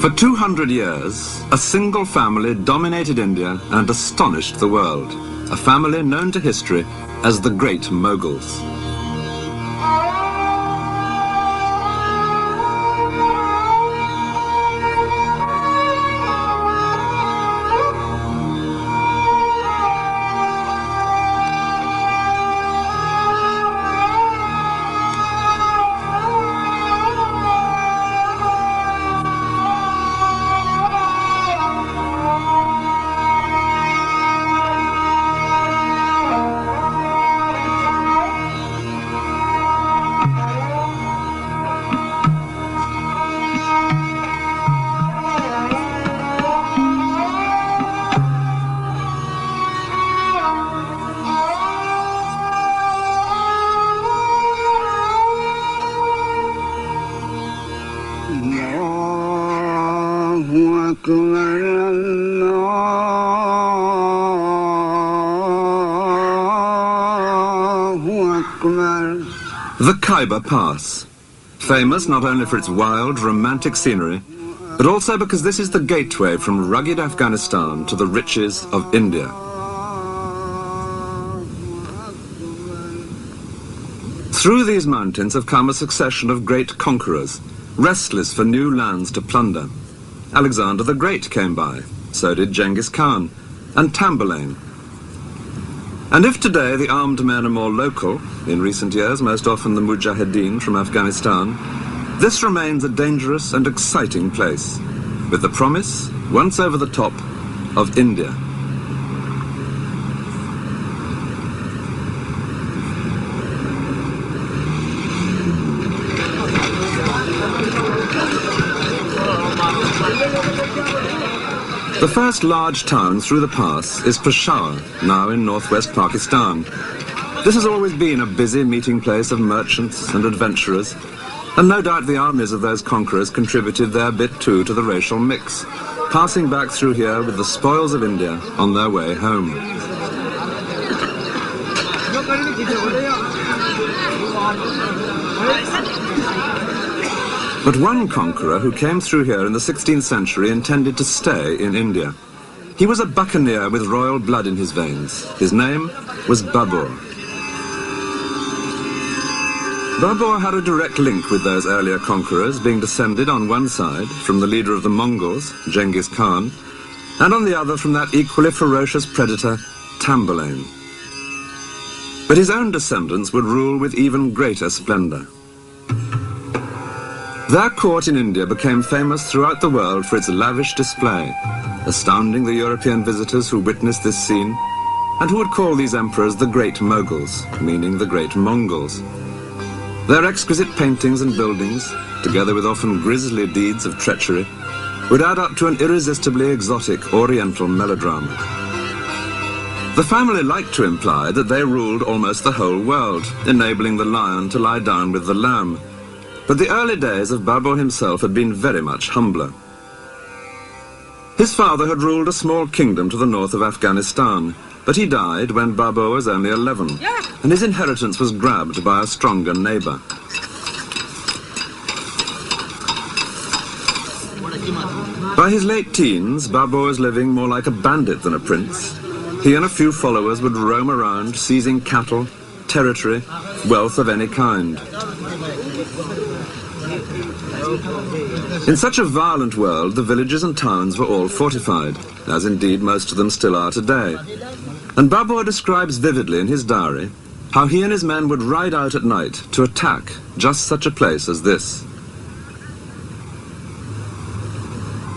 For 200 years, a single family dominated India and astonished the world. A family known to history as the Great Mughals. The Khyber Pass, famous not only for its wild, romantic scenery, but also because this is the gateway from rugged Afghanistan to the riches of India. Through these mountains have come a succession of great conquerors, restless for new lands to plunder. Alexander the Great came by, so did Genghis Khan, and Tamburlaine. And if today the armed men are more local, in recent years most often the Mujahideen from Afghanistan, this remains a dangerous and exciting place, with the promise, once over the top, of India. The first large town through the pass is Peshawar, now in northwest Pakistan. This has always been a busy meeting place of merchants and adventurers, and no doubt the armies of those conquerors contributed their bit too to the racial mix, passing back through here with the spoils of India on their way home. But one conqueror who came through here in the 16th century intended to stay in India. He was a buccaneer with royal blood in his veins. His name was Babur. Babur had a direct link with those earlier conquerors, being descended on one side from the leader of the Mongols, Genghis Khan, and on the other from that equally ferocious predator, Tamburlaine. But his own descendants would rule with even greater splendor. Their court in India became famous throughout the world for its lavish display, astounding the European visitors who witnessed this scene, and who would call these emperors the Great Mughals, meaning the Great Mongols. Their exquisite paintings and buildings, together with often grisly deeds of treachery, would add up to an irresistibly exotic Oriental melodrama. The family liked to imply that they ruled almost the whole world, enabling the lion to lie down with the lamb. But the early days of Babur himself had been very much humbler. His father had ruled a small kingdom to the north of Afghanistan, but he died when Babur was only 11, and his inheritance was grabbed by a stronger neighbor. By his late teens, Babur was living more like a bandit than a prince. He and a few followers would roam around, seizing cattle, territory, wealth of any kind. In such a violent world, the villages and towns were all fortified, as indeed most of them still are today. And Babur describes vividly in his diary how he and his men would ride out at night to attack just such a place as this.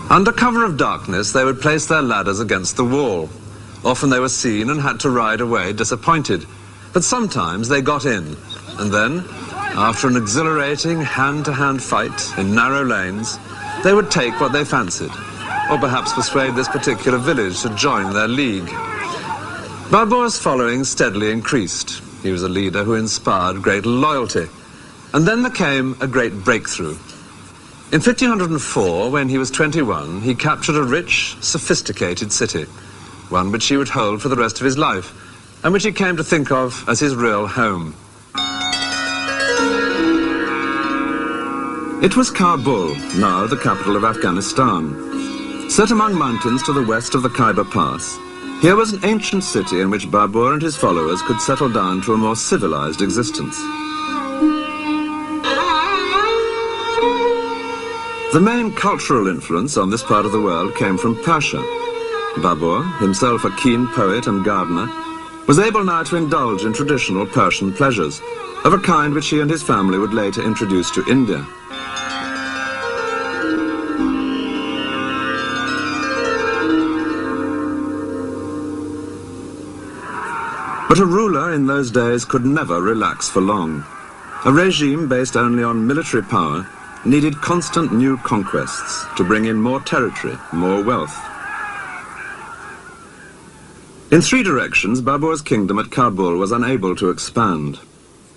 Under cover of darkness, they would place their ladders against the wall. Often they were seen and had to ride away disappointed, but sometimes they got in, and then, after an exhilarating hand-to-hand fight in narrow lanes, they would take what they fancied, or perhaps persuade this particular village to join their league. Babur's following steadily increased. He was a leader who inspired great loyalty. And then there came a great breakthrough. In 1504, when he was 21, he captured a rich, sophisticated city, one which he would hold for the rest of his life, and which he came to think of as his real home. It was Kabul, now the capital of Afghanistan. Set among mountains to the west of the Khyber Pass, here was an ancient city in which Babur and his followers could settle down to a more civilized existence. The main cultural influence on this part of the world came from Persia. Babur, himself a keen poet and gardener, was able now to indulge in traditional Persian pleasures, of a kind which he and his family would later introduce to India. But a ruler in those days could never relax for long. A regime based only on military power needed constant new conquests to bring in more territory, more wealth. In three directions, Babur's kingdom at Kabul was unable to expand.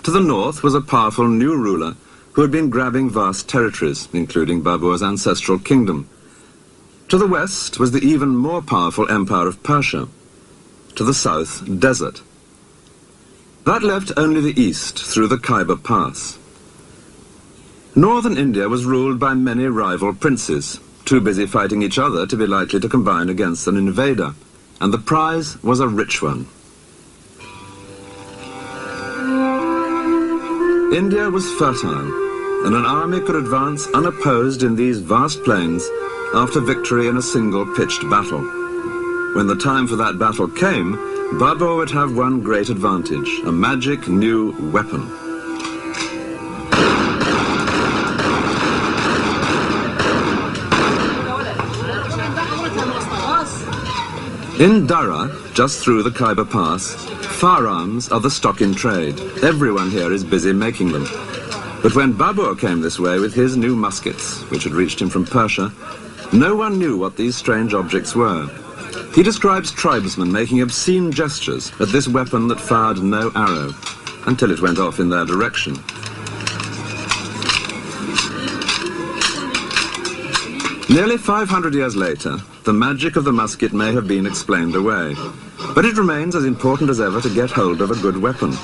To the north was a powerful new ruler who had been grabbing vast territories, including Babur's ancestral kingdom. To the west was the even more powerful empire of Persia. To the south, desert. That left only the east through the Khyber Pass. Northern India was ruled by many rival princes, too busy fighting each other to be likely to combine against an invader, and the prize was a rich one. India was fertile, and an army could advance unopposed in these vast plains after victory in a single pitched battle. When the time for that battle came, Babur would have one great advantage, a magic new weapon. In Dara, just through the Khyber Pass, firearms are the stock in trade. Everyone here is busy making them. But when Babur came this way with his new muskets, which had reached him from Persia, no one knew what these strange objects were. He describes tribesmen making obscene gestures at this weapon that fired no arrow, until it went off in their direction. Nearly 500 years later, the magic of the musket may have been explained away, but it remains as important as ever to get hold of a good weapon,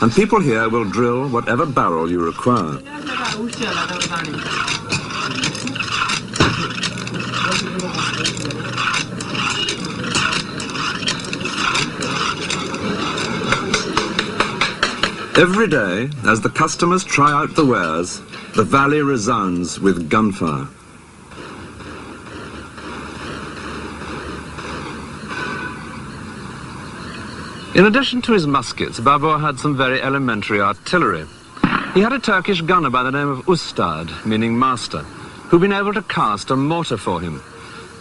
and people here will drill whatever barrel you require. Every day, as the customers try out the wares, the valley resounds with gunfire. In addition to his muskets, Babur had some very elementary artillery. He had a Turkish gunner by the name of Ustad, meaning master, who'd been able to cast a mortar for him.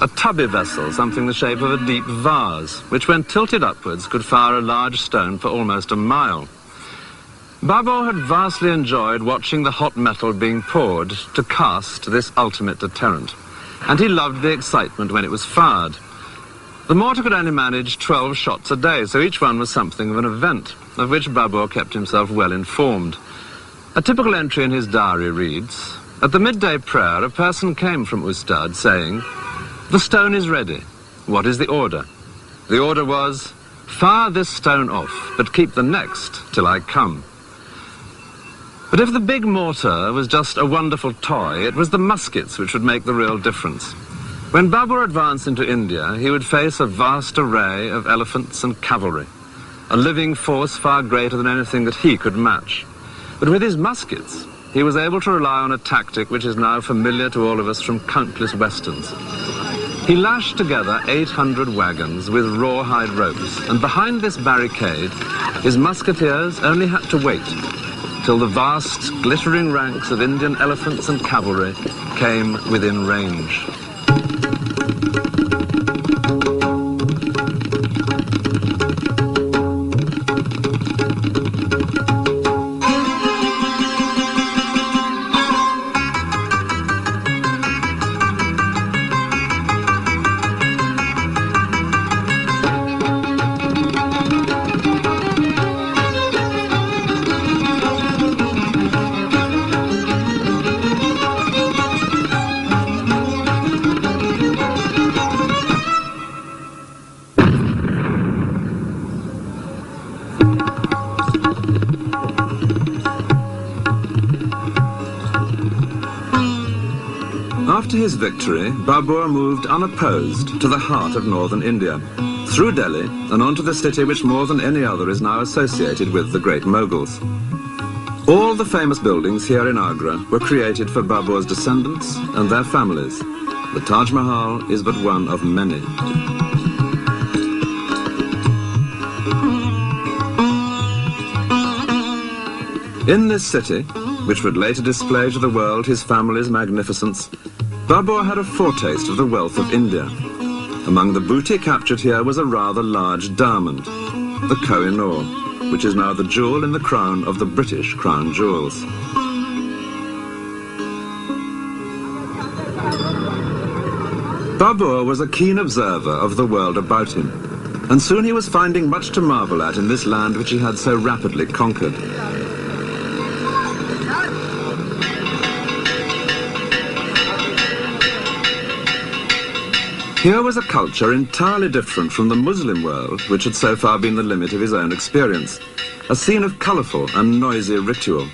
A tubby vessel, something the shape of a deep vase, which when tilted upwards could fire a large stone for almost a mile. Babur had vastly enjoyed watching the hot metal being poured to cast this ultimate deterrent, and he loved the excitement when it was fired. The mortar could only manage 12 shots a day, so each one was something of an event, of which Babur kept himself well informed. A typical entry in his diary reads, "At the midday prayer, a person came from Ustad saying, 'The stone is ready. What is the order?' The order was, 'Fire this stone off, but keep the next till I come.'" But if the big mortar was just a wonderful toy, it was the muskets which would make the real difference. When Babur advanced into India, he would face a vast array of elephants and cavalry, a living force far greater than anything that he could match. But with his muskets, he was able to rely on a tactic which is now familiar to all of us from countless westerns. He lashed together 800 wagons with rawhide ropes, and behind this barricade, his musketeers only had to wait till the vast, glittering ranks of Indian elephants and cavalry came within range. After his victory, Babur moved unopposed to the heart of northern India, through Delhi and onto the city which more than any other is now associated with the great Mughals. All the famous buildings here in Agra were created for Babur's descendants and their families. The Taj Mahal is but one of many. In this city, which would later display to the world his family's magnificence, Babur had a foretaste of the wealth of India. Among the booty captured here was a rather large diamond, the Koh-i-Noor, which is now the jewel in the crown of the British Crown Jewels. Babur was a keen observer of the world about him, and soon he was finding much to marvel at in this land which he had so rapidly conquered. Here was a culture entirely different from the Muslim world, which had so far been the limit of his own experience, a scene of colourful and noisy ritual,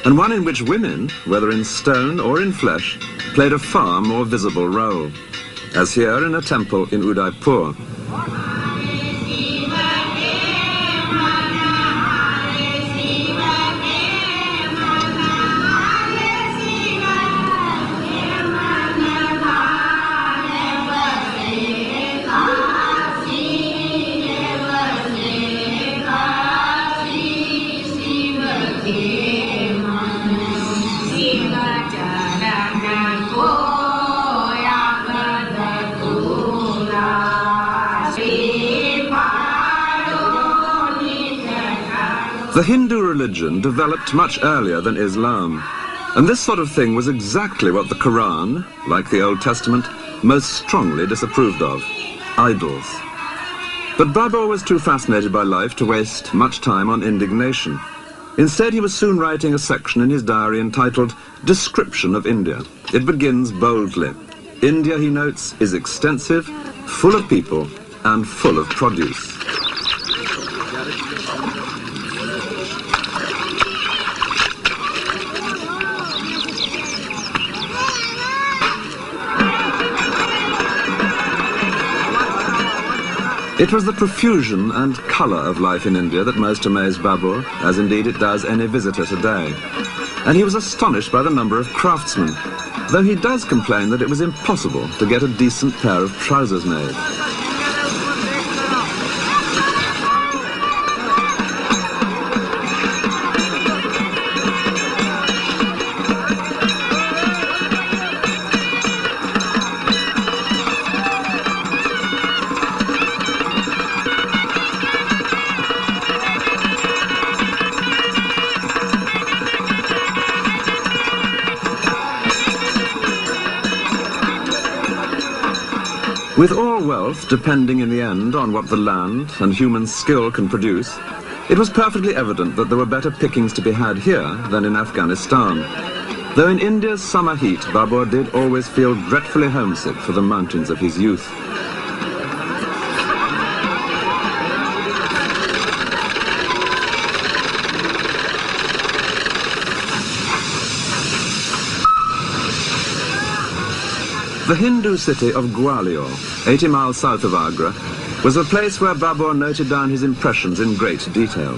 and one in which women, whether in stone or in flesh, played a far more visible role, as here in a temple in Udaipur. The Hindu religion developed much earlier than Islam, and this sort of thing was exactly what the Quran, like the Old Testament, most strongly disapproved of: idols. But Babur was too fascinated by life to waste much time on indignation. Instead, he was soon writing a section in his diary entitled Description of India. It begins boldly. India, he notes, is extensive, full of people, and full of produce. It was the profusion and colour of life in India that most amazed Babur, as indeed it does any visitor today. And he was astonished by the number of craftsmen, though he does complain that it was impossible to get a decent pair of trousers made. With all wealth depending in the end on what the land and human skill can produce, it was perfectly evident that there were better pickings to be had here than in Afghanistan. Though in India's summer heat, Babur did always feel dreadfully homesick for the mountains of his youth. The Hindu city of Gwalior, 80 miles south of Agra, was a place where Babur noted down his impressions in great detail.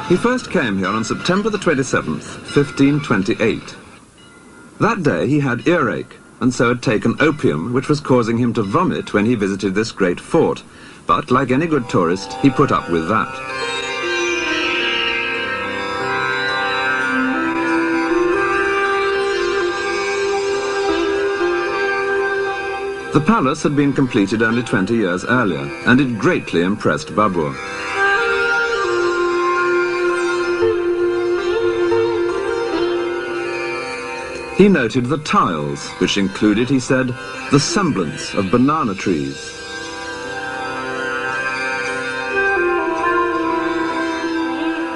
He first came here on September the 27th, 1528. That day he had earache, and so had taken opium, which was causing him to vomit when he visited this great fort. But, like any good tourist, he put up with that. The palace had been completed only 20 years earlier, and it greatly impressed Babur. He noted the tiles, which included, he said, the semblance of banana trees.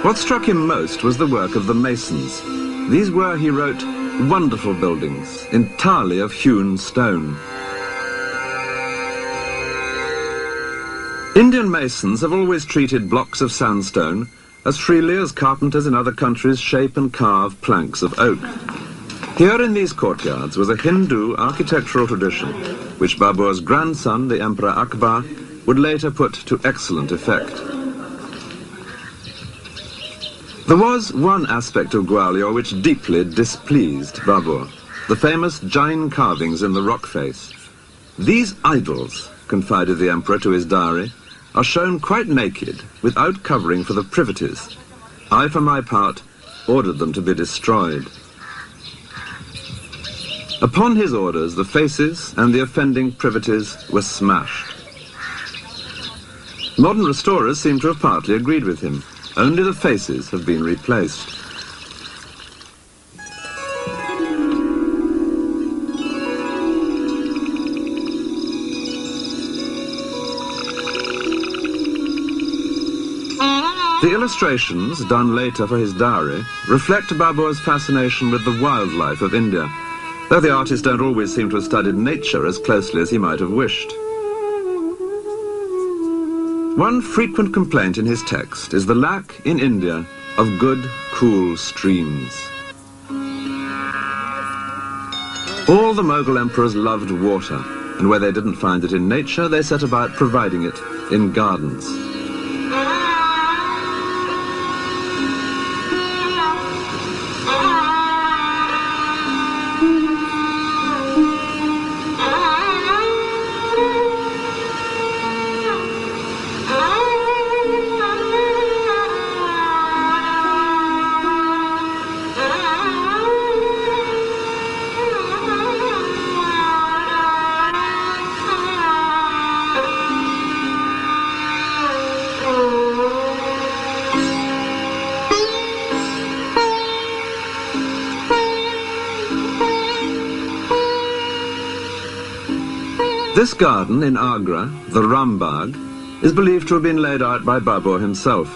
What struck him most was the work of the masons. These were, he wrote, wonderful buildings, entirely of hewn stone. Indian masons have always treated blocks of sandstone as freely as carpenters in other countries shape and carve planks of oak. Here in these courtyards was a Hindu architectural tradition, which Babur's grandson, the Emperor Akbar, would later put to excellent effect. There was one aspect of Gwalior which deeply displeased Babur, the famous Jain carvings in the rock face. These idols, confided the emperor to his diary, are shown quite naked, without covering for the privities. I, for my part, ordered them to be destroyed. Upon his orders, the faces and the offending privities were smashed. Modern restorers seem to have partly agreed with him. Only the faces have been replaced. The illustrations, done later for his diary, reflect Babur's fascination with the wildlife of India, though the artists don't always seem to have studied nature as closely as he might have wished. One frequent complaint in his text is the lack, in India, of good, cool streams. All the Mughal emperors loved water, and where they didn't find it in nature, they set about providing it in gardens. This garden in Agra, the Rambagh, is believed to have been laid out by Babur himself.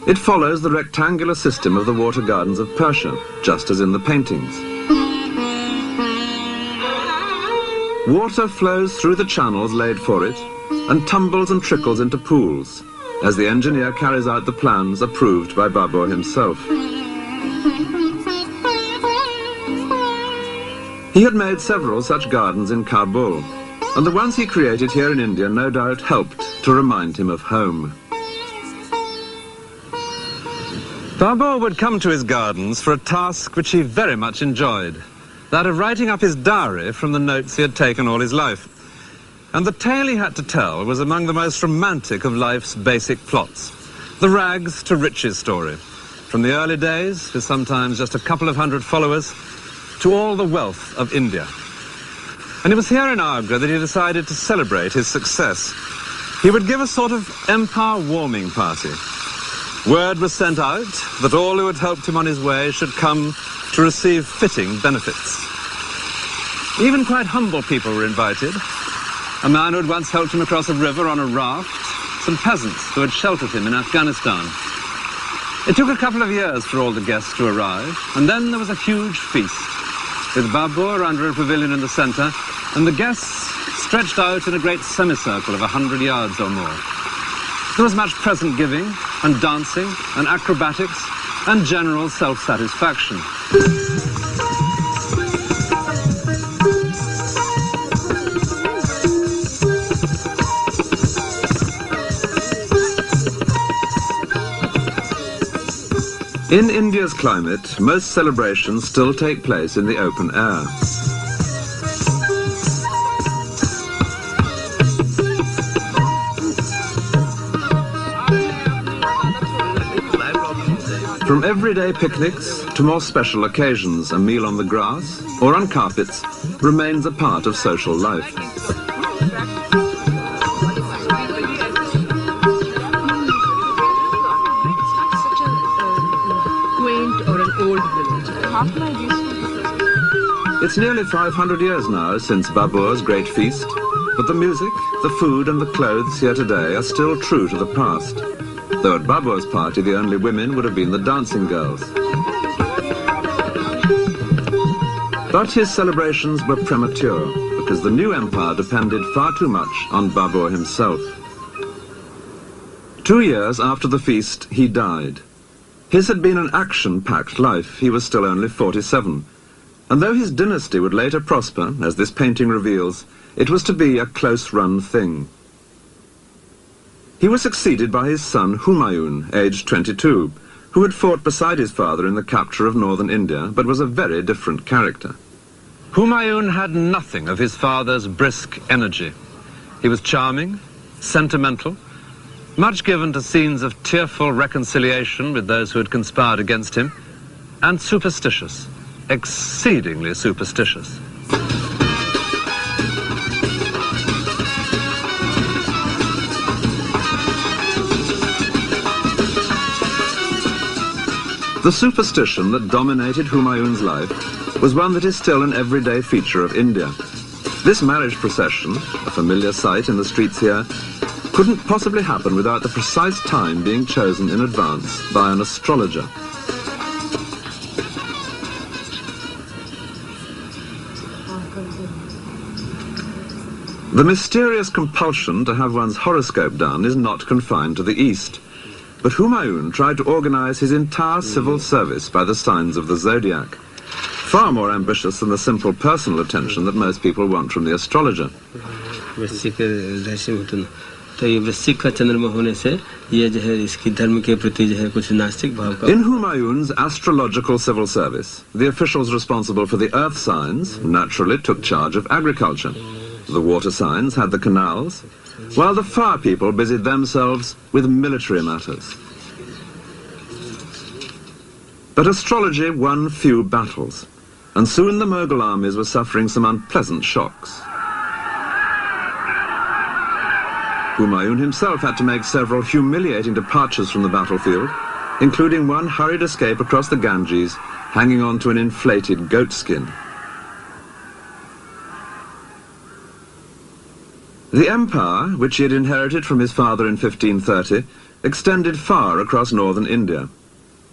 It follows the rectangular system of the water gardens of Persia, just as in the paintings. Water flows through the channels laid for it and tumbles and trickles into pools, as the engineer carries out the plans approved by Babur himself. He had made several such gardens in Kabul, and the ones he created here in India no doubt helped to remind him of home. Babur would come to his gardens for a task which he very much enjoyed, that of writing up his diary from the notes he had taken all his life. And the tale he had to tell was among the most romantic of life's basic plots, the rags to riches story, from the early days, with sometimes just a couple of hundred followers, to all the wealth of India. And it was here in Agra that he decided to celebrate his success. He would give a sort of empire warming party. Word was sent out that all who had helped him on his way should come to receive fitting benefits. Even quite humble people were invited. A man who had once helped him across a river on a raft, some peasants who had sheltered him in Afghanistan. It took a couple of years for all the guests to arrive, and then there was a huge feast, with Babur under a pavilion in the center, and the guests stretched out in a great semicircle of 100 yards or more. There was much present giving, and dancing, and acrobatics, and general self-satisfaction. In India's climate, most celebrations still take place in the open air. From everyday picnics to more special occasions, a meal on the grass or on carpets remains a part of social life. It's nearly 500 years now since Babur's great feast, but the music, the food and the clothes here today are still true to the past, though at Babur's party the only women would have been the dancing girls. But his celebrations were premature, because the new empire depended far too much on Babur himself. 2 years after the feast, he died, His had been an action-packed life. He was still only 47. And though his dynasty would later prosper, as this painting reveals, it was to be a close-run thing. He was succeeded by his son Humayun, aged 22, who had fought beside his father in the capture of northern India, but was a very different character. Humayun had nothing of his father's brisk energy. He was charming, sentimental, much given to scenes of tearful reconciliation with those who had conspired against him, and superstitious, exceedingly superstitious. The superstition that dominated Humayun's life was one that is still an everyday feature of India. This marriage procession, a familiar sight in the streets here, couldn't possibly happen without the precise time being chosen in advance by an astrologer. The mysterious compulsion to have one's horoscope done is not confined to the East. But Humayun tried to organize his entire civil service by the signs of the zodiac, far more ambitious than the simple personal attention that most people want from the astrologer. In Humayun's astrological civil service, the officials responsible for the earth signs naturally took charge of agriculture. The water signs had the canals, while the fire people busied themselves with military matters. But astrology won few battles, and soon the Mughal armies were suffering some unpleasant shocks. Humayun himself had to make several humiliating departures from the battlefield, including one hurried escape across the Ganges, hanging on to an inflated goat skin. The empire, which he had inherited from his father in 1530, extended far across northern India.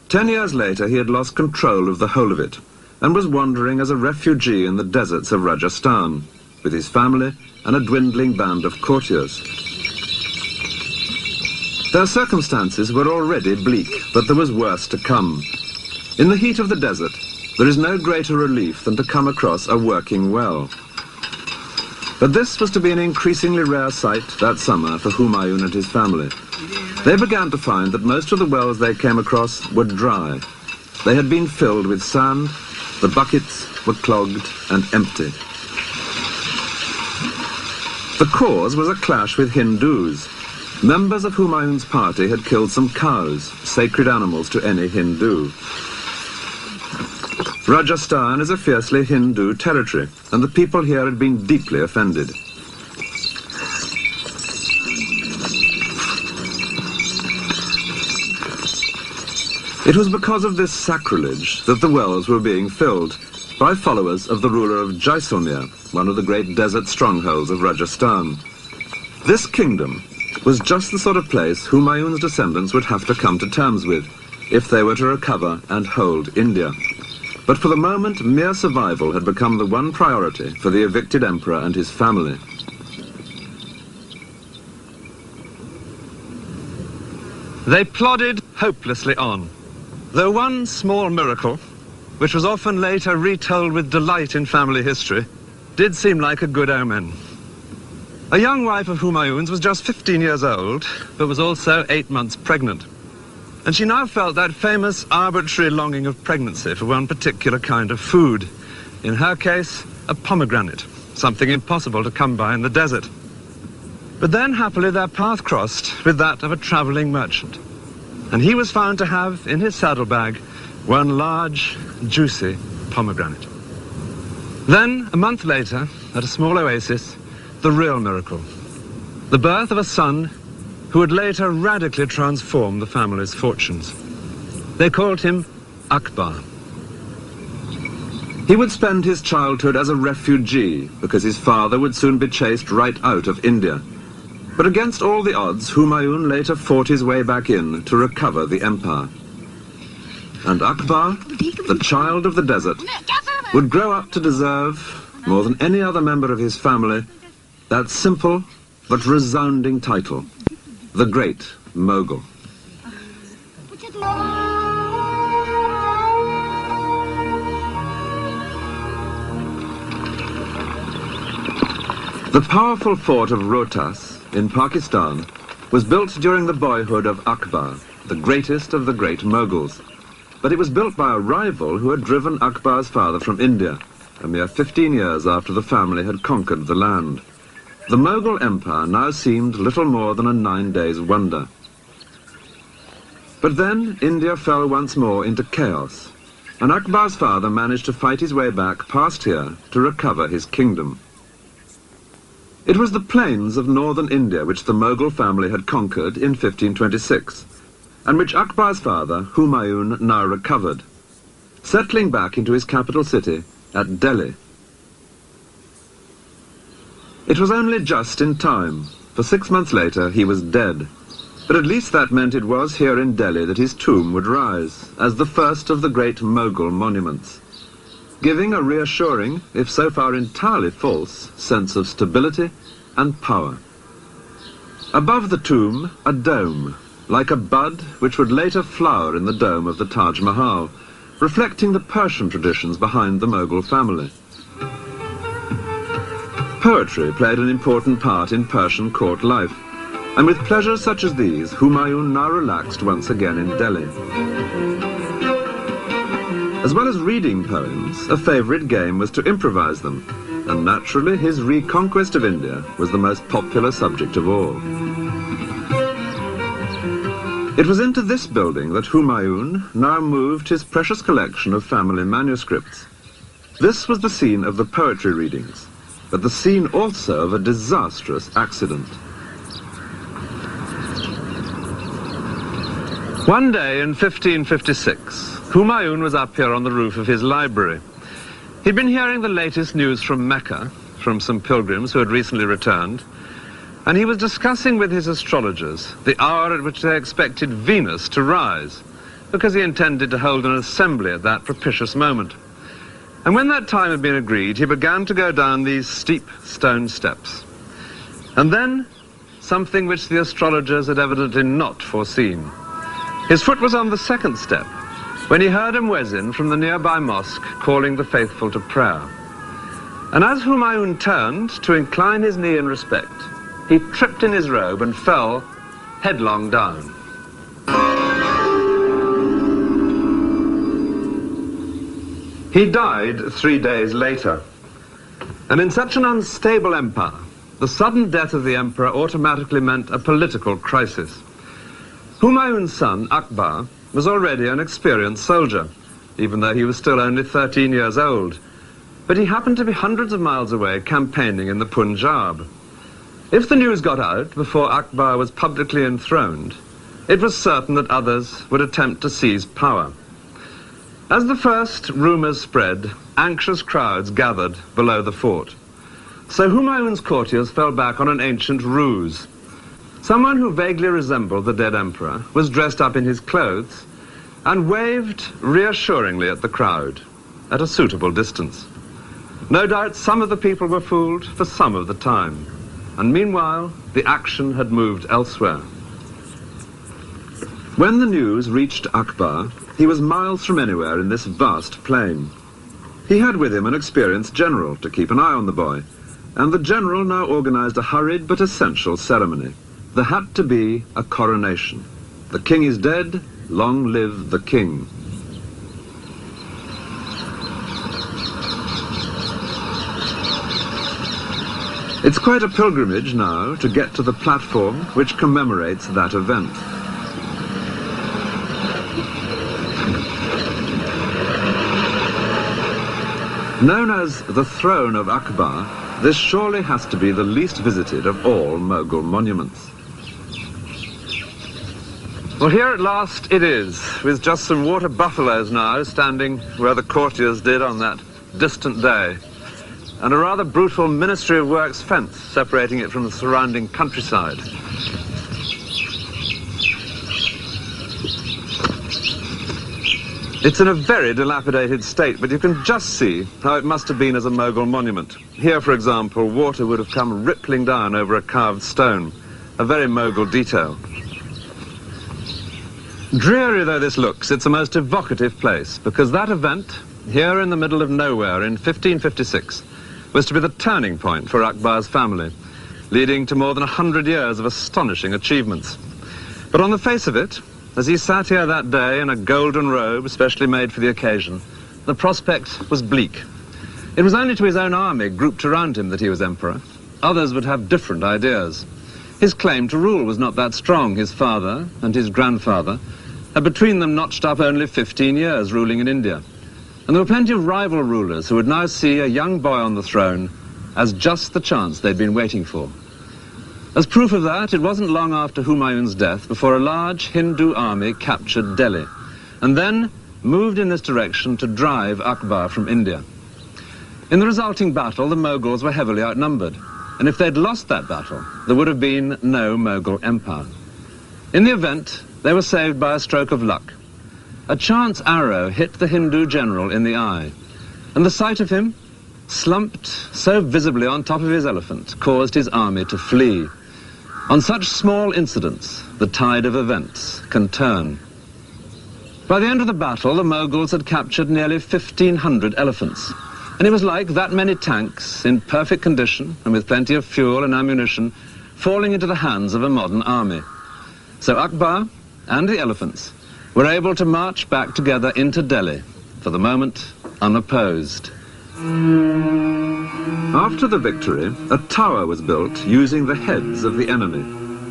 10 years later, he had lost control of the whole of it, and was wandering as a refugee in the deserts of Rajasthan, with his family and a dwindling band of courtiers. Their circumstances were already bleak, but there was worse to come. In the heat of the desert, there is no greater relief than to come across a working well. But this was to be an increasingly rare sight that summer for Humayun and his family. They began to find that most of the wells they came across were dry. They had been filled with sand, the buckets were clogged and empty. The cause was a clash with Hindus. Members of Humayun's party had killed some cows, sacred animals to any Hindu. Rajasthan is a fiercely Hindu territory, and the people here had been deeply offended. It was because of this sacrilege that the wells were being filled by followers of the ruler of Jaisalmer, one of the great desert strongholds of Rajasthan. This kingdom was just the sort of place Humayun's descendants would have to come to terms with if they were to recover and hold India. But for the moment, mere survival had become the one priority for the evicted emperor and his family. They plodded hopelessly on, though one small miracle, which was often later retold with delight in family history, did seem like a good omen. A young wife of Humayun's was just 15 years old, but was also 8 months pregnant. And she now felt that famous arbitrary longing of pregnancy for one particular kind of food. In her case, a pomegranate, something impossible to come by in the desert. But then, happily, their path crossed with that of a traveling merchant. And he was found to have, in his saddlebag, one large, juicy pomegranate. Then, a month later, at a small oasis, the real miracle. The birth of a son who would later radically transform the family's fortunes. They called him Akbar. He would spend his childhood as a refugee because his father would soon be chased right out of India. But against all the odds, Humayun later fought his way back in to recover the empire. And Akbar, the child of the desert, would grow up to deserve, more than any other member of his family, that simple but resounding title, the Great Mughal. The powerful fort of Rohtas in Pakistan was built during the boyhood of Akbar, the greatest of the great Mughals. But it was built by a rival who had driven Akbar's father from India, a mere 15 years after the family had conquered the land. The Mughal Empire now seemed little more than a 9 days wonder. But then India fell once more into chaos, and Akbar's father managed to fight his way back past here to recover his kingdom. It was the plains of northern India which the Mughal family had conquered in 1526, and which Akbar's father, Humayun, now recovered, settling back into his capital city at Delhi. It was only just in time, for 6 months later he was dead, but at least that meant it was here in Delhi that his tomb would rise, as the first of the great Mughal monuments, giving a reassuring, if so far entirely false, sense of stability and power. Above the tomb, a dome, like a bud which would later flower in the dome of the Taj Mahal, reflecting the Persian traditions behind the Mughal family. Poetry played an important part in Persian court life, and with pleasures such as these, Humayun now relaxed once again in Delhi. As well as reading poems, a favourite game was to improvise them, and naturally his reconquest of India was the most popular subject of all. It was into this building that Humayun now moved his precious collection of family manuscripts. This was the scene of the poetry readings, but the scene also of a disastrous accident. One day in 1556, Humayun was up here on the roof of his library. He'd been hearing the latest news from Mecca, from some pilgrims who had recently returned, and he was discussing with his astrologers the hour at which they expected Venus to rise, because he intended to hold an assembly at that propitious moment. And when that time had been agreed, he began to go down these steep stone steps. And then, something which the astrologers had evidently not foreseen. His foot was on the second step, when he heard a muezzin from the nearby mosque calling the faithful to prayer. And as Humayun turned to incline his knee in respect, he tripped in his robe and fell headlong down. He died 3 days later. And in such an unstable empire, the sudden death of the emperor automatically meant a political crisis. Humayun's son, Akbar, was already an experienced soldier, even though he was still only 13 years old. But he happened to be hundreds of miles away campaigning in the Punjab. If the news got out before Akbar was publicly enthroned, it was certain that others would attempt to seize power. As the first rumours spread, anxious crowds gathered below the fort. So Humayun's courtiers fell back on an ancient ruse. Someone who vaguely resembled the dead emperor was dressed up in his clothes and waved reassuringly at the crowd at a suitable distance. No doubt some of the people were fooled for some of the time. And meanwhile, the action had moved elsewhere. When the news reached Akbar, he was miles from anywhere in this vast plain. He had with him an experienced general to keep an eye on the boy, and the general now organized a hurried but essential ceremony. There had to be a coronation. The king is dead, long live the king. It's quite a pilgrimage now to get to the platform which commemorates that event. Known as the Throne of Akbar, this surely has to be the least visited of all Mughal monuments. Well, here at last it is, with just some water buffaloes now standing where the courtiers did on that distant day, and a rather brutal Ministry of Works fence separating it from the surrounding countryside. It's in a very dilapidated state, but you can just see how it must have been as a Mughal monument. Here, for example, water would have come rippling down over a carved stone, a very Mughal detail. Dreary though this looks, it's a most evocative place, because that event, here in the middle of nowhere in 1556, was to be the turning point for Akbar's family, leading to more than 100 years of astonishing achievements. But on the face of it, as he sat here that day in a golden robe specially made for the occasion, the prospect was bleak. It was only to his own army grouped around him that he was emperor. Others would have different ideas. His claim to rule was not that strong. His father and his grandfather had between them notched up only 15 years ruling in India. And there were plenty of rival rulers who would now see a young boy on the throne as just the chance they'd been waiting for. As proof of that, it wasn't long after Humayun's death before a large Hindu army captured Delhi, and then moved in this direction to drive Akbar from India. In the resulting battle, the Mughals were heavily outnumbered, and if they'd lost that battle, there would have been no Mughal empire. In the event, they were saved by a stroke of luck. A chance arrow hit the Hindu general in the eye, and the sight of him, slumped so visibly on top of his elephant, caused his army to flee. On such small incidents, the tide of events can turn. By the end of the battle, the Mughals had captured nearly 1,500 elephants, and it was like that many tanks, in perfect condition and with plenty of fuel and ammunition, falling into the hands of a modern army. So Akbar and the elephants were able to march back together into Delhi, for the moment unopposed. After the victory, a tower was built using the heads of the enemy,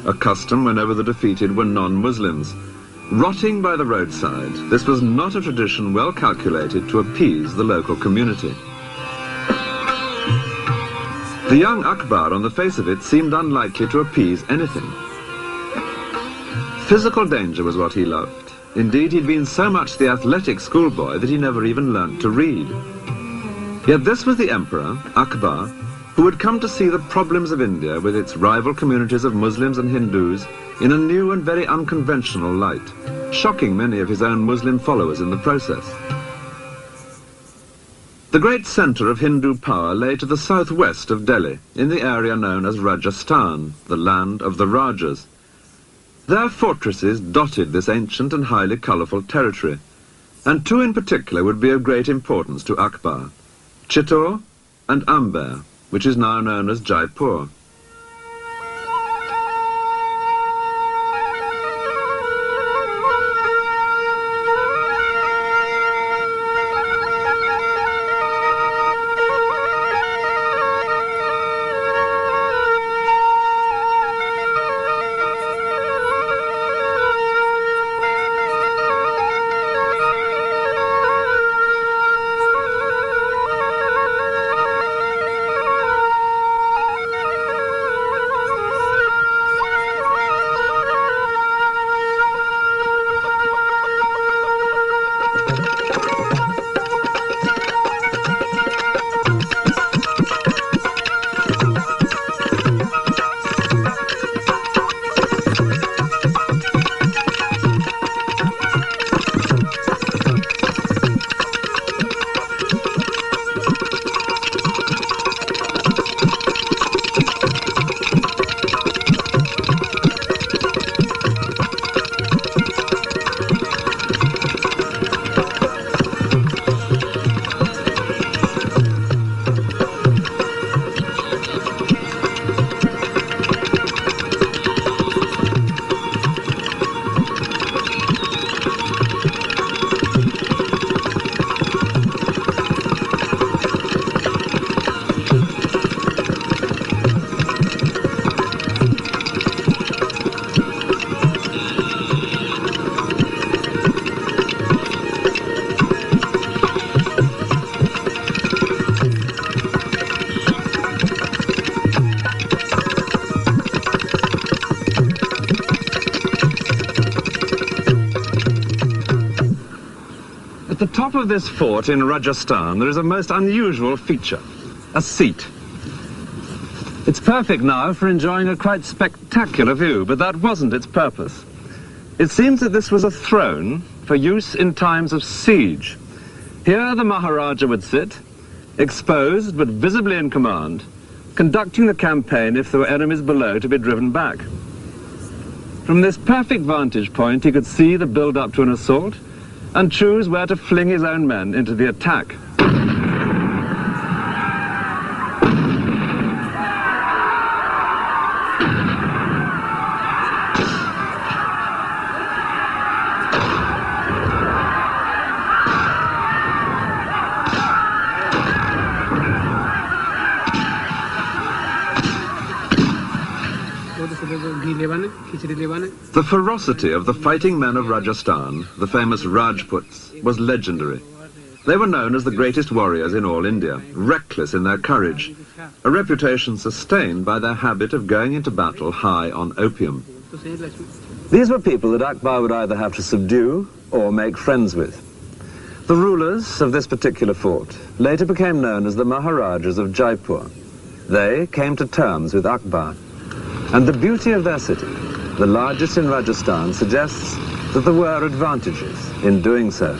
a custom whenever the defeated were non-Muslims. Rotting by the roadside, this was not a tradition well calculated to appease the local community. The young Akbar, on the face of it, seemed unlikely to appease anything. Physical danger was what he loved. Indeed, he'd been so much the athletic schoolboy that he never even learnt to read. Yet this was the emperor, Akbar, who had come to see the problems of India with its rival communities of Muslims and Hindus in a new and very unconventional light, shocking many of his own Muslim followers in the process. The great centre of Hindu power lay to the southwest of Delhi, in the area known as Rajasthan, the land of the Rajas. Their fortresses dotted this ancient and highly colourful territory, and two in particular would be of great importance to Akbar: Chittor and Amber, which is now known as Jaipur. At the top of this fort in Rajasthan, there is a most unusual feature: a seat. It's perfect now for enjoying a quite spectacular view, but that wasn't its purpose. It seems that this was a throne for use in times of siege. Here the Maharaja would sit, exposed but visibly in command, conducting the campaign if there were enemies below to be driven back. From this perfect vantage point, he could see the build-up to an assault and choose where to fling his own men into the attack. The ferocity of the fighting men of Rajasthan, the famous Rajputs, was legendary. They were known as the greatest warriors in all India, reckless in their courage, a reputation sustained by their habit of going into battle high on opium. These were people that Akbar would either have to subdue or make friends with. The rulers of this particular fort later became known as the Maharajas of Jaipur. They came to terms with Akbar, and the beauty of their city, the largest in Rajasthan, suggests that there were advantages in doing so.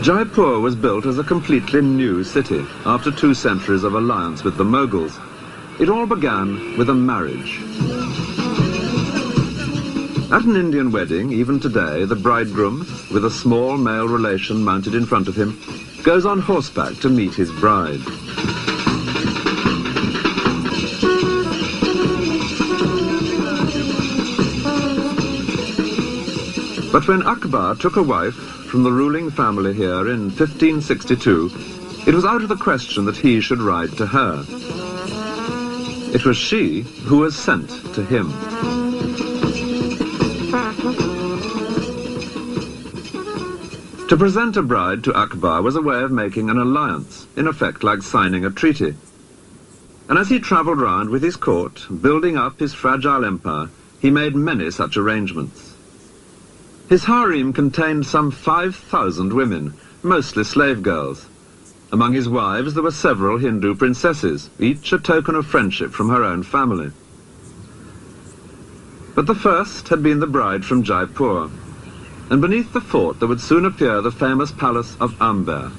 Jaipur was built as a completely new city after 2 centuries of alliance with the Mughals. It all began with a marriage. At an Indian wedding, even today, the bridegroom, with a small male relation mounted in front of him, goes on horseback to meet his bride. But when Akbar took a wife from the ruling family here in 1562, it was out of the question that he should ride to her. It was she who was sent to him. To present a bride to Akbar was a way of making an alliance, in effect like signing a treaty. And as he travelled round with his court, building up his fragile empire, he made many such arrangements. His harem contained some 5,000 women, mostly slave girls. Among his wives there were several Hindu princesses, each a token of friendship from her own family. But the first had been the bride from Jaipur, and beneath the fort there would soon appear the famous palace of Amber,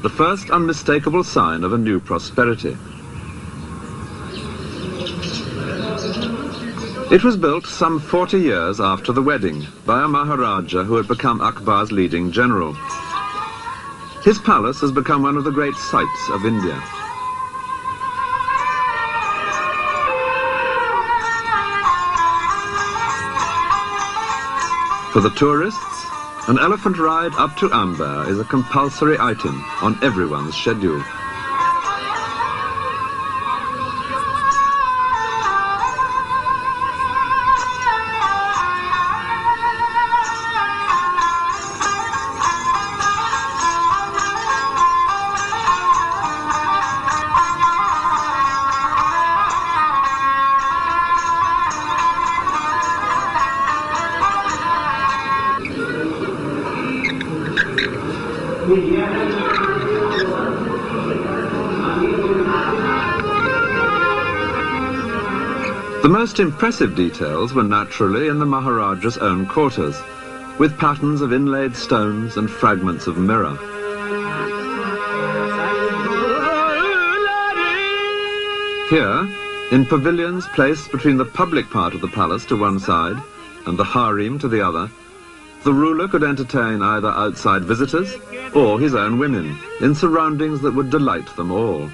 the first unmistakable sign of a new prosperity. It was built some 40 years after the wedding by a Maharaja who had become Akbar's leading general. His palace has become one of the great sights of India. For the tourists, an elephant ride up to Amber is a compulsory item on everyone's schedule. The most impressive details were naturally in the Maharaja's own quarters, with patterns of inlaid stones and fragments of mirror. Here, in pavilions placed between the public part of the palace to one side and the harem to the other, the ruler could entertain either outside visitors or his own women, in surroundings that would delight them all.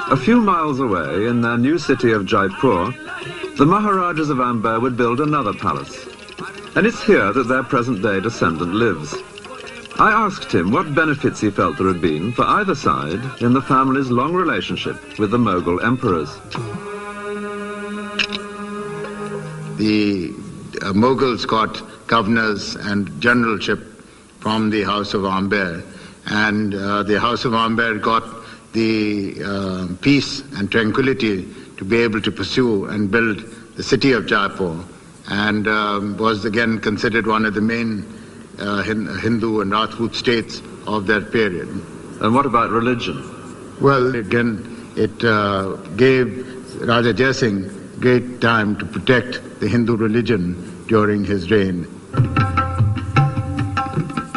A few miles away, in their new city of Jaipur, the Maharajas of Amber would build another palace. And it's here that their present-day descendant lives. I asked him what benefits he felt there had been for either side in the family's long relationship with the Mughal emperors. The Mughals got governors and generalship from the House of Amber, and the House of Amber got the peace and tranquility to be able to pursue and build the city of Jaipur, and was again considered one of the main Hindu and Rajput states of that period. And what about religion? Well, again, it gave Raja Jai Singh great time to protect the Hindu religion during his reign.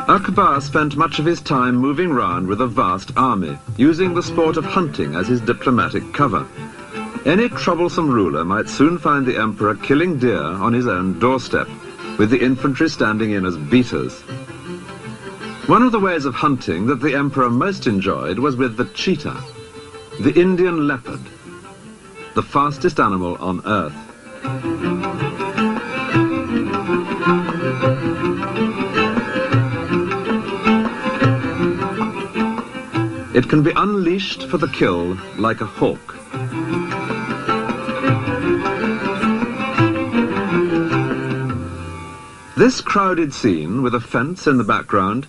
Akbar spent much of his time moving round with a vast army, using the sport of hunting as his diplomatic cover. Any troublesome ruler might soon find the emperor killing deer on his own doorstep, with the infantry standing in as beaters. One of the ways of hunting that the emperor most enjoyed was with the cheetah, the Indian leopard. the fastest animal on Earth. It can be unleashed for the kill like a hawk. This crowded scene, with a fence in the background,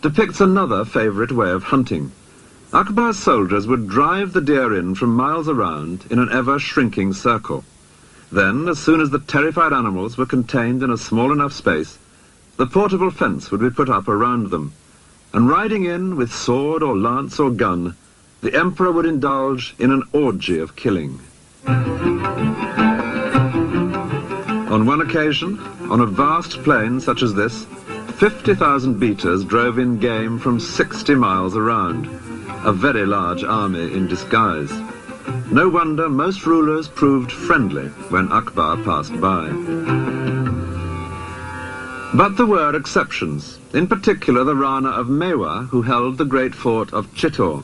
depicts another favourite way of hunting. Akbar's soldiers would drive the deer in from miles around in an ever-shrinking circle. Then, as soon as the terrified animals were contained in a small enough space, the portable fence would be put up around them, and riding in with sword or lance or gun, the emperor would indulge in an orgy of killing. On one occasion, on a vast plain such as this, 50,000 beaters drove in game from 60 miles around, a very large army in disguise. No wonder most rulers proved friendly when Akbar passed by. But there were exceptions, in particular the Rana of Mewa, who held the great fort of Chittor.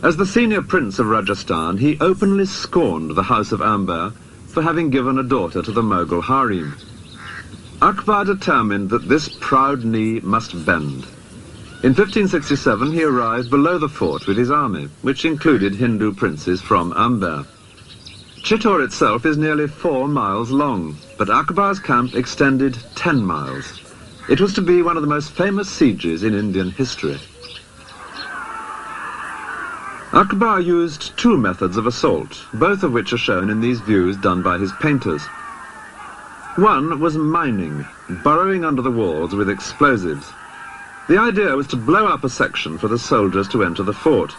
As the senior prince of Rajasthan, he openly scorned the House of Amber for having given a daughter to the Mughal harem. Akbar determined that this proud knee must bend. In 1567 he arrived below the fort with his army, which included Hindu princes from Amber. Chittor itself is nearly 4 miles long, but Akbar's camp extended 10 miles. It was to be one of the most famous sieges in Indian history. Akbar used 2 methods of assault, both of which are shown in these views done by his painters. One was mining, burrowing under the walls with explosives. The idea was to blow up a section for the soldiers to enter the fort,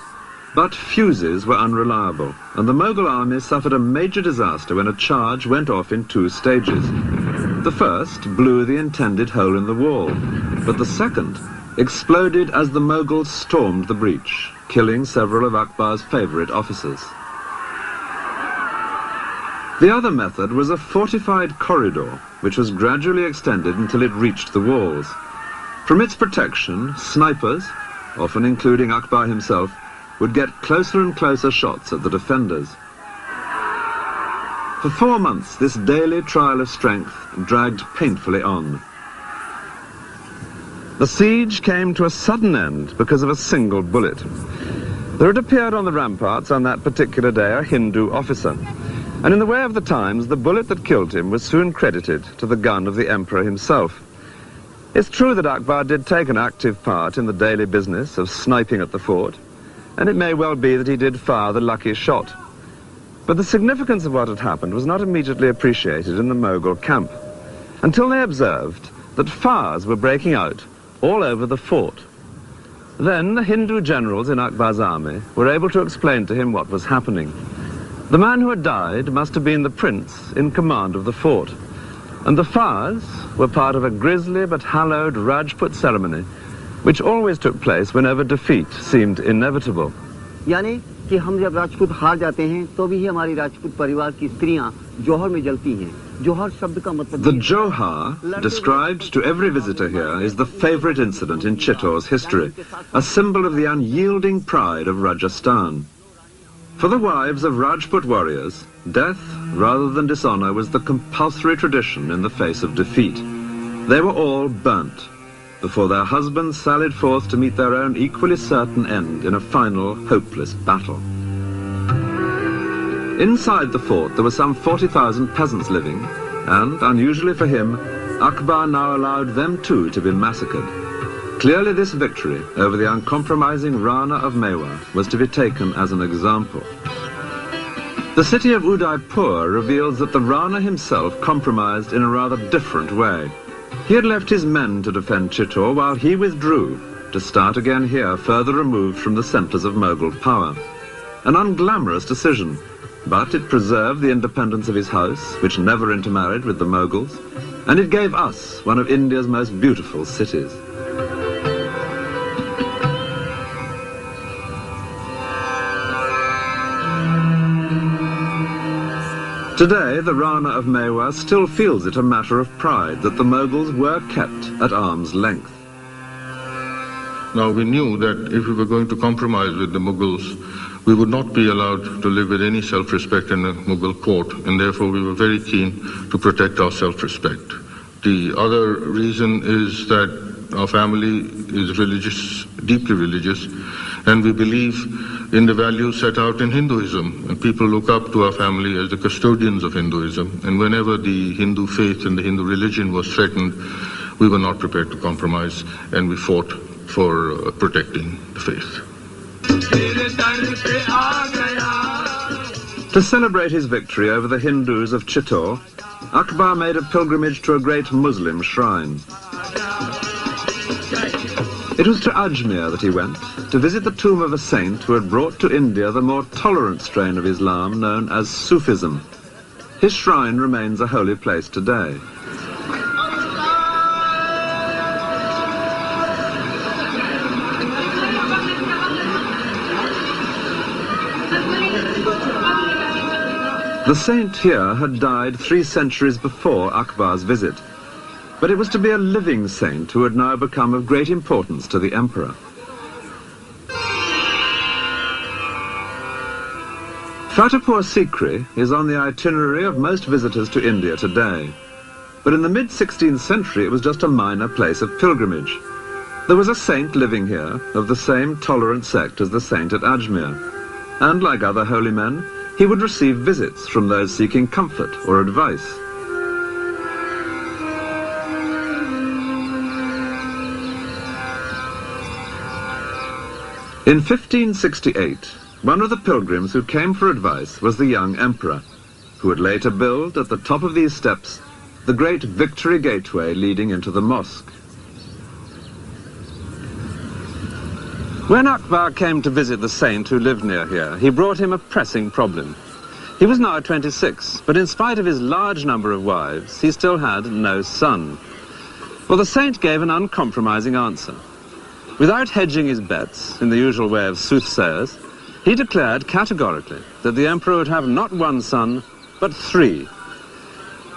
but fuses were unreliable, and the Mughal army suffered a major disaster when a charge went off in 2 stages. The first blew the intended hole in the wall, but the second exploded as the Mughals stormed the breach, killing several of Akbar's favourite officers. The other method was a fortified corridor, which was gradually extended until it reached the walls. From its protection, snipers, often including Akbar himself, would get closer and closer shots at the defenders. For 4 months, this daily trial of strength dragged painfully on. The siege came to a sudden end because of a single bullet. There had appeared on the ramparts on that particular day a Hindu officer, and in the way of the times, the bullet that killed him was soon credited to the gun of the emperor himself. It's true that Akbar did take an active part in the daily business of sniping at the fort, and it may well be that he did fire the lucky shot. But the significance of what had happened was not immediately appreciated in the Mughal camp, until they observed that fires were breaking out all over the fort. Then the Hindu generals in Akbar's army were able to explain to him what was happening. The man who had died must have been the prince in command of the fort, and the fires were part of a grisly but hallowed Rajput ceremony, which always took place whenever defeat seemed inevitable. यानी कि हम जब राजपूत हार जाते हैं तो भी हमारी राजपूत परिवार की स्त्रियां जोहर में जलती हैं. जोहर शब्द का मतलब The Johar, described to every visitor here, is the favourite incident in Chittor's history, a symbol of the unyielding pride of Rajasthan. For the wives of Rajput warriors, death rather than dishonour was the compulsory tradition in the face of defeat. They were all burnt before their husbands sallied forth to meet their own equally certain end in a final, hopeless battle. Inside the fort there were some 40,000 peasants living, and, unusually for him, Akbar now allowed them too to be massacred. Clearly this victory over the uncompromising Rana of Mewa was to be taken as an example. The city of Udaipur reveals that the Rana himself compromised in a rather different way. He had left his men to defend Chittor while he withdrew to start again here, further removed from the centres of Mughal power. An unglamorous decision, but it preserved the independence of his house, which never intermarried with the Mughals, and it gave us one of India's most beautiful cities. Today, the Rana of Mewa still feels it a matter of pride that the Mughals were kept at arm's length. Now, we knew that if we were going to compromise with the Mughals, we would not be allowed to live with any self-respect in a Mughal court, and therefore we were very keen to protect our self-respect. The other reason is that our family is religious, deeply religious, and we believe in the values set out in Hinduism. And people look up to our family as the custodians of Hinduism. And whenever the Hindu faith and the Hindu religion was threatened, we were not prepared to compromise, and we fought for protecting the faith. To celebrate his victory over the Hindus of Chittor, Akbar made a pilgrimage to a great Muslim shrine. It was to Ajmer that he went, to visit the tomb of a saint who had brought to India the more tolerant strain of Islam known as Sufism. His shrine remains a holy place today. The saint here had died 3 centuries before Akbar's visit, but it was to be a living saint who had now become of great importance to the emperor. Fatehpur Sikri is on the itinerary of most visitors to India today, but in the mid-16th century it was just a minor place of pilgrimage. There was a saint living here of the same tolerant sect as the saint at Ajmer, and like other holy men, he would receive visits from those seeking comfort or advice. In 1568, one of the pilgrims who came for advice was the young emperor, who would later build at the top of these steps the great Victory Gateway leading into the mosque. When Akbar came to visit the saint who lived near here, he brought him a pressing problem. He was now 26, but in spite of his large number of wives, he still had no son. Well, the saint gave an uncompromising answer. Without hedging his bets, in the usual way of soothsayers, he declared categorically that the emperor would have not 1 son, but 3.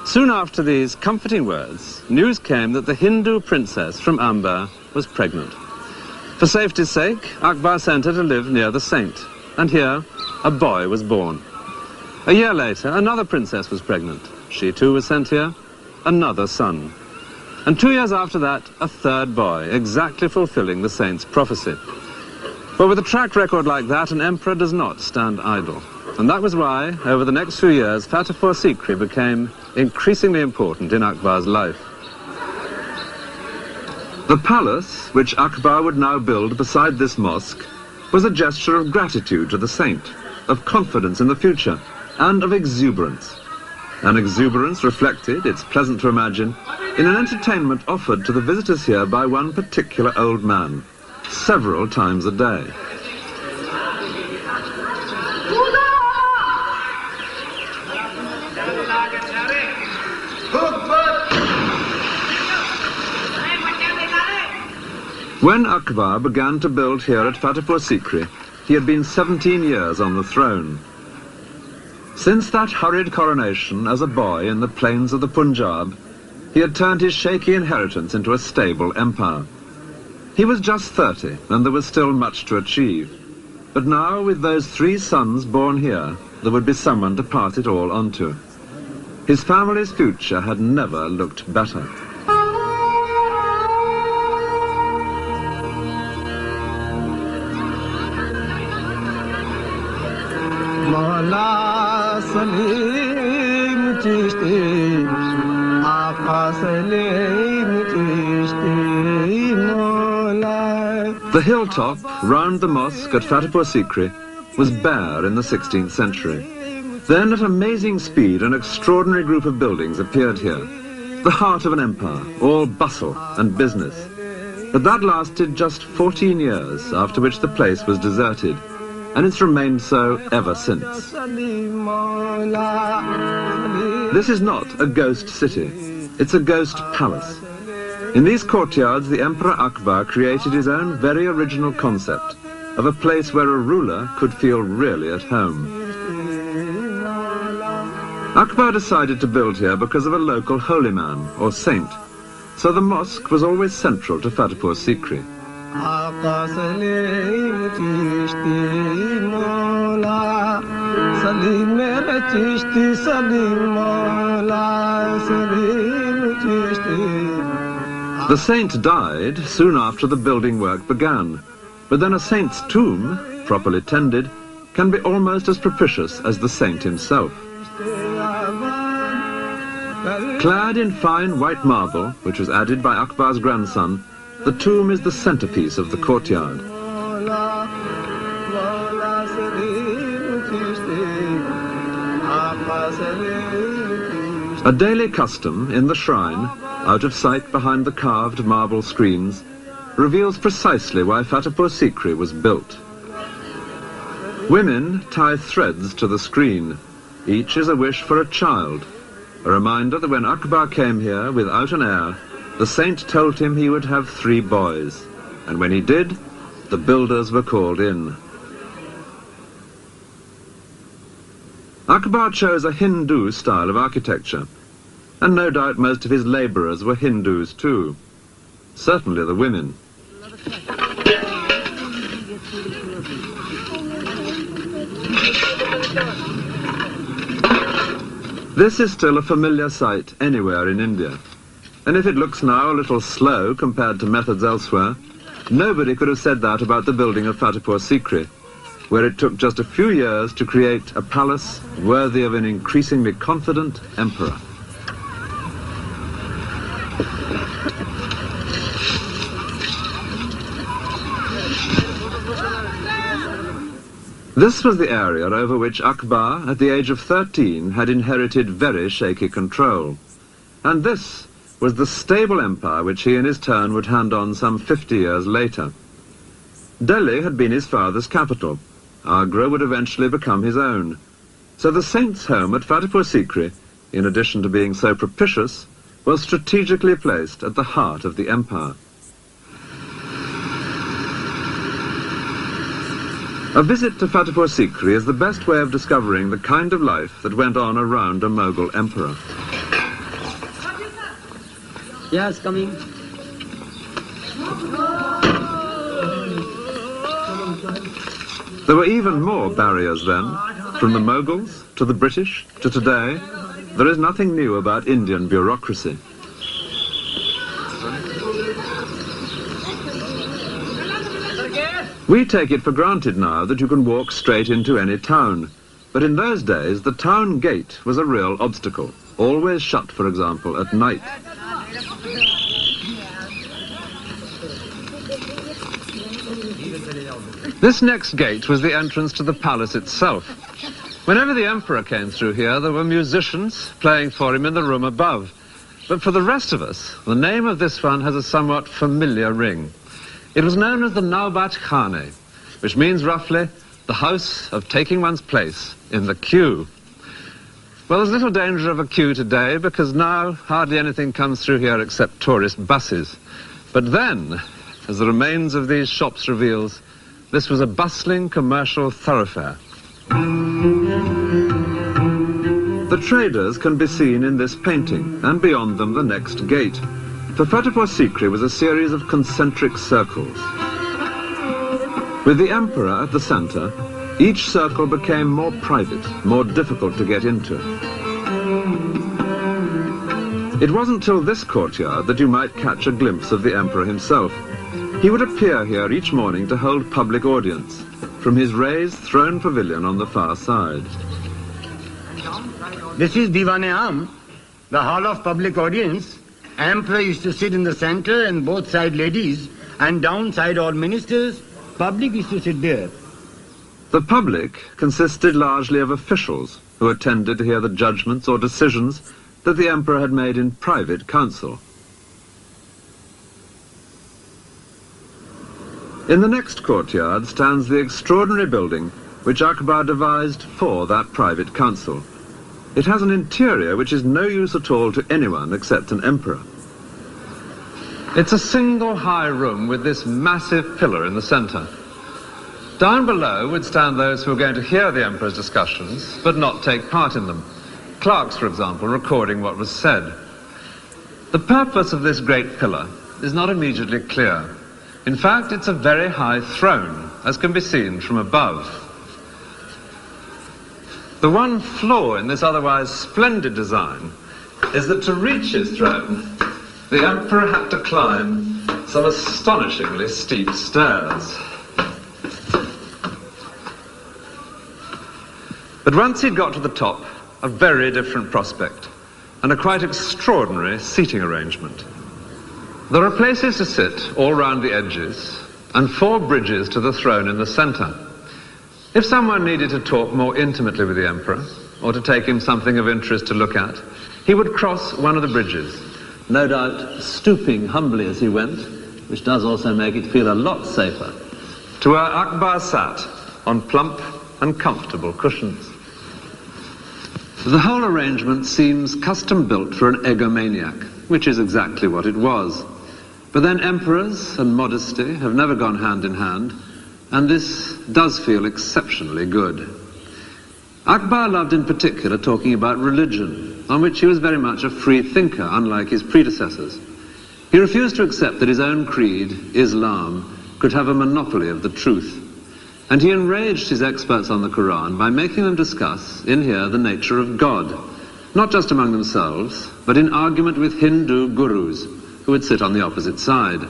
Soon after these comforting words, news came that the Hindu princess from Amber was pregnant. For safety's sake, Akbar sent her to live near the saint, and here a boy was born. A year later, another princess was pregnant. She too was sent here, another son. And 2 years after that, a third boy, exactly fulfilling the saint's prophecy. But with a track record like that, an emperor does not stand idle. And that was why, over the next few years, Fatehpur Sikri became increasingly important in Akbar's life. The palace, which Akbar would now build beside this mosque, was a gesture of gratitude to the saint, of confidence in the future, and of exuberance. An exuberance reflected, it's pleasant to imagine, in an entertainment offered to the visitors here by one particular old man, several times a day. When Akbar began to build here at Fatehpur Sikri, he had been 17 years on the throne. Since that hurried coronation as a boy in the plains of the Punjab, he had turned his shaky inheritance into a stable empire. He was just 30, and there was still much to achieve. But now, with those 3 sons born here, there would be someone to pass it all on to. His family's future had never looked better. The hilltop round the mosque at Fatehpur Sikri was bare in the 16th century. Then at amazing speed an extraordinary group of buildings appeared here, the heart of an empire, all bustle and business. But that lasted just 14 years, after which the place was deserted, and it's remained so ever since. This is not a ghost city, it's a ghost palace. In these courtyards, the Emperor Akbar created his own very original concept of a place where a ruler could feel really at home. Akbar decided to build here because of a local holy man, or saint, so the mosque was always central to Fatehpur Sikri. The saint died soon after the building work began, but then a saint's tomb, properly tended, can be almost as propitious as the saint himself. Clad in fine white marble, which was added by Akbar's grandson, the tomb is the centerpiece of the courtyard. A daily custom in the shrine, out of sight behind the carved marble screens, reveals precisely why Fatehpur Sikri was built. Women tie threads to the screen. Each is a wish for a child, a reminder that when Akbar came here without an heir, the saint told him he would have 3 boys, and when he did, the builders were called in. Akbar chose a Hindu style of architecture, and no doubt most of his labourers were Hindus too. Certainly the women. This is still a familiar sight anywhere in India, and if it looks now a little slow compared to methods elsewhere, nobody could have said that about the building of Fatehpur Sikri, where it took just a few years to create a palace worthy of an increasingly confident emperor. This was the area over which Akbar, at the age of 13, had inherited very shaky control. And this was the stable empire which he in his turn would hand on some 50 years later. Delhi had been his father's capital. Agra would eventually become his own. So the saint's home at Fatehpur Sikri, in addition to being so propitious, was strategically placed at the heart of the empire. A visit to Fatehpur Sikri is the best way of discovering the kind of life that went on around a Mughal emperor. Yes, coming. There were even more barriers then. From the Mughals to the British to today, there is nothing new about Indian bureaucracy. We take it for granted now that you can walk straight into any town. But in those days, the town gate was a real obstacle, always shut, for example, at night. This next gate was the entrance to the palace itself. Whenever the emperor came through here, there were musicians playing for him in the room above. But for the rest of us, the name of this one has a somewhat familiar ring. It was known as the Naubat Khane, which means roughly the house of taking one's place in the queue. Well, there's little danger of a queue today because now hardly anything comes through here except tourist buses. But then, as the remains of these shops reveals, this was a bustling commercial thoroughfare. The traders can be seen in this painting, and beyond them the next gate. For Fatehpur Sikri was a series of concentric circles. With the emperor at the center, each circle became more private, more difficult to get into. It wasn't till this courtyard that you might catch a glimpse of the emperor himself. He would appear here each morning to hold public audience from his raised throne pavilion on the far side. This is Diwan-e-Am, the hall of public audience. Emperor used to sit in the center and both side ladies, and downside all ministers. Public used to sit there. The public consisted largely of officials who attended to hear the judgments or decisions that the emperor had made in private council. In the next courtyard stands the extraordinary building which Akbar devised for that private council. It has an interior which is no use at all to anyone except an emperor. It's a single high room with this massive pillar in the center. Down below would stand those who were going to hear the emperor's discussions, but not take part in them. Clerks, for example, recording what was said. The purpose of this great pillar is not immediately clear. In fact, it's a very high throne, as can be seen from above. The one flaw in this otherwise splendid design is that to reach his throne, the emperor had to climb some astonishingly steep stairs. But once he'd got to the top, a very different prospect, and a quite extraordinary seating arrangement. There are places to sit all round the edges, and 4 bridges to the throne in the centre. If someone needed to talk more intimately with the emperor, or to take him something of interest to look at, he would cross one of the bridges, no doubt stooping humbly as he went, which does also make it feel a lot safer, to where Akbar sat on plump and comfortable cushions. The whole arrangement seems custom-built for an egomaniac, which is exactly what it was. But then emperors and modesty have never gone hand in hand, and this does feel exceptionally good. Akbar loved in particular talking about religion, on which he was very much a free thinker, unlike his predecessors. He refused to accept that his own creed, Islam, could have a monopoly of the truth. And he enraged his experts on the Quran by making them discuss, in here, the nature of God, not just among themselves, but in argument with Hindu gurus, who would sit on the opposite side.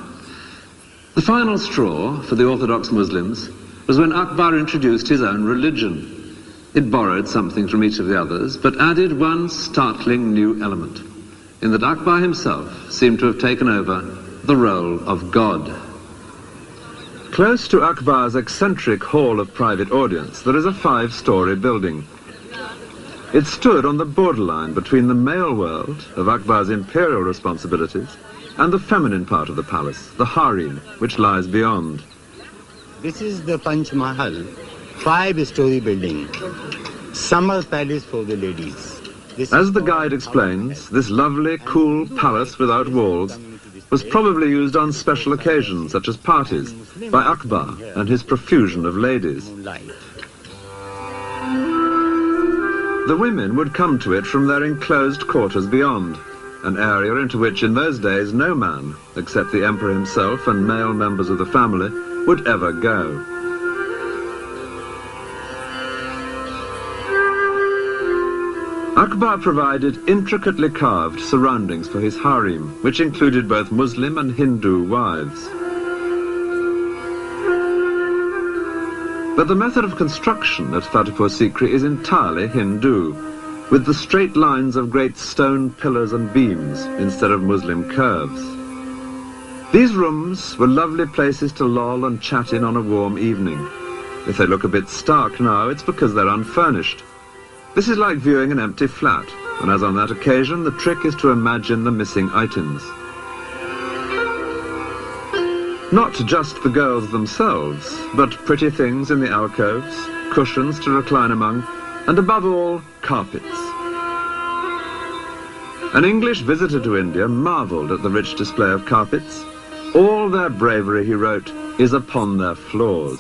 The final straw for the Orthodox Muslims was when Akbar introduced his own religion. It borrowed something from each of the others, but added one startling new element, in that Akbar himself seemed to have taken over the role of God. Close to Akbar's eccentric hall of private audience, there is a 5-story building. It stood on the borderline between the male world of Akbar's imperial responsibilities and the feminine part of the palace, the harem, which lies beyond. This is the Panch Mahal, 5-story building, summer palace for the ladies. As the guide explains, this lovely, cool palace without walls was probably used on special occasions, such as parties, by Akbar and his profusion of ladies. The women would come to it from their enclosed quarters beyond, an area into which in those days no man, except the emperor himself and male members of the family, would ever go. Akbar provided intricately carved surroundings for his harem, which included both Muslim and Hindu wives. But the method of construction at Fatehpur Sikri is entirely Hindu, with the straight lines of great stone pillars and beams instead of Muslim curves. These rooms were lovely places to loll and chat in on a warm evening. If they look a bit stark now, it's because they're unfurnished. This is like viewing an empty flat, and as on that occasion, the trick is to imagine the missing items. Not just the girls themselves, but pretty things in the alcoves, cushions to recline among, and above all, carpets. An English visitor to India marvelled at the rich display of carpets. All their bravery, he wrote, is upon their floors.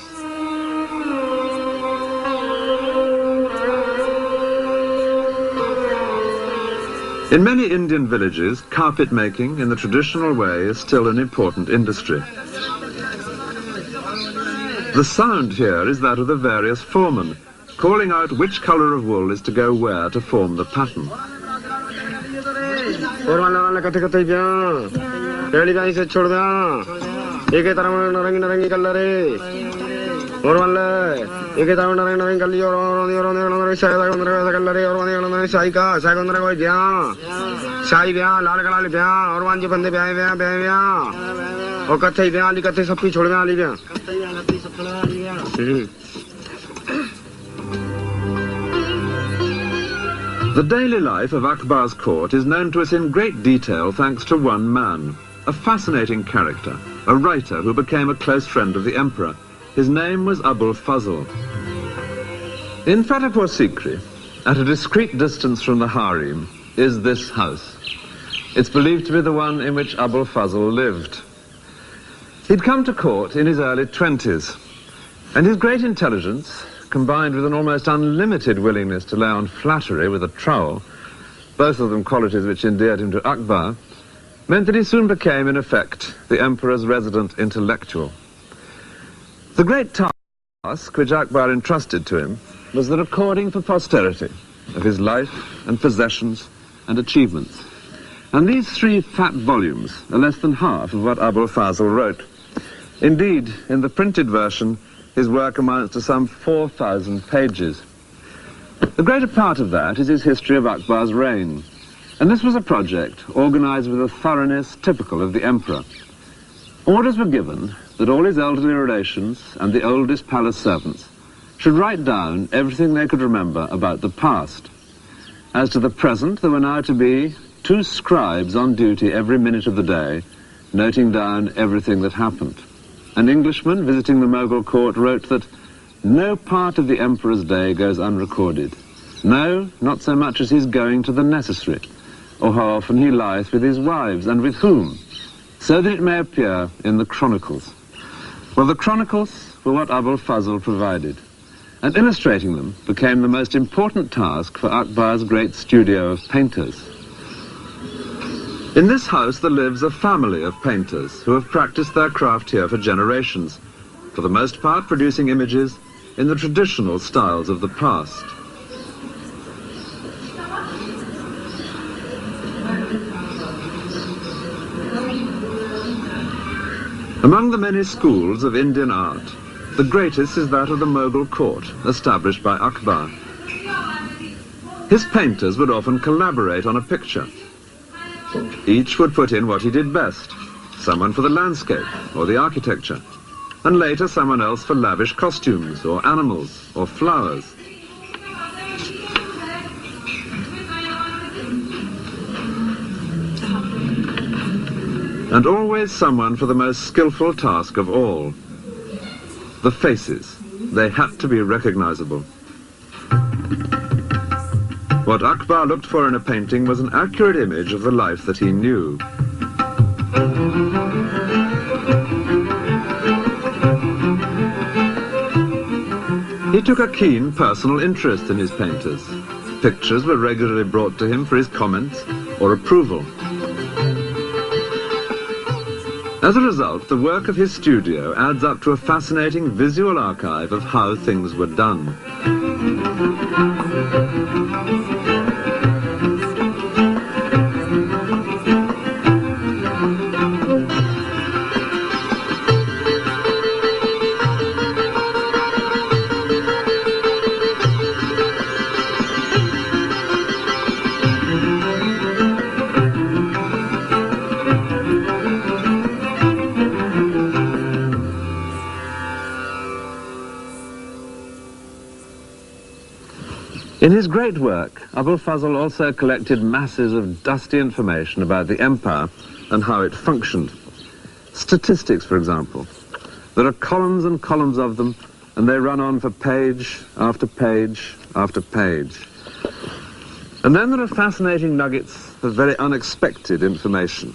In many Indian villages, carpet making in the traditional way is still an important industry. The sound here is that of the various foremen, calling out which colour of wool is to go where to form the pattern. The daily life of Akbar's court is known to us in great detail thanks to one man, a fascinating character, a writer who became a close friend of the emperor. His name was Abul Fazl. In Fatehpur Sikri, at a discreet distance from the harem, is this house. It's believed to be the one in which Abul Fazl lived. He'd come to court in his early 20s, and his great intelligence, combined with an almost unlimited willingness to lay on flattery with a trowel, both of them qualities which endeared him to Akbar, meant that he soon became, in effect, the emperor's resident intellectual. The great task which Akbar entrusted to him was the recording for posterity of his life and possessions and achievements. And these 3 fat volumes are less than half of what Abul Fazl wrote. Indeed, in the printed version, his work amounts to some 4,000 pages. The greater part of that is his history of Akbar's reign. And this was a project organized with a thoroughness typical of the emperor. Orders were given that all his elderly relations and the oldest palace servants should write down everything they could remember about the past. As to the present, there were now to be 2 scribes on duty every minute of the day, noting down everything that happened. An Englishman visiting the Mughal court wrote that no part of the emperor's day goes unrecorded. No, not so much as his going to the necessary, or how often he lieth with his wives, and with whom, so that it may appear in the chronicles. Well, the chronicles were what Abul Fazl provided, and illustrating them became the most important task for Akbar's great studio of painters. In this house there lives a family of painters who have practiced their craft here for generations, for the most part producing images in the traditional styles of the past. Among the many schools of Indian art, the greatest is that of the Mughal court, established by Akbar. His painters would often collaborate on a picture. Each would put in what he did best, someone for the landscape or the architecture, and later someone else for lavish costumes or animals or flowers. And always someone for the most skillful task of all, the faces. They had to be recognizable. What Akbar looked for in a painting was an accurate image of the life that he knew. He took a keen personal interest in his painters. Pictures were regularly brought to him for his comments or approval. As a result, the work of his studio adds up to a fascinating visual archive of how things were done. In his great work, Abul Fazl also collected masses of dusty information about the empire and how it functioned. Statistics, for example. There are columns and columns of them, and they run on for page after page after page. And then there are fascinating nuggets of very unexpected information.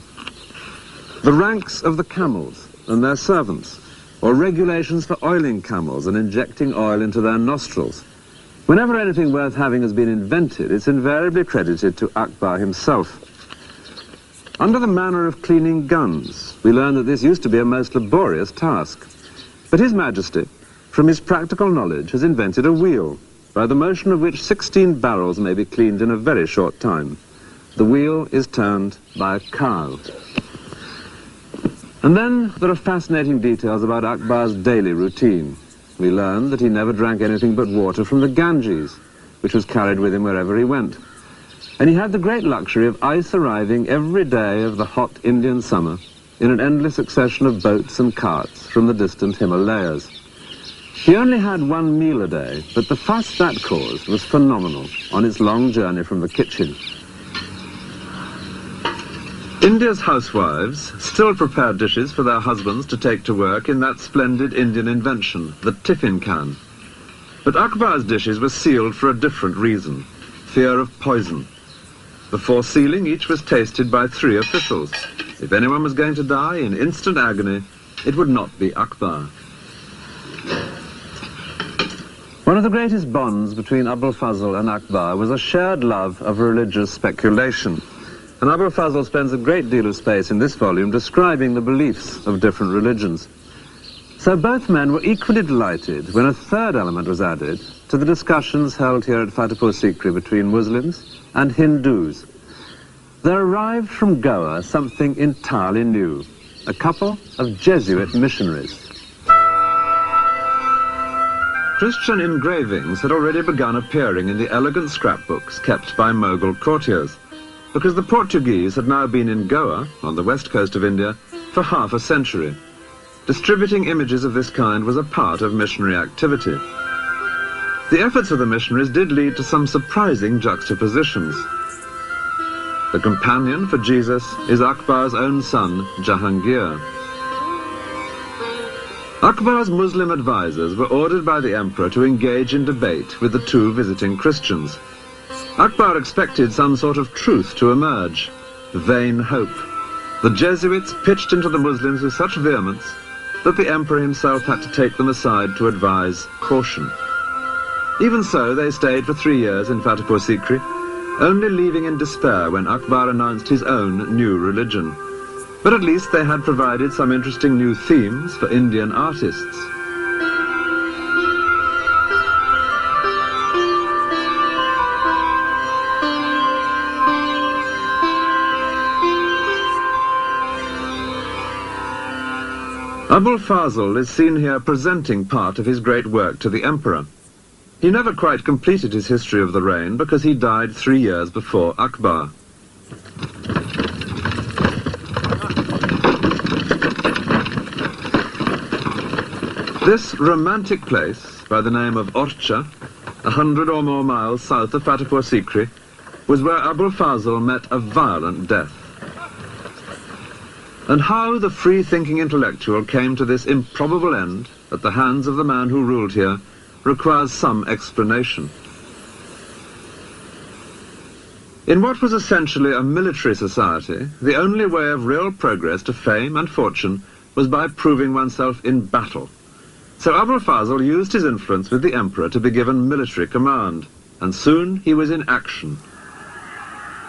The ranks of the camels and their servants, or regulations for oiling camels and injecting oil into their nostrils. Whenever anything worth having has been invented, it's invariably credited to Akbar himself. Under the manner of cleaning guns, we learn that this used to be a most laborious task. But His Majesty, from his practical knowledge, has invented a wheel, by the motion of which 16 barrels may be cleaned in a very short time. The wheel is turned by a cow. And then there are fascinating details about Akbar's daily routine. We learn that he never drank anything but water from the Ganges, which was carried with him wherever he went. And he had the great luxury of ice arriving every day of the hot Indian summer in an endless succession of boats and carts from the distant Himalayas. He only had one meal a day, but the fuss that caused was phenomenal on its long journey from the kitchen. India's housewives still prepared dishes for their husbands to take to work in that splendid Indian invention, the tiffin can. But Akbar's dishes were sealed for a different reason, fear of poison. Before sealing, each was tasted by 3 officials. If anyone was going to die in instant agony, it would not be Akbar. One of the greatest bonds between Abul Fazl and Akbar was a shared love of religious speculation. And Abul Fazl spends a great deal of space in this volume describing the beliefs of different religions. So both men were equally delighted when a third element was added to the discussions held here at Fatehpur Sikri between Muslims and Hindus. There arrived from Goa something entirely new, a couple of Jesuit missionaries. Christian engravings had already begun appearing in the elegant scrapbooks kept by Mughal courtiers, because the Portuguese had now been in Goa, on the west coast of India, for half a century. Distributing images of this kind was a part of missionary activity. The efforts of the missionaries did lead to some surprising juxtapositions. The companion for Jesus is Akbar's own son, Jahangir. Akbar's Muslim advisors were ordered by the emperor to engage in debate with the two visiting Christians. Akbar expected some sort of truth to emerge. Vain hope. The Jesuits pitched into the Muslims with such vehemence that the emperor himself had to take them aside to advise caution. Even so, they stayed for 3 years in Fatehpur Sikri, only leaving in despair when Akbar announced his own new religion. But at least they had provided some interesting new themes for Indian artists. Abul Fazl is seen here presenting part of his great work to the emperor. He never quite completed his history of the reign because he died 3 years before Akbar. This romantic place, by the name of Orcha, 100 or more miles south of Fatehpur Sikri, was where Abul Fazl met a violent death. And how the free-thinking intellectual came to this improbable end at the hands of the man who ruled here requires some explanation. In what was essentially a military society, the only way of real progress to fame and fortune was by proving oneself in battle. So Abul Fazl used his influence with the emperor to be given military command, and soon he was in action.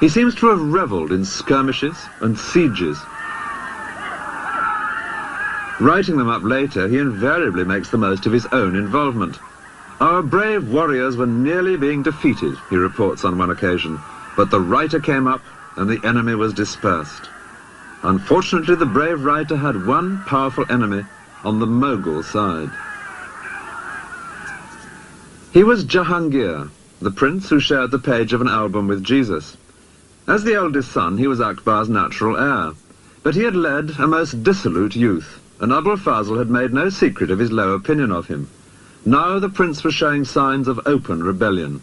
He seems to have revelled in skirmishes and sieges. Writing them up later, he invariably makes the most of his own involvement. Our brave warriors were nearly being defeated, he reports on one occasion, but the writer came up and the enemy was dispersed. Unfortunately, the brave writer had one powerful enemy on the Mughal side. He was Jahangir, the prince who shared the page of an album with Jesus. As the eldest son, he was Akbar's natural heir, but he had led a most dissolute youth, and Abul Fazl had made no secret of his low opinion of him. Now the prince was showing signs of open rebellion.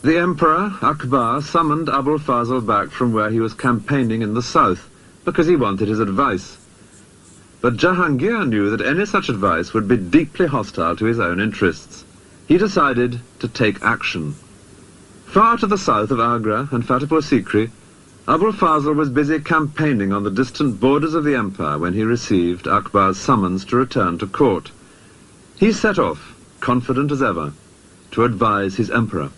The emperor, Akbar, summoned Abul Fazl back from where he was campaigning in the south, because he wanted his advice. But Jahangir knew that any such advice would be deeply hostile to his own interests. He decided to take action. Far to the south of Agra and Fatehpur Sikri, Abul Fazl was busy campaigning on the distant borders of the empire when he received Akbar's summons to return to court. He set off, confident as ever, to advise his emperor.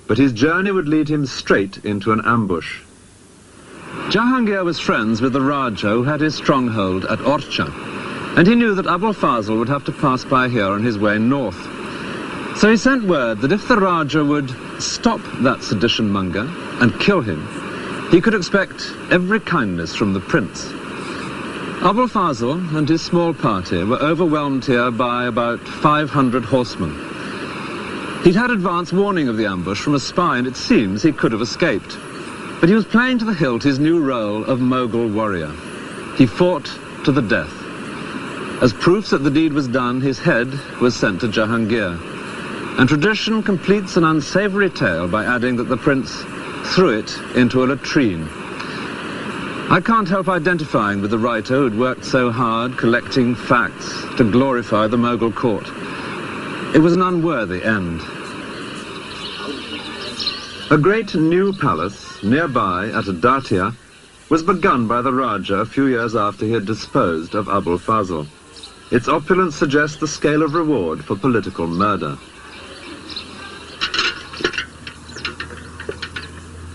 But his journey would lead him straight into an ambush. Jahangir was friends with the Raja who had his stronghold at Orcha, and he knew that Abul Fazl would have to pass by here on his way north. So he sent word that if the Raja would stop that sedition monger and kill him, he could expect every kindness from the prince. Abul Fazl and his small party were overwhelmed here by about 500 horsemen. He'd had advance warning of the ambush from a spy, and it seems he could have escaped. But he was playing to the hilt his new role of Mughal warrior. He fought to the death. As proof that the deed was done, his head was sent to Jahangir. And tradition completes an unsavory tale by adding that the prince threw it into a latrine. I can't help identifying with the writer who'd worked so hard collecting facts to glorify the Mughal court. It was an unworthy end. A great new palace nearby at Datia was begun by the Raja a few years after he had disposed of Abul Fazl. Its opulence suggests the scale of reward for political murder.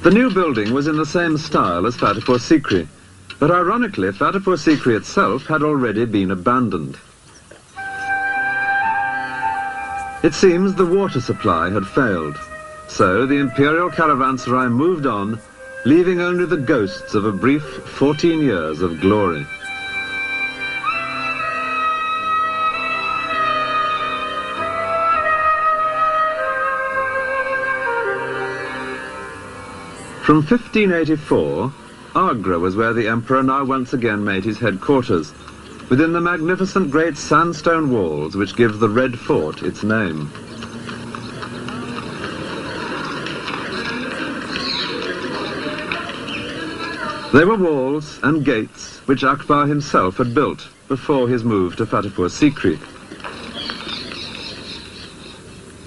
The new building was in the same style as Fatehpur Sikri, but ironically Fatehpur Sikri itself had already been abandoned. It seems the water supply had failed, so the imperial caravanserai moved on, leaving only the ghosts of a brief 14 years of glory. From 1584, Agra was where the emperor now once again made his headquarters, within the magnificent great sandstone walls which give the Red Fort its name. They were walls and gates which Akbar himself had built before his move to Fatehpur Sikri.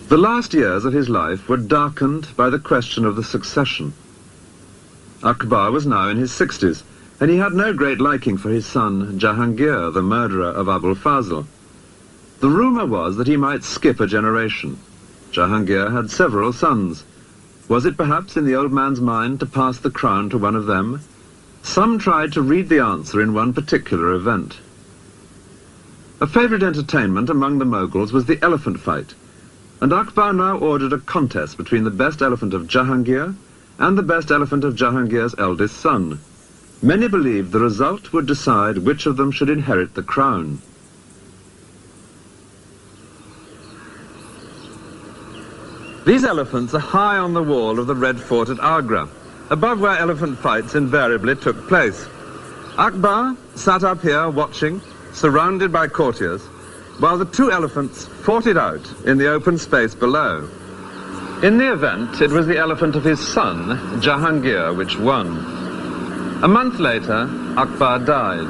The last years of his life were darkened by the question of the succession. Akbar was now in his 60s, and he had no great liking for his son Jahangir, the murderer of Abul Fazl. The rumour was that he might skip a generation. Jahangir had several sons. Was it perhaps in the old man's mind to pass the crown to one of them? Some tried to read the answer in one particular event. A favourite entertainment among the Mughals was the elephant fight, and Akbar now ordered a contest between the best elephant of Jahangir and the best elephant of Jahangir's eldest son. Many believed the result would decide which of them should inherit the crown. These elephants are high on the wall of the Red Fort at Agra, above where elephant fights invariably took place. Akbar sat up here watching, surrounded by courtiers, while the two elephants fought it out in the open space below. In the event, it was the elephant of his son, Jahangir, which won. A month later, Akbar died,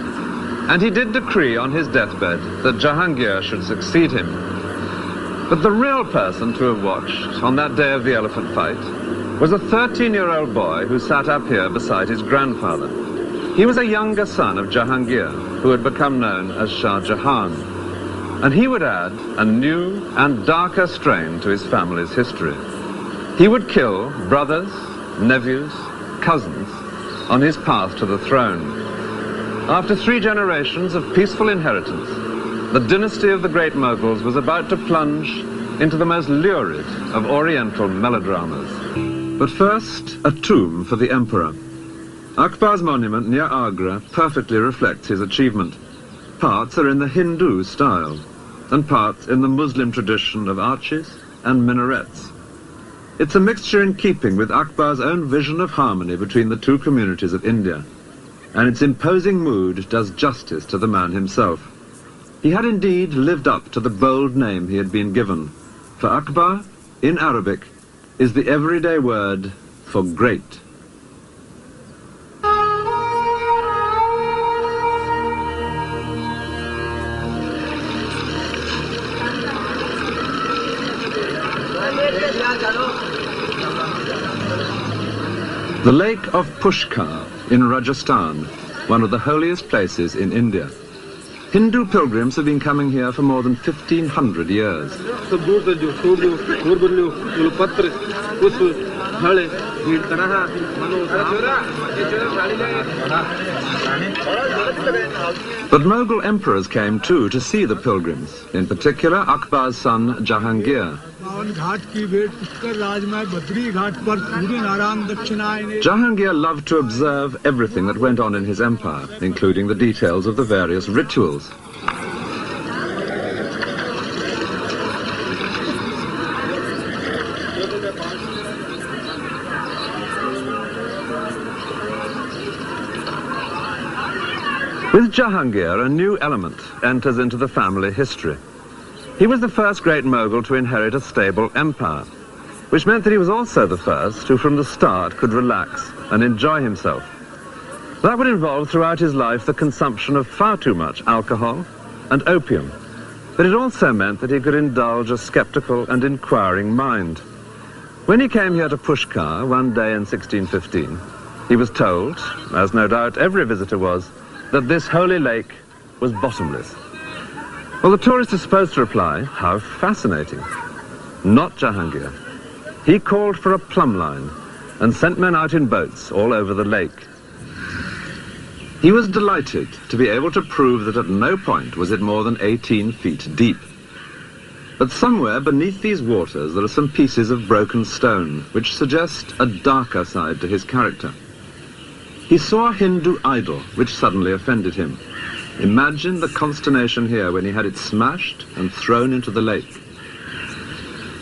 and he did decree on his deathbed that Jahangir should succeed him. But the real person to have watched on that day of the elephant fight was a 13-year-old boy who sat up here beside his grandfather. He was a younger son of Jahangir, who had become known as Shah Jahan, and he would add a new and darker strain to his family's history. He would kill brothers, nephews, cousins on his path to the throne. After 3 generations of peaceful inheritance, the dynasty of the great Mughals was about to plunge into the most lurid of Oriental melodramas. But first, a tomb for the emperor. Akbar's monument near Agra perfectly reflects his achievement. Parts are in the Hindu style, and parts in the Muslim tradition of arches and minarets. It's a mixture in keeping with Akbar's own vision of harmony between the two communities of India, and its imposing mood does justice to the man himself. He had indeed lived up to the bold name he had been given. For Akbar, in Arabic, is the everyday word for great. The lake of Pushkar in Rajasthan, one of the holiest places in India. Hindu pilgrims have been coming here for more than 1,500 years. But Mughal emperors came too to see the pilgrims, in particular Akbar's son Jahangir. Jahangir loved to observe everything that went on in his empire, including the details of the various rituals. With Jahangir, a new element enters into the family history. He was the first great Mughal to inherit a stable empire, which meant that he was also the first who from the start could relax and enjoy himself. That would involve throughout his life the consumption of far too much alcohol and opium, but it also meant that he could indulge a skeptical and inquiring mind. When he came here to Pushkar one day in 1615, he was told, as no doubt every visitor was, that this holy lake was bottomless. Well, the tourist is supposed to reply, how fascinating. Not Jahangir. He called for a plumb line and sent men out in boats all over the lake. He was delighted to be able to prove that at no point was it more than 18 feet deep. But somewhere beneath these waters there are some pieces of broken stone which suggest a darker side to his character. He saw a Hindu idol which suddenly offended him. Imagine the consternation here when he had it smashed and thrown into the lake.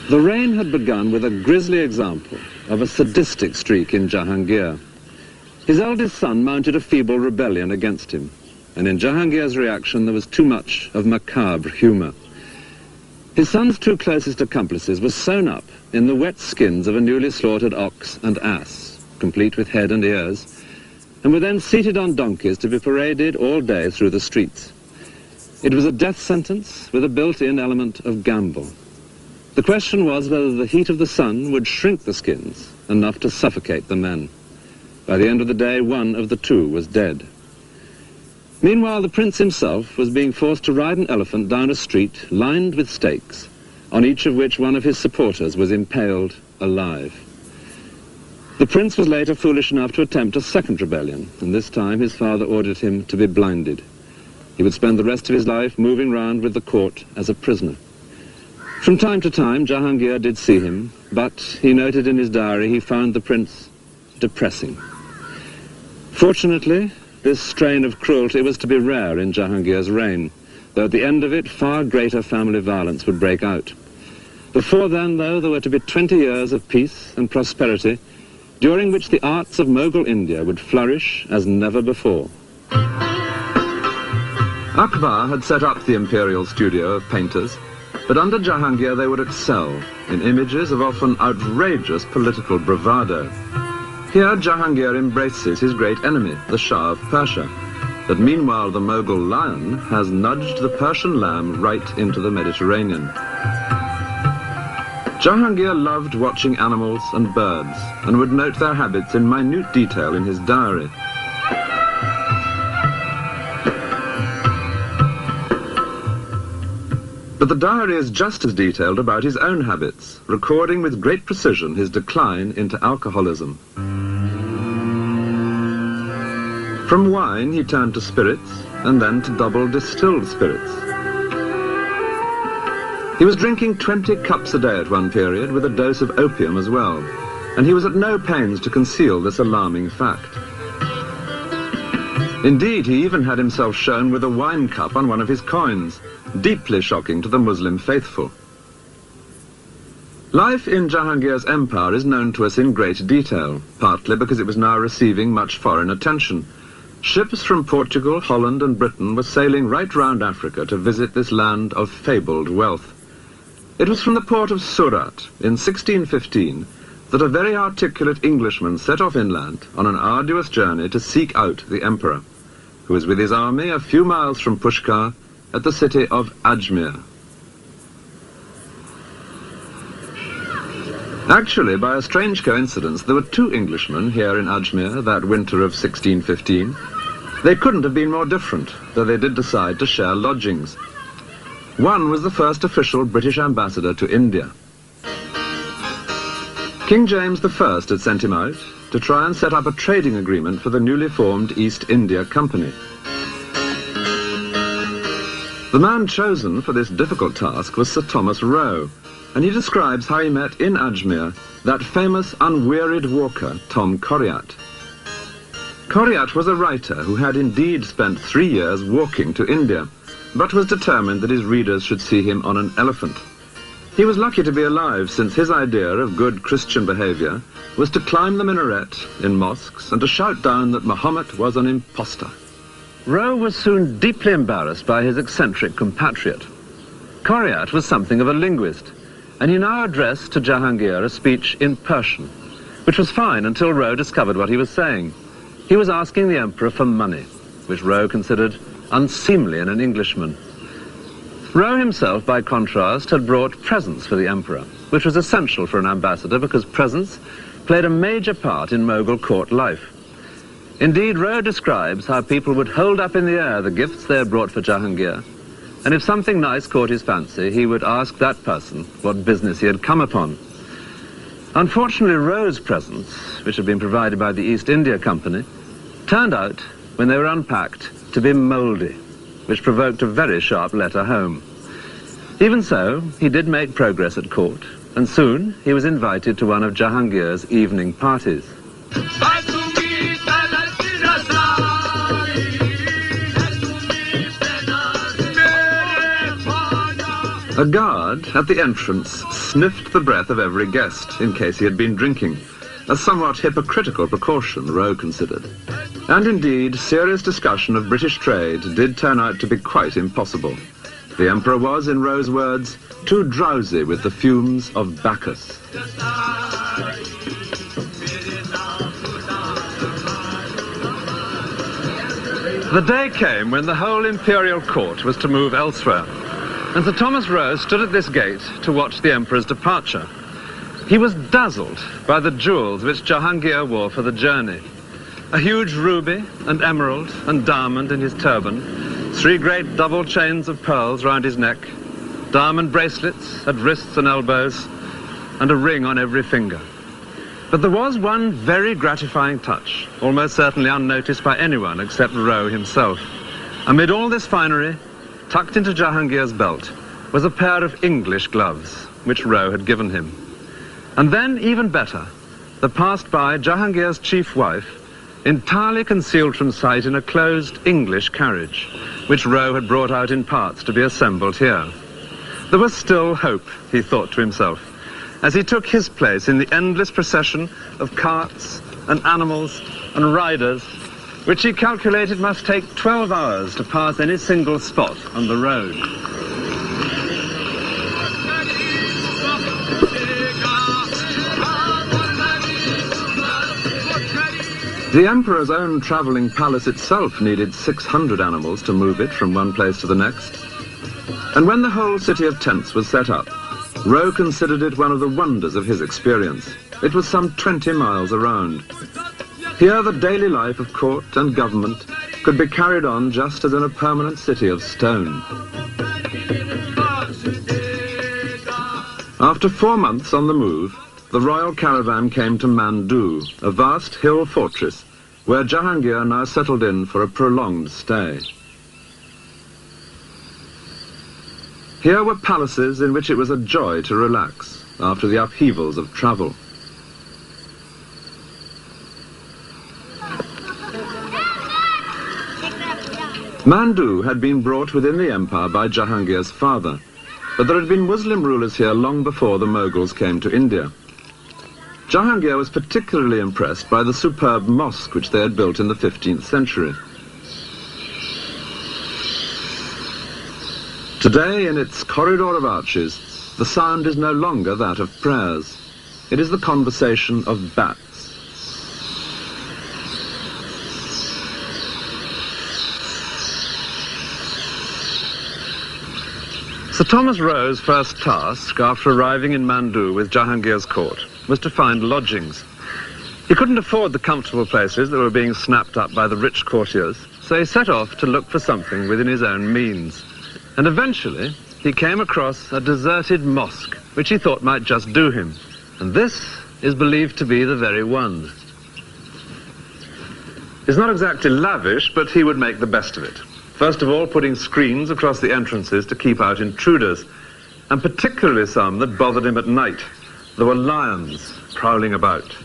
The reign had begun with a grisly example of a sadistic streak in Jahangir. His eldest son mounted a feeble rebellion against him, and in Jahangir's reaction there was too much of macabre humour. His son's two closest accomplices were sewn up in the wet skins of a newly slaughtered ox and ass, complete with head and ears, and were then seated on donkeys to be paraded all day through the streets. It was a death sentence with a built-in element of gamble. The question was whether the heat of the sun would shrink the skins enough to suffocate the men. By the end of the day, one of the two was dead. Meanwhile, the prince himself was being forced to ride an elephant down a street lined with stakes, on each of which one of his supporters was impaled alive. The prince was later foolish enough to attempt a second rebellion, and this time his father ordered him to be blinded. He would spend the rest of his life moving round with the court as a prisoner. From time to time, Jahangir did see him, but he noted in his diary he found the prince depressing. Fortunately, this strain of cruelty was to be rare in Jahangir's reign, though at the end of it far greater family violence would break out. Before then, though, there were to be 20 years of peace and prosperity, during which the arts of Mughal India would flourish as never before. Akbar had set up the imperial studio of painters, but under Jahangir they would excel in images of often outrageous political bravado. Here Jahangir embraces his great enemy, the Shah of Persia, but meanwhile the Mughal lion has nudged the Persian lamb right into the Mediterranean. Jahangir loved watching animals and birds and would note their habits in minute detail in his diary. But the diary is just as detailed about his own habits, recording with great precision his decline into alcoholism. From wine he turned to spirits, and then to double distilled spirits. He was drinking 20 cups a day at one period, with a dose of opium as well, and he was at no pains to conceal this alarming fact. Indeed, he even had himself shown with a wine cup on one of his coins, deeply shocking to the Muslim faithful. Life in Jahangir's empire is known to us in great detail, partly because it was now receiving much foreign attention. Ships from Portugal, Holland and Britain were sailing right round Africa to visit this land of fabled wealth. It was from the port of Surat in 1615 that a very articulate Englishman set off inland on an arduous journey to seek out the emperor, who was with his army a few miles from Pushkar at the city of Ajmer. Actually, by a strange coincidence, there were two Englishmen here in Ajmer that winter of 1615. They couldn't have been more different, though they did decide to share lodgings. One was the first official British ambassador to India. King James I had sent him out to try and set up a trading agreement for the newly formed East India Company. The man chosen for this difficult task was Sir Thomas Roe, and he describes how he met in Ajmer that famous unwearied walker, Tom Coriat. Coriat was a writer who had indeed spent 3 years walking to India, but was determined that his readers should see him on an elephant. He was lucky to be alive, since his idea of good Christian behavior was to climb the minaret in mosques and to shout down that Muhammad was an impostor. Roe was soon deeply embarrassed by his eccentric compatriot. Coriat was something of a linguist, and he now addressed to Jahangir a speech in Persian, which was fine until Roe discovered what he was saying. He was asking the emperor for money, which Roe considered unseemly in an Englishman. Roe himself, by contrast, had brought presents for the emperor, which was essential for an ambassador because presents played a major part in Mughal court life. Indeed, Roe describes how people would hold up in the air the gifts they had brought for Jahangir, and if something nice caught his fancy, he would ask that person what business he had come upon. Unfortunately, Roe's presents, which had been provided by the East India Company, turned out, when they were unpacked, to be mouldy, which provoked a very sharp letter home. Even so, he did make progress at court, and soon he was invited to one of Jahangir's evening parties. A guard at the entrance sniffed the breath of every guest in case he had been drinking, a somewhat hypocritical precaution, Roe considered. And indeed, serious discussion of British trade did turn out to be quite impossible. The Emperor was, in Roe's words, too drowsy with the fumes of Bacchus. The day came when the whole imperial court was to move elsewhere, and Sir Thomas Roe stood at this gate to watch the Emperor's departure. He was dazzled by the jewels which Jahangir wore for the journey. A huge ruby and emerald and diamond in his turban, 3 great double chains of pearls round his neck, diamond bracelets at wrists and elbows, and a ring on every finger. But there was one very gratifying touch, almost certainly unnoticed by anyone except Roe himself. Amid all this finery, tucked into Jahangir's belt, was a pair of English gloves, which Roe had given him. And then, even better, there passed by Jahangir's chief wife, entirely concealed from sight in a closed English carriage, which Roe had brought out in parts to be assembled here. There was still hope, he thought to himself, as he took his place in the endless procession of carts and animals and riders, which he calculated must take 12 hours to pass any single spot on the road. The Emperor's own travelling palace itself needed 600 animals to move it from one place to the next. And when the whole city of tents was set up, Roe considered it one of the wonders of his experience. It was some 20 miles around. Here the daily life of court and government could be carried on just as in a permanent city of stone. After 4 months on the move, the royal caravan came to Mandu, a vast hill fortress where Jahangir now settled in for a prolonged stay. Here were palaces in which it was a joy to relax after the upheavals of travel. Mandu had been brought within the empire by Jahangir's father, but there had been Muslim rulers here long before the Mughals came to India. Jahangir was particularly impressed by the superb mosque which they had built in the 15th century. Today, in its corridor of arches, the sound is no longer that of prayers. It is the conversation of bats. Sir Thomas Roe's first task, after arriving in Mandu with Jahangir's court, was to find lodgings. He couldn't afford the comfortable places that were being snapped up by the rich courtiers, so he set off to look for something within his own means. And eventually, he came across a deserted mosque, which he thought might just do him. And this is believed to be the very one. It's not exactly lavish, but he would make the best of it. First of all, putting screens across the entrances to keep out intruders, and particularly some that bothered him at night. There were lions prowling about.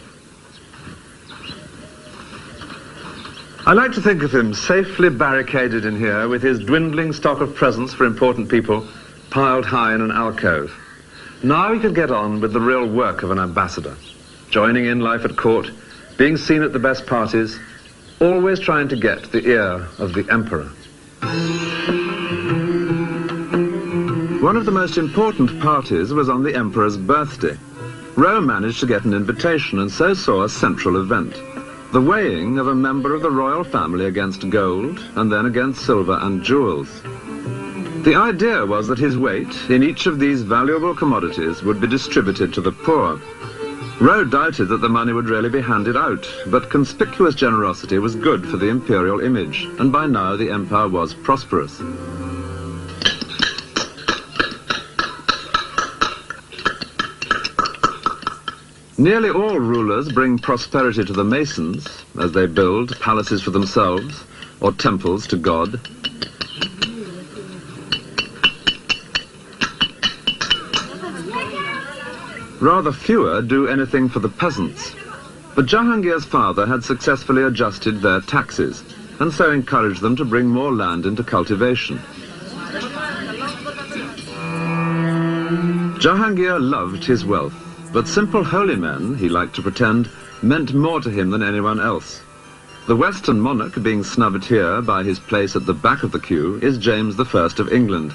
I like to think of him safely barricaded in here with his dwindling stock of presents for important people piled high in an alcove. Now he could get on with the real work of an ambassador, joining in life at court, being seen at the best parties, always trying to get the ear of the emperor. One of the most important parties was on the emperor's birthday. Roe managed to get an invitation and so saw a central event, the weighing of a member of the royal family against gold and then against silver and jewels. The idea was that his weight in each of these valuable commodities would be distributed to the poor. Roe doubted that the money would really be handed out, but conspicuous generosity was good for the imperial image, and by now the empire was prosperous. Nearly all rulers bring prosperity to the Masons as they build palaces for themselves or temples to God. Rather fewer do anything for the peasants. But Jahangir's father had successfully adjusted their taxes, and so encouraged them to bring more land into cultivation. Jahangir loved his wealth, but simple holy men, he liked to pretend, meant more to him than anyone else. The Western monarch being snubbed here by his place at the back of the queue is James I of England,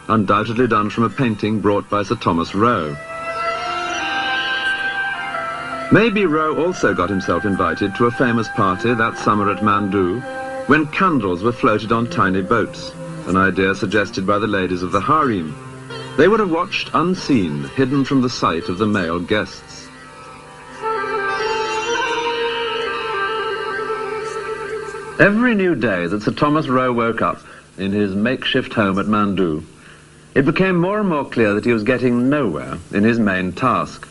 undoubtedly done from a painting brought by Sir Thomas Roe. Maybe Roe also got himself invited to a famous party that summer at Mandu, when candles were floated on tiny boats, an idea suggested by the ladies of the harem. They would have watched unseen, hidden from the sight of the male guests. Every new day that Sir Thomas Roe woke up in his makeshift home at Mandu, it became more and more clear that he was getting nowhere in his main task,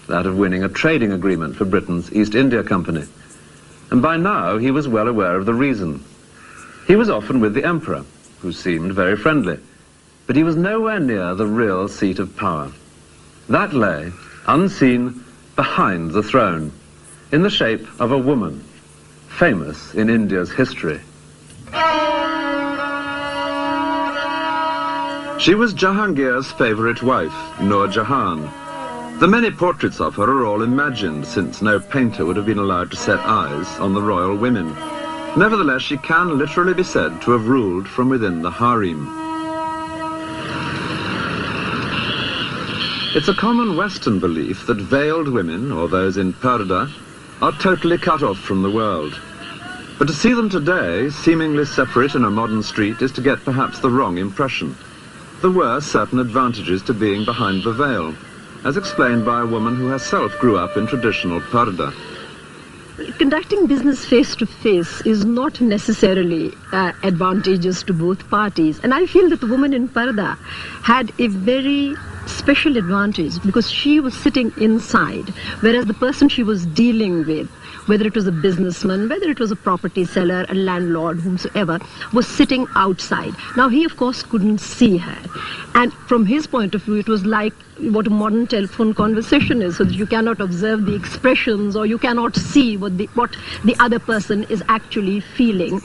that of winning a trading agreement for Britain's East India Company. And by now he was well aware of the reason. He was often with the Emperor, who seemed very friendly, but he was nowhere near the real seat of power. That lay, unseen, behind the throne, in the shape of a woman, famous in India's history. She was Jahangir's favourite wife, Nur Jahan. The many portraits of her are all imagined, since no painter would have been allowed to set eyes on the royal women. Nevertheless, she can literally be said to have ruled from within the harem. It's a common Western belief that veiled women, or those in parda, are totally cut off from the world. But to see them today, seemingly separate in a modern street, is to get perhaps the wrong impression. There were certain advantages to being behind the veil, as explained by a woman who herself grew up in traditional parda. Conducting business face-to-face is not necessarily advantageous to both parties. And I feel that the woman in parda had a very special advantage because she was sitting inside, whereas the person she was dealing with, whether it was a businessman, whether it was a property seller, a landlord, whomsoever, was sitting outside. Now, he, of course, couldn't see her. And from his point of view, it was like what a modern telephone conversation is, so that you cannot observe the expressions or you cannot see what the other person is actually feeling.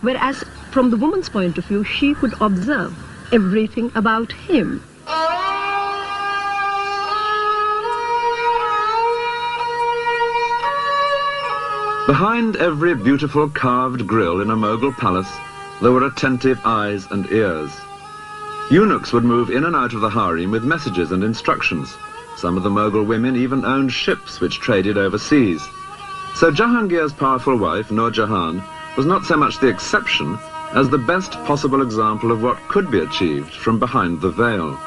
Whereas, from the woman's point of view, she could observe everything about him. Behind every beautiful carved grille in a Mughal palace, there were attentive eyes and ears. Eunuchs would move in and out of the harem with messages and instructions. Some of the Mughal women even owned ships which traded overseas. So Jahangir's powerful wife, Nur Jahan, was not so much the exception as the best possible example of what could be achieved from behind the veil.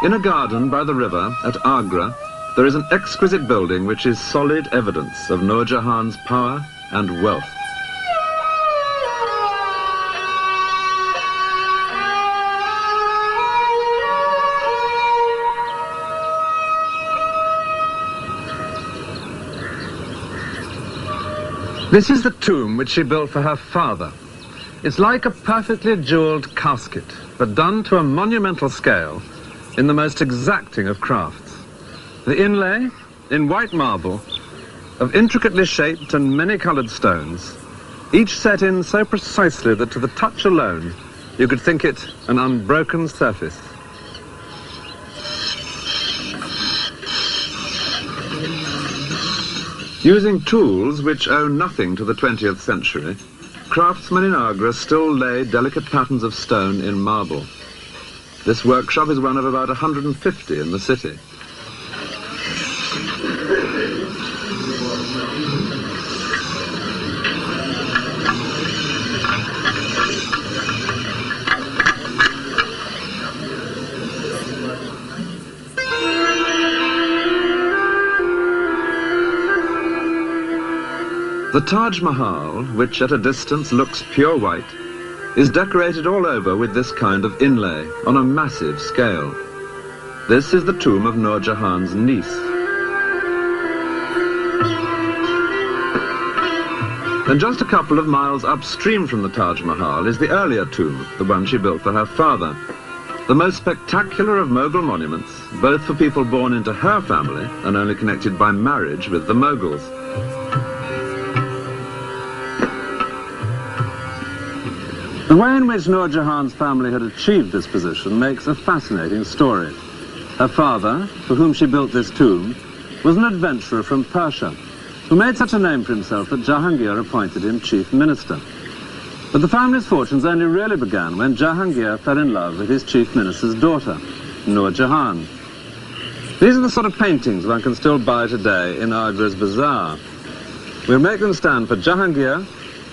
In a garden by the river at Agra, there is an exquisite building which is solid evidence of Nur Jahan's power and wealth. This is the tomb which she built for her father. It's like a perfectly jewelled casket, but done to a monumental scale in the most exacting of crafts. The inlay, in white marble, of intricately shaped and many-coloured stones, each set in so precisely that to the touch alone you could think it an unbroken surface. Using tools which owe nothing to the 20th century, craftsmen in Agra still lay delicate patterns of stone in marble. This workshop is one of about 150 in the city. The Taj Mahal, which at a distance looks pure white, is decorated all over with this kind of inlay on a massive scale. This is the tomb of Nur Jahan's niece. And just a couple of miles upstream from the Taj Mahal is the earlier tomb, the one she built for her father. The most spectacular of Mughal monuments, both for people born into her family and only connected by marriage with the Mughals. The way in which Nur Jahan's family had achieved this position makes a fascinating story. Her father, for whom she built this tomb, was an adventurer from Persia, who made such a name for himself that Jahangir appointed him chief minister. But the family's fortunes only really began when Jahangir fell in love with his chief minister's daughter, Nur Jahan. These are the sort of paintings one can still buy today in Agra's bazaar. We'll make them stand for Jahangir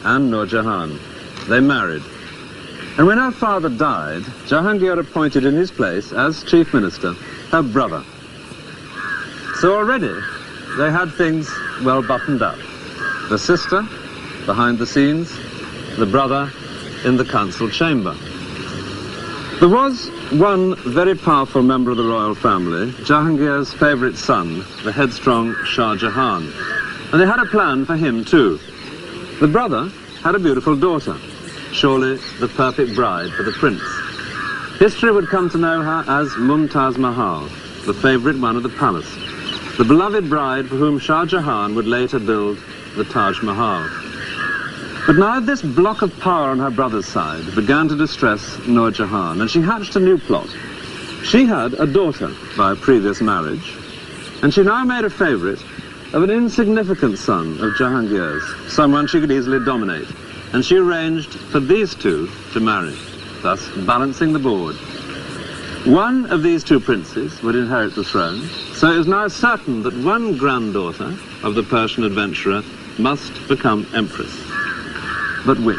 and Nur Jahan. They married. And when her father died, Jahangir appointed in his place, as chief minister, her brother. So already, they had things well buttoned up. The sister, behind the scenes, the brother in the council chamber. There was one very powerful member of the royal family, Jahangir's favourite son, the headstrong Shah Jahan. And they had a plan for him too. The brother had a beautiful daughter, surely the perfect bride for the prince. History would come to know her as Mumtaz Mahal, the favourite one of the palace, the beloved bride for whom Shah Jahan would later build the Taj Mahal. But now this block of power on her brother's side began to distress Nur Jahan, and she hatched a new plot. She had a daughter by a previous marriage, and she now made a favourite of an insignificant son of Jahangir's, someone she could easily dominate, and she arranged for these two to marry, thus balancing the board. One of these two princes would inherit the throne, so it was now certain that one granddaughter of the Persian adventurer must become empress. But which?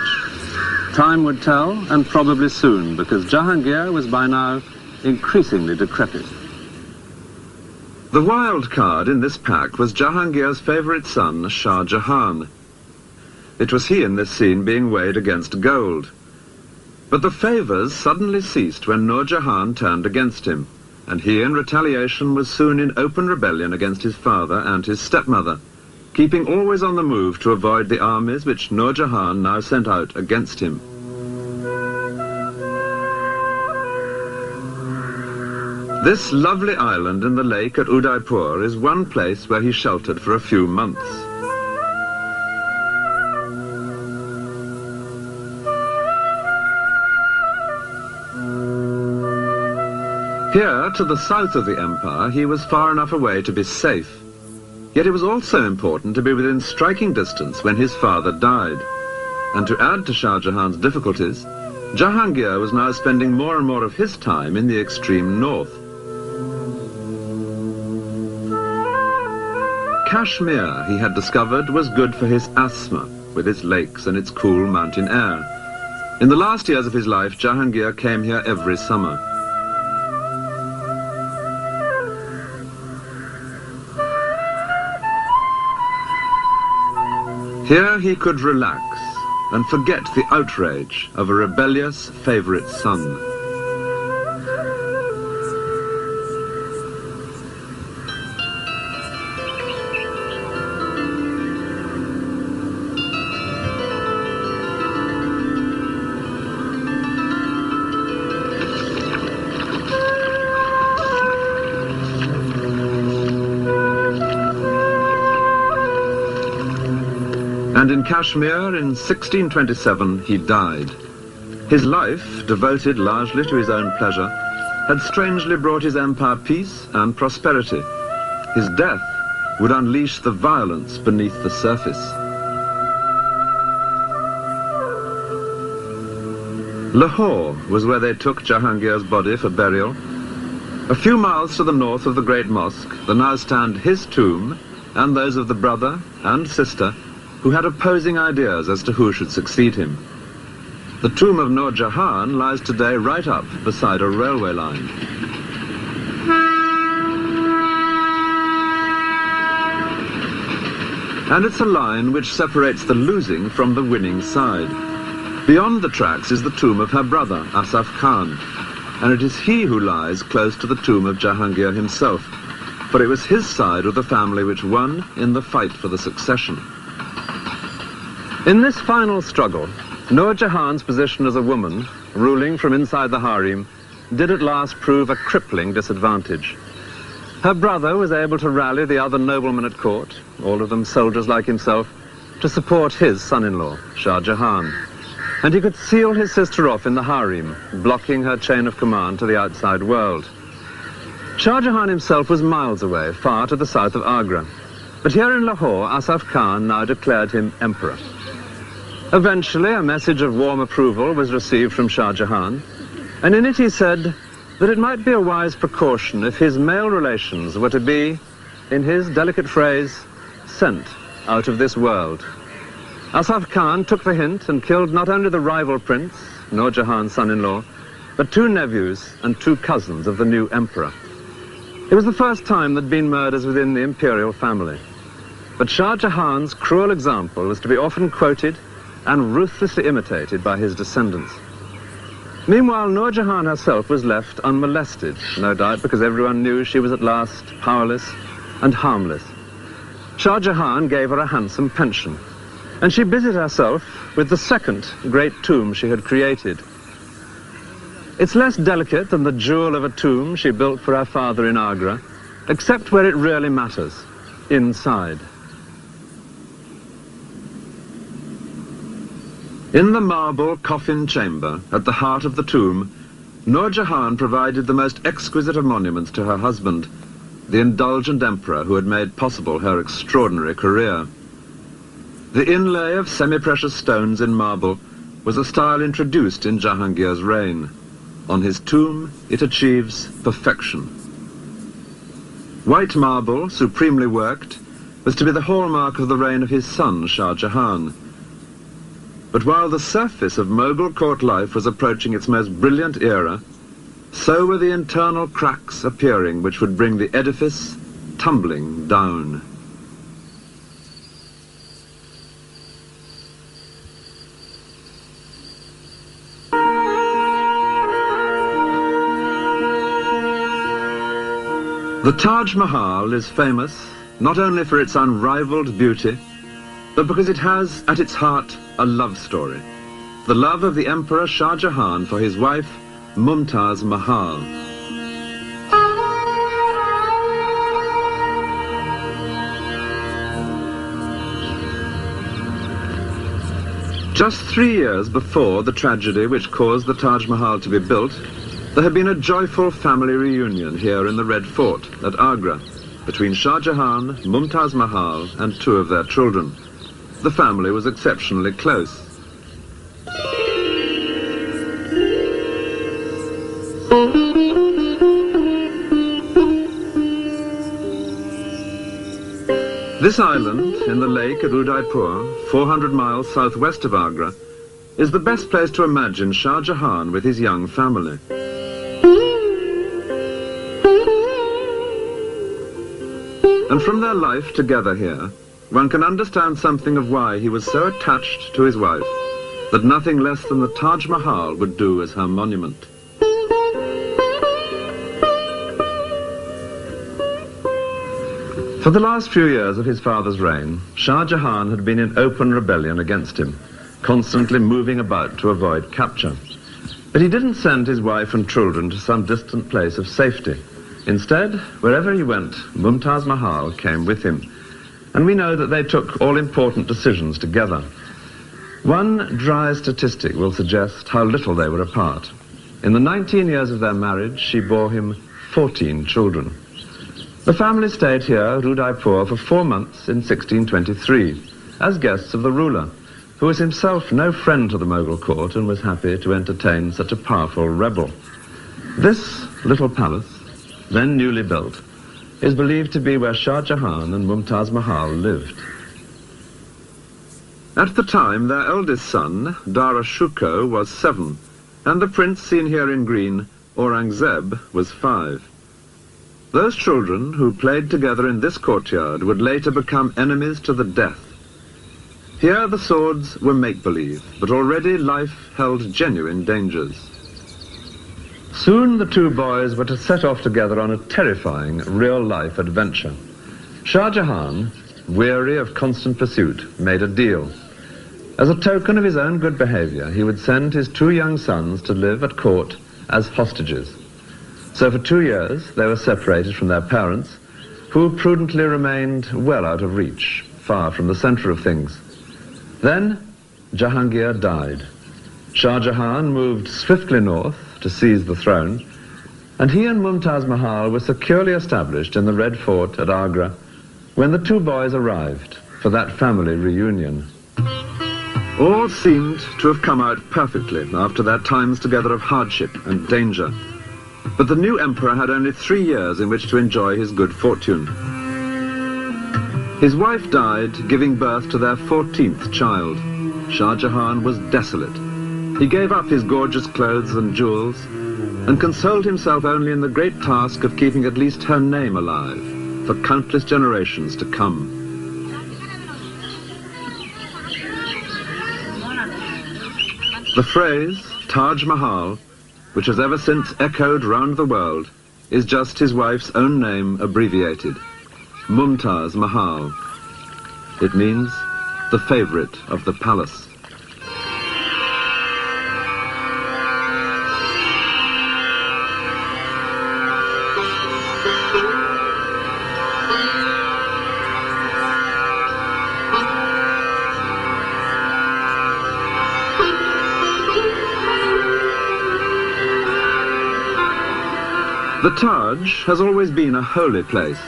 Time would tell, and probably soon, because Jahangir was by now increasingly decrepit. The wild card in this pack was Jahangir's favourite son, Shah Jahan. It was he in this scene being weighed against gold. But the favours suddenly ceased when Nur Jahan turned against him, and he in retaliation was soon in open rebellion against his father and his stepmother, keeping always on the move to avoid the armies which Nur Jahan now sent out against him. This lovely island in the lake at Udaipur is one place where he sheltered for a few months. Here, to the south of the empire, he was far enough away to be safe. Yet it was also important to be within striking distance when his father died. And to add to Shah Jahan's difficulties, Jahangir was now spending more and more of his time in the extreme north. Kashmir, he had discovered, was good for his asthma, with its lakes and its cool mountain air. In the last years of his life, Jahangir came here every summer. Here he could relax and forget the outrage of a rebellious favourite son. And in Kashmir, in 1627, he died. His life, devoted largely to his own pleasure, had strangely brought his empire peace and prosperity. His death would unleash the violence beneath the surface. Lahore was where they took Jahangir's body for burial. A few miles to the north of the great mosque, there now stand his tomb and those of the brother and sister who had opposing ideas as to who should succeed him. The tomb of Nur Jahan lies today right up beside a railway line. And it's a line which separates the losing from the winning side. Beyond the tracks is the tomb of her brother, Asaf Khan. and it is he who lies close to the tomb of Jahangir himself, for it was his side of the family which won in the fight for the succession. In this final struggle, Nur Jahan's position as a woman, ruling from inside the harem, did at last prove a crippling disadvantage. Her brother was able to rally the other noblemen at court, all of them soldiers like himself, to support his son-in-law, Shah Jahan. And he could seal his sister off in the harem, blocking her chain of command to the outside world. Shah Jahan himself was miles away, far to the south of Agra. But here in Lahore, Asaf Khan now declared him emperor. Eventually, a message of warm approval was received from Shah Jahan, and in it he said that it might be a wise precaution if his male relations were to be, in his delicate phrase, sent out of this world. Asaf Khan took the hint and killed not only the rival prince, Nur Jahan's son-in-law, but 2 nephews and 2 cousins of the new emperor. It was the first time there'd been murders within the imperial family. But Shah Jahan's cruel example was to be often quoted and ruthlessly imitated by his descendants. Meanwhile, Nur Jahan herself was left unmolested, no doubt because everyone knew she was at last powerless and harmless. Shah Jahan gave her a handsome pension, and she busied herself with the second great tomb she had created. It's less delicate than the jewel of a tomb she built for her father in Agra, except where it really matters, inside. In the marble coffin chamber at the heart of the tomb, Nur Jahan provided the most exquisite of monuments to her husband, the indulgent emperor who had made possible her extraordinary career. The inlay of semi-precious stones in marble was a style introduced in Jahangir's reign. On his tomb, it achieves perfection. White marble, supremely worked, was to be the hallmark of the reign of his son, Shah Jahan. But while the surface of Mughal court life was approaching its most brilliant era, so were the internal cracks appearing which would bring the edifice tumbling down. The Taj Mahal is famous not only for its unrivaled beauty, but because it has at its heart a love story, the love of the Emperor Shah Jahan for his wife, Mumtaz Mahal. Just 3 years before the tragedy which caused the Taj Mahal to be built, there had been a joyful family reunion here in the Red Fort at Agra between Shah Jahan, Mumtaz Mahal and 2 of their children. The family was exceptionally close. This island in the lake at Udaipur, 400 miles southwest of Agra, is the best place to imagine Shah Jahan with his young family. And from their life together here, one can understand something of why he was so attached to his wife that nothing less than the Taj Mahal would do as her monument. For the last few years of his father's reign, Shah Jahan had been in open rebellion against him, constantly moving about to avoid capture. But he didn't send his wife and children to some distant place of safety. Instead, wherever he went, Mumtaz Mahal came with him. And we know that they took all-important decisions together. One dry statistic will suggest how little they were apart. In the 19 years of their marriage, she bore him 14 children. The family stayed here at Udaipur for 4 months in 1623, as guests of the ruler, who was himself no friend to the Mughal court and was happy to entertain such a powerful rebel. This little palace, then newly built, is believed to be where Shah Jahan and Mumtaz Mahal lived. At the time, their eldest son, Dara Shukro, was 7, and the prince seen here in green, Aurangzeb, was 5. Those children who played together in this courtyard would later become enemies to the death. Here the swords were make-believe, but already life held genuine dangers. Soon the two boys were to set off together on a terrifying real-life adventure. Shah Jahan, weary of constant pursuit, made a deal. As a token of his own good behavior, he would send his two young sons to live at court as hostages. So for 2 years, they were separated from their parents, who prudently remained well out of reach, far from the center of things. Then Jahangir died. Shah Jahan moved swiftly north to seize the throne, and he and Mumtaz Mahal were securely established in the Red Fort at Agra when the two boys arrived for that family reunion. All seemed to have come out perfectly after their times together of hardship and danger. But the new emperor had only 3 years in which to enjoy his good fortune. His wife died, giving birth to their 14th child. Shah Jahan was desolate. He gave up his gorgeous clothes and jewels and consoled himself only in the great task of keeping at least her name alive for countless generations to come. The phrase Taj Mahal, which has ever since echoed round the world, is just his wife's own name abbreviated, Mumtaz Mahal. It means the favorite of the palace. The Taj has always been a holy place,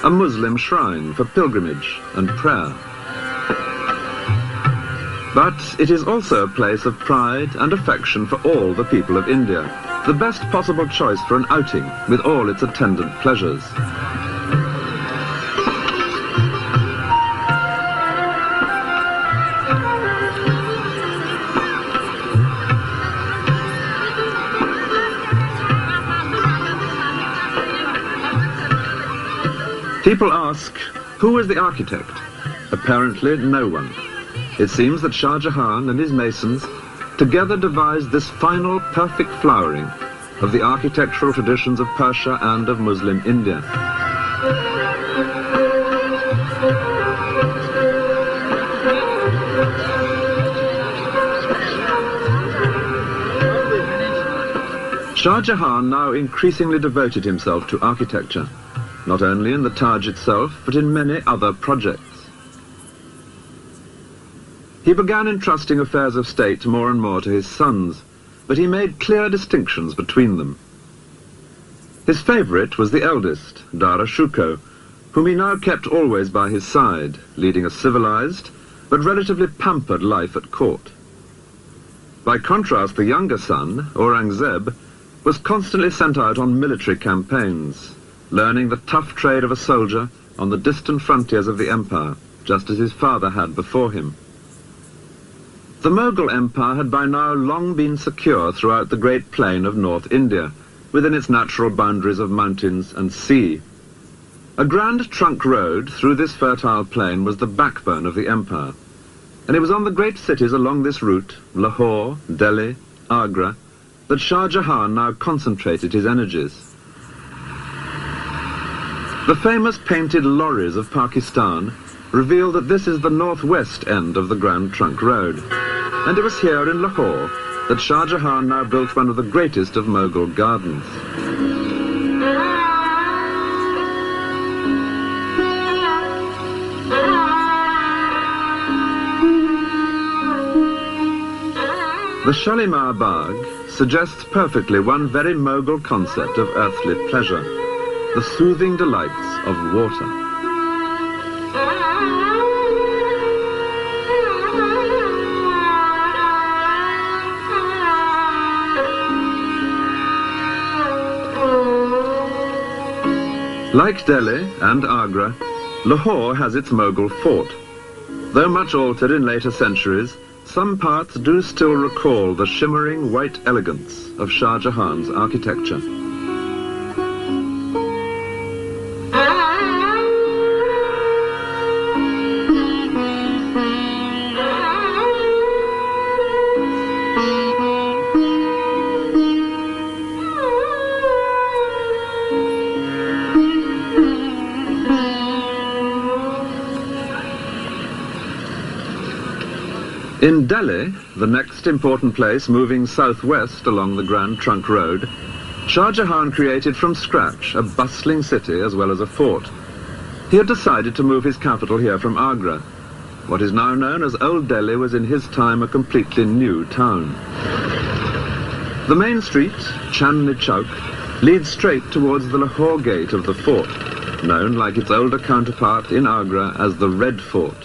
a Muslim shrine for pilgrimage and prayer. But it is also a place of pride and affection for all the people of India, the best possible choice for an outing with all its attendant pleasures. People ask, who was the architect? Apparently no one. It seems that Shah Jahan and his masons together devised this final perfect flowering of the architectural traditions of Persia and of Muslim India. Shah Jahan now increasingly devoted himself to architecture, not only in the Taj itself, but in many other projects. He began entrusting affairs of state more and more to his sons, but he made clear distinctions between them. His favorite was the eldest, Dara Shuko, whom he now kept always by his side, leading a civilized but relatively pampered life at court. By contrast, the younger son, Aurangzeb, was constantly sent out on military campaigns, learning the tough trade of a soldier on the distant frontiers of the empire, just as his father had before him. The Mughal Empire had by now long been secure throughout the great plain of North India, within its natural boundaries of mountains and sea. A grand trunk road through this fertile plain was the backbone of the empire, and it was on the great cities along this route, Lahore, Delhi, Agra, that Shah Jahan now concentrated his energies. The famous painted lorries of Pakistan reveal that this is the northwest end of the Grand Trunk Road, and it was here in Lahore that Shah Jahan now built one of the greatest of Mughal gardens. The Shalimar Bagh suggests perfectly one very Mughal concept of earthly pleasure, the soothing delights of water. Like Delhi and Agra, Lahore has its Mughal fort. Though much altered in later centuries, some parts do still recall the shimmering white elegance of Shah Jahan's architecture. In Delhi, the next important place moving southwest along the Grand Trunk Road, Shah Jahan created from scratch a bustling city as well as a fort. He had decided to move his capital here from Agra. What is now known as Old Delhi was in his time a completely new town. The main street, Chandni Chowk, leads straight towards the Lahore gate of the fort, known like its older counterpart in Agra as the Red Fort.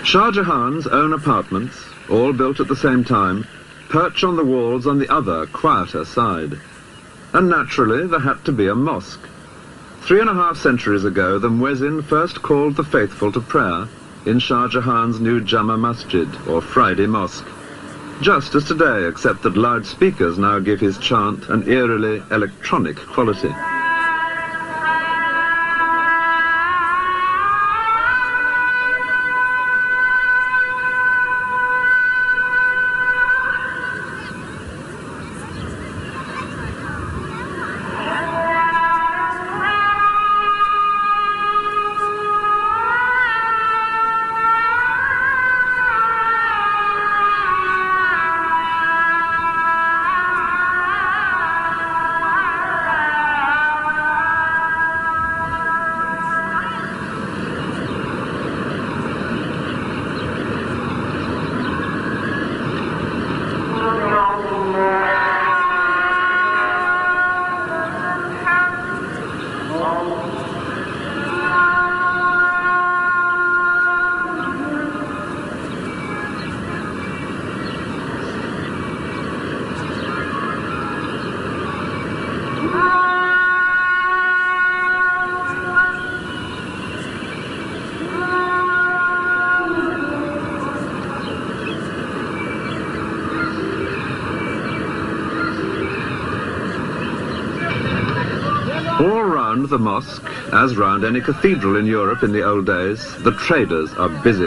Shah Jahan's own apartments, all built at the same time, perch on the walls on the other, quieter side. And naturally, there had to be a mosque. 3.5 centuries ago, the muezzin first called the faithful to prayer in Shah Jahan's new Jama Masjid, or Friday Mosque. Just as today, except that loudspeakers now give his chant an eerily electronic quality. All round the mosque, as round any cathedral in Europe in the old days, the traders are busy.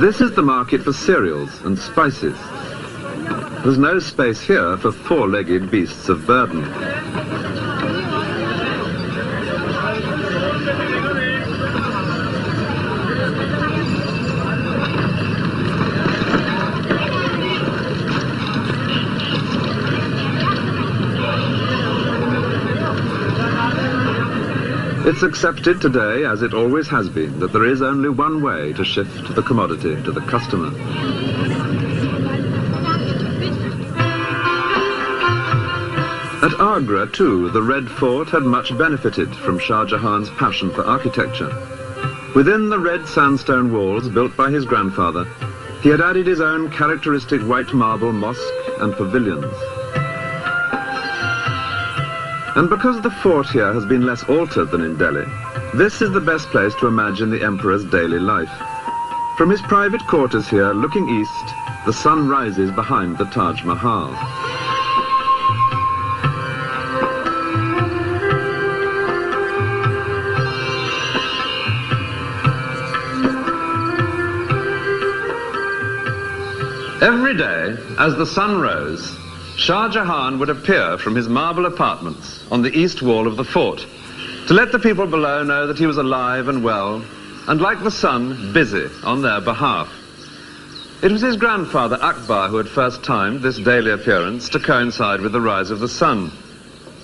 This is the market for cereals and spices. There's no space here for four-legged beasts of burden. It's accepted today, as it always has been, that there is only one way to shift the commodity to the customer. At Agra, too, the Red Fort had much benefited from Shah Jahan's passion for architecture. Within the red sandstone walls built by his grandfather, he had added his own characteristic white marble mosque and pavilions. And because the fort here has been less altered than in Delhi, this is the best place to imagine the emperor's daily life. From his private quarters here, looking east, the sun rises behind the Taj Mahal. Every day, as the sun rose, Shah Jahan would appear from his marble apartments on the east wall of the fort to let the people below know that he was alive and well, and like the sun, busy on their behalf. It was his grandfather Akbar who had first timed this daily appearance to coincide with the rise of the sun.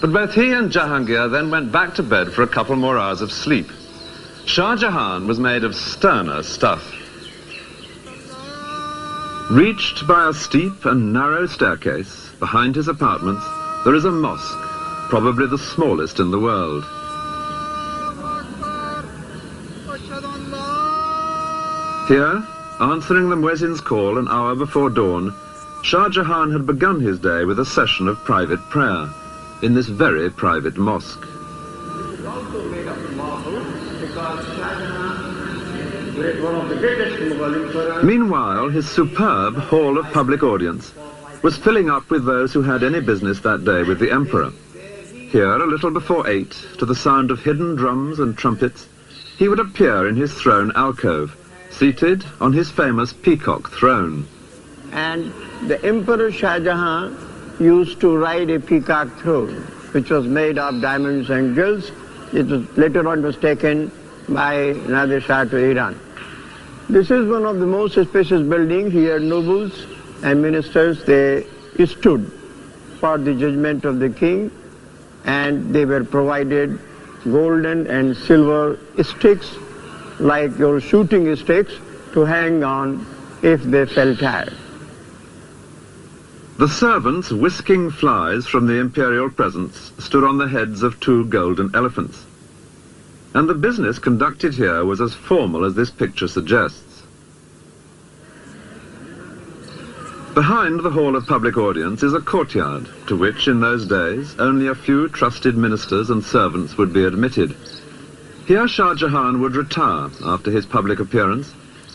But both he and Jahangir then went back to bed for a couple more hours of sleep. Shah Jahan was made of sterner stuff. Reached by a steep and narrow staircase, behind his apartments, there is a mosque, probably the smallest in the world. Here, answering the muezzin's call an hour before dawn, Shah Jahan had begun his day with a session of private prayer in this very private mosque. Meanwhile, his superb hall of public audience was filling up with those who had any business that day with the emperor. Here, a little before 8, to the sound of hidden drums and trumpets, he would appear in his throne alcove, seated on his famous peacock throne. And the Emperor Shah Jahan used to ride a peacock throne, which was made of diamonds and gills. It was later on was taken by Nadir Shah to Iran. This is one of the most spacious buildings. Here nobles and ministers, they stood for the judgment of the king, and they were provided golden and silver sticks, like your shooting sticks, to hang on if they felt tired. The servants whisking flies from the imperial presents stood on the heads of 2 golden elephants. And the business conducted here was as formal as this picture suggests. Behind the hall of public audience is a courtyard, to which in those days only a few trusted ministers and servants would be admitted. Here Shah Jahan would retire after his public appearance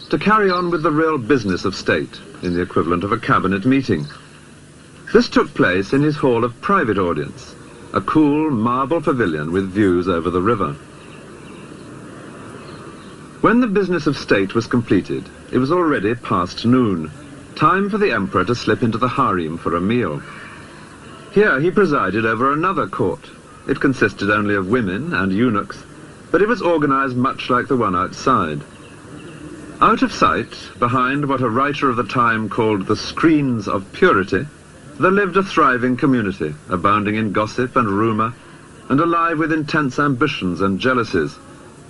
to carry on with the real business of state, in the equivalent of a cabinet meeting. This took place in his hall of private audience, a cool marble pavilion with views over the river. When the business of state was completed, it was already past noon, time for the emperor to slip into the harem for a meal. Here he presided over another court. It consisted only of women and eunuchs, but it was organized much like the one outside. Out of sight, behind what a writer of the time called the screens of purity, there lived a thriving community, abounding in gossip and rumor, and alive with intense ambitions and jealousies,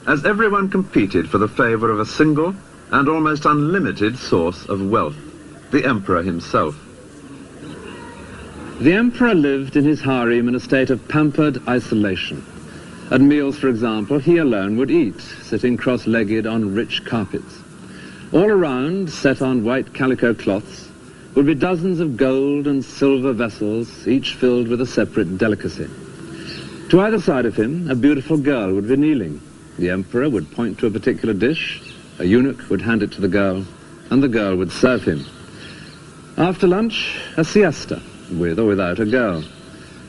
as everyone competed for the favor of a single and almost unlimited source of wealth, the emperor himself. The emperor lived in his harem in a state of pampered isolation. At meals, for example, he alone would eat, sitting cross-legged on rich carpets. All around, set on white calico cloths, would be dozens of gold and silver vessels, each filled with a separate delicacy. To either side of him, a beautiful girl would be kneeling. The emperor would point to a particular dish, a eunuch would hand it to the girl, and the girl would serve him. After lunch, a siesta, with or without a girl,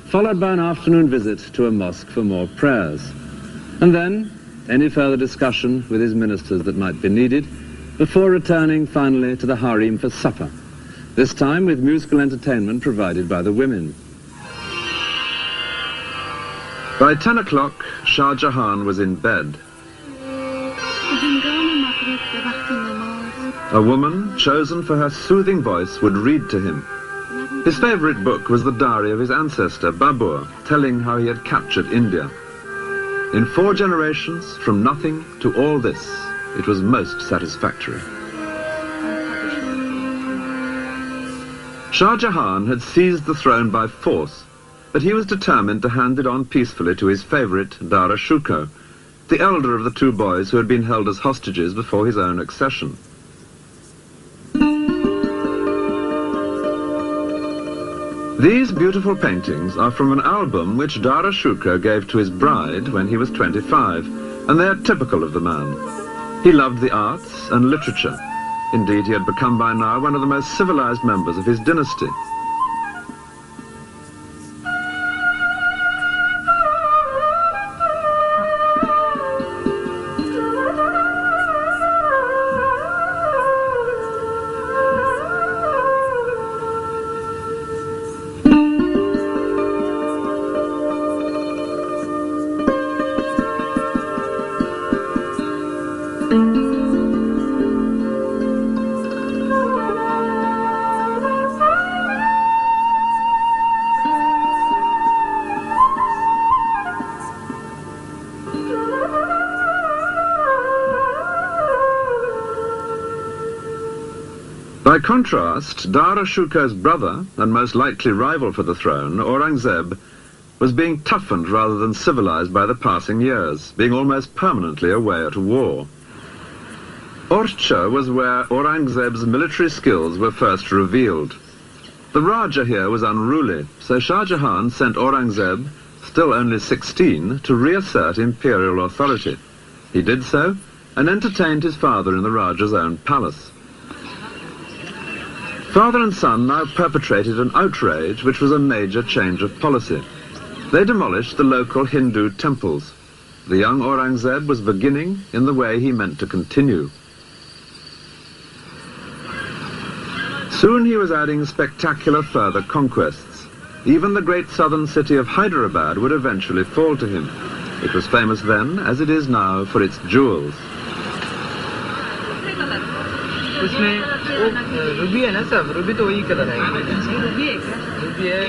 followed by an afternoon visit to a mosque for more prayers. And then, any further discussion with his ministers that might be needed, before returning finally to the harem for supper, this time with musical entertainment provided by the women. By 10 o'clock, Shah Jahan was in bed. A woman, chosen for her soothing voice, would read to him. His favorite book was the diary of his ancestor, Babur, telling how he had captured India. In 4 generations, from nothing to all this, it was most satisfactory. Shah Jahan had seized the throne by force, but he was determined to hand it on peacefully to his favorite, Dara Shikoh, the elder of the 2 boys who had been held as hostages before his own accession. These beautiful paintings are from an album which Dara Shikoh gave to his bride when he was 25, and they are typical of the man. He loved the arts and literature. Indeed, he had become by now one of the most civilized members of his dynasty. By contrast, Dara Shikoh's brother, and most likely rival for the throne, Aurangzeb, was being toughened rather than civilized by the passing years, being almost permanently away at war. Orcha was where Aurangzeb's military skills were first revealed. The Raja here was unruly, so Shah Jahan sent Aurangzeb, still only 16, to reassert imperial authority. He did so, and entertained his father in the Raja's own palace. Father and son now perpetrated an outrage which was a major change of policy. They demolished the local Hindu temples. The young Aurangzeb was beginning in the way he meant to continue. Soon he was adding spectacular further conquests. Even the great southern city of Hyderabad would eventually fall to him. It was famous then, as it is now, for its jewels.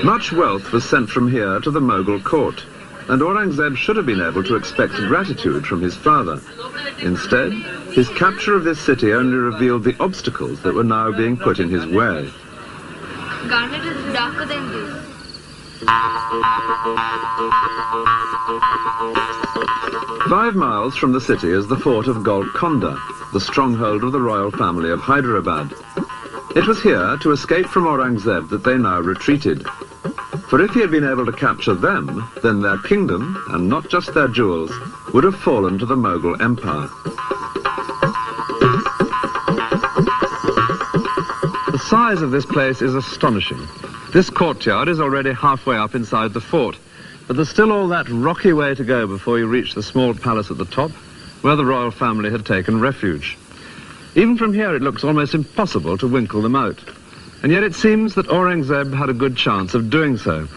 Much wealth was sent from here to the Mughal court, and Aurangzeb should have been able to expect gratitude from his father. Instead, his capture of this city only revealed the obstacles that were now being put in his way. Garnet is darker than this. 5 miles from the city is the fort of Golconda, the stronghold of the royal family of Hyderabad. It was here, to escape from Aurangzeb, that they now retreated. For if he had been able to capture them, then their kingdom, and not just their jewels, would have fallen to the Mughal Empire. The size of this place is astonishing. This courtyard is already halfway up inside the fort, but there's still all that rocky way to go before you reach the small palace at the top, where the royal family had taken refuge. Even from here it looks almost impossible to winkle them out. And yet it seems that Aurangzeb had a good chance of doing so.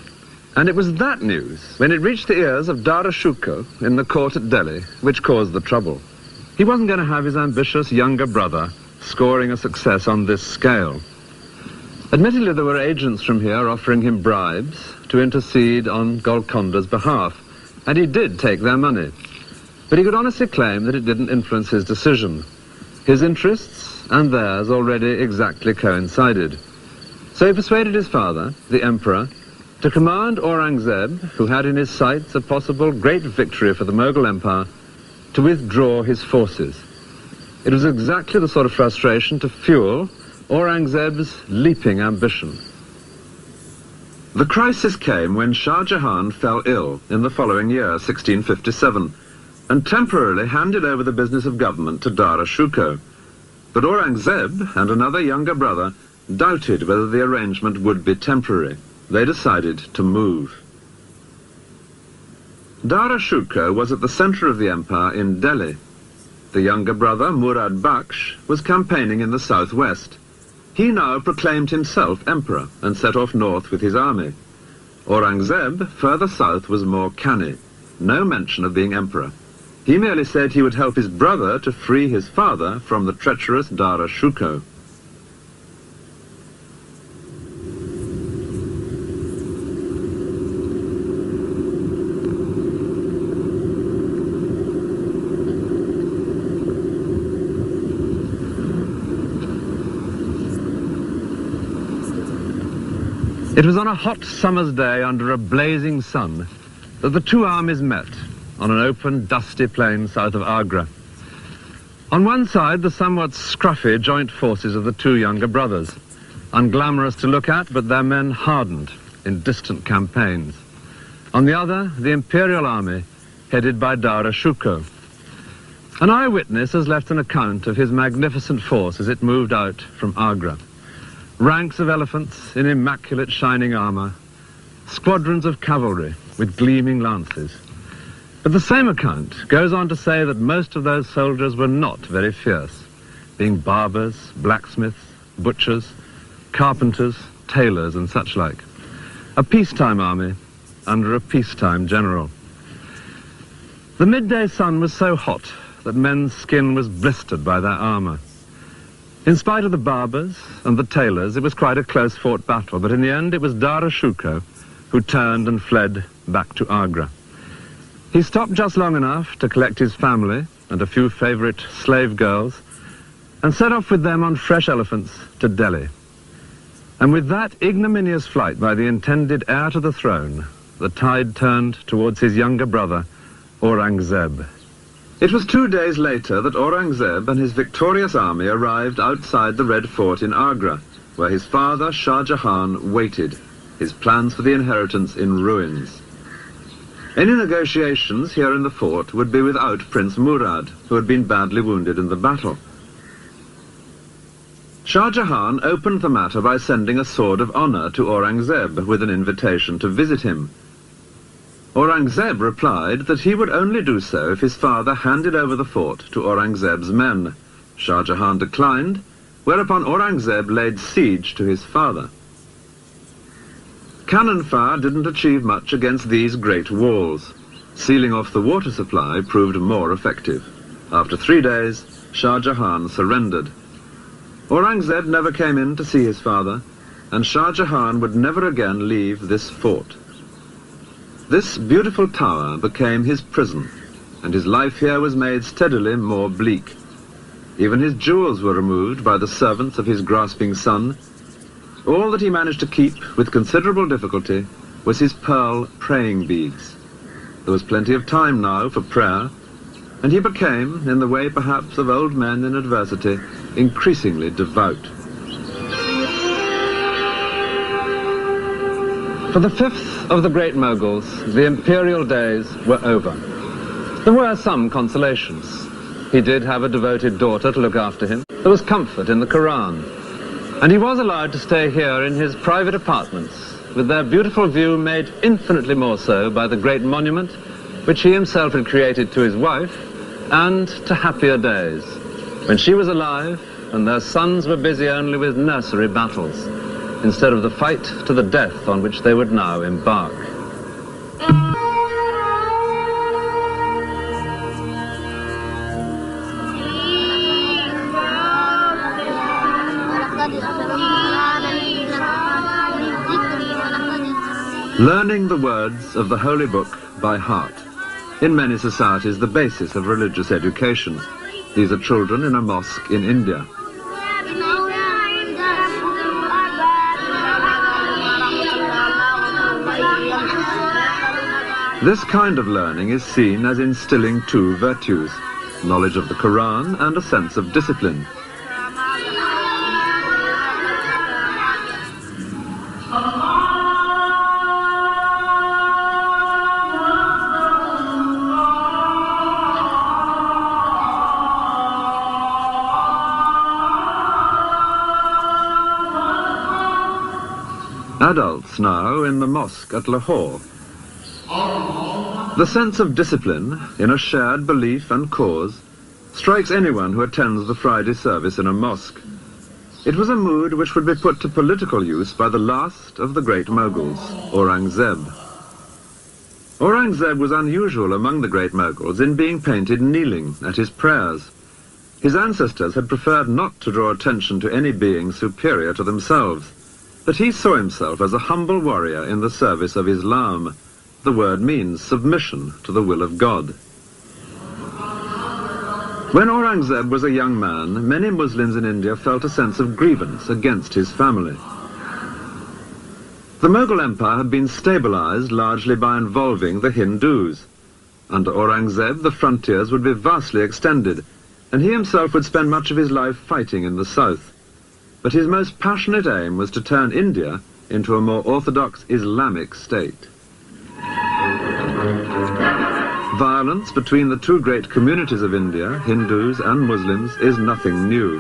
And it was that news, when it reached the ears of Dara Shikoh in the court at Delhi, which caused the trouble. He wasn't going to have his ambitious younger brother scoring a success on this scale. Admittedly, there were agents from here offering him bribes to intercede on Golconda's behalf, and he did take their money. But he could honestly claim that it didn't influence his decision. His interests and theirs already exactly coincided. So he persuaded his father, the emperor, to command Aurangzeb, who had in his sights a possible great victory for the Mughal Empire, to withdraw his forces. It was exactly the sort of frustration to fuel Aurangzeb's leaping ambition. The crisis came when Shah Jahan fell ill in the following year, 1657, and temporarily handed over the business of government to Dara Shikoh. But Aurangzeb and another younger brother doubted whether the arrangement would be temporary. They decided to move. Dara Shikoh was at the center of the empire in Delhi. The younger brother, Murad Baksh, was campaigning in the southwest. He now proclaimed himself emperor and set off north with his army. Aurangzeb, further south, was more canny. No mention of being emperor. He merely said he would help his brother to free his father from the treacherous Dara Shikoh. It was on a hot summer's day under a blazing sun that the two armies met on an open, dusty plain south of Agra. On one side, the somewhat scruffy joint forces of the two younger brothers, unglamorous to look at, but their men hardened in distant campaigns. On the other, the imperial army, headed by Dara Shikoh. An eyewitness has left an account of his magnificent force as it moved out from Agra. Ranks of elephants in immaculate shining armor, squadrons of cavalry with gleaming lances. But the same account goes on to say that most of those soldiers were not very fierce, being barbers, blacksmiths, butchers, carpenters, tailors and such like. A peacetime army under a peacetime general. The midday sun was so hot that men's skin was blistered by their armor. In spite of the barbers and the tailors, it was quite a close-fought battle, but in the end it was Dara Shikoh who turned and fled back to Agra. He stopped just long enough to collect his family and a few favorite slave girls and set off with them on fresh elephants to Delhi. And with that ignominious flight by the intended heir to the throne, the tide turned towards his younger brother, Aurangzeb. It was 2 days later that Aurangzeb and his victorious army arrived outside the Red Fort in Agra, where his father, Shah Jahan, waited, his plans for the inheritance in ruins. Any negotiations here in the fort would be without Prince Murad, who had been badly wounded in the battle. Shah Jahan opened the matter by sending a sword of honor to Aurangzeb with an invitation to visit him. Aurangzeb replied that he would only do so if his father handed over the fort to Aurangzeb's men. Shah Jahan declined, whereupon Aurangzeb laid siege to his father. Cannon fire didn't achieve much against these great walls. Sealing off the water supply proved more effective. After 3 days, Shah Jahan surrendered. Aurangzeb never came in to see his father, and Shah Jahan would never again leave this fort. This beautiful tower became his prison, and his life here was made steadily more bleak. Even his jewels were removed by the servants of his grasping son. All that he managed to keep with considerable difficulty was his pearl praying beads. There was plenty of time now for prayer, and he became, in the way perhaps of old men in adversity, increasingly devout. For the fifth of the great Mughals, the imperial days were over. There were some consolations. He did have a devoted daughter to look after him. There was comfort in the Quran. And he was allowed to stay here in his private apartments, with their beautiful view made infinitely more so by the great monument which he himself had created to his wife, and to happier days, when she was alive and their sons were busy only with nursery battles, instead of the fight to the death on which they would now embark. Learning the words of the Holy Book by heart. In many societies, the basis of religious education. These are children in a mosque in India. This kind of learning is seen as instilling two virtues, knowledge of the Quran and a sense of discipline. Adults now in the mosque at Lahore. The sense of discipline in a shared belief and cause strikes anyone who attends the Friday service in a mosque. It was a mood which would be put to political use by the last of the great Mughals, Aurangzeb. Aurangzeb was unusual among the great Mughals in being painted kneeling at his prayers. His ancestors had preferred not to draw attention to any being superior to themselves, but he saw himself as a humble warrior in the service of Islam. The word means submission to the will of God. When Aurangzeb was a young man, many Muslims in India felt a sense of grievance against his family. The Mughal Empire had been stabilized largely by involving the Hindus. Under Aurangzeb, the frontiers would be vastly extended, and he himself would spend much of his life fighting in the south. But his most passionate aim was to turn India into a more orthodox Islamic state. Violence between the two great communities of India, Hindus and Muslims, is nothing new.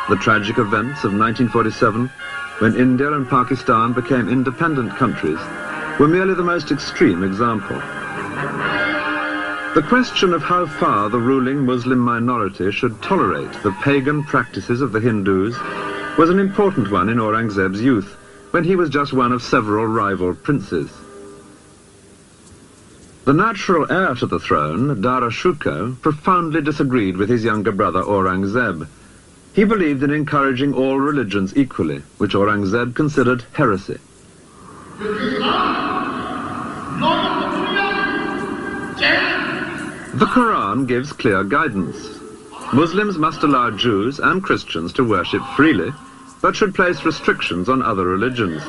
The tragic events of 1947, when India and Pakistan became independent countries, were merely the most extreme example. The question of how far the ruling Muslim minority should tolerate the pagan practices of the Hindus was an important one in Aurangzeb's youth, when he was just one of several rival princes. The natural heir to the throne, Dara Shikoh, profoundly disagreed with his younger brother Aurangzeb. He believed in encouraging all religions equally, which Aurangzeb considered heresy. The Quran gives clear guidance. Muslims must allow Jews and Christians to worship freely, but should place restrictions on other religions.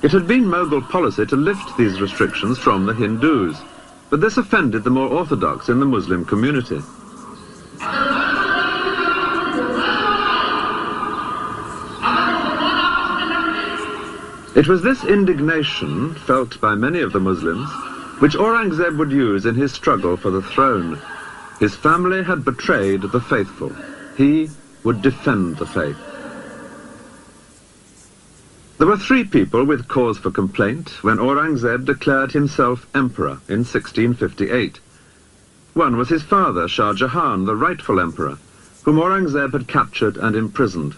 It had been Mughal policy to lift these restrictions from the Hindus, but this offended the more orthodox in the Muslim community. It was this indignation, felt by many of the Muslims, which Aurangzeb would use in his struggle for the throne. His family had betrayed the faithful. He would defend the faith. There were three people with cause for complaint when Aurangzeb declared himself emperor in 1658. One was his father, Shah Jahan, the rightful emperor, whom Aurangzeb had captured and imprisoned.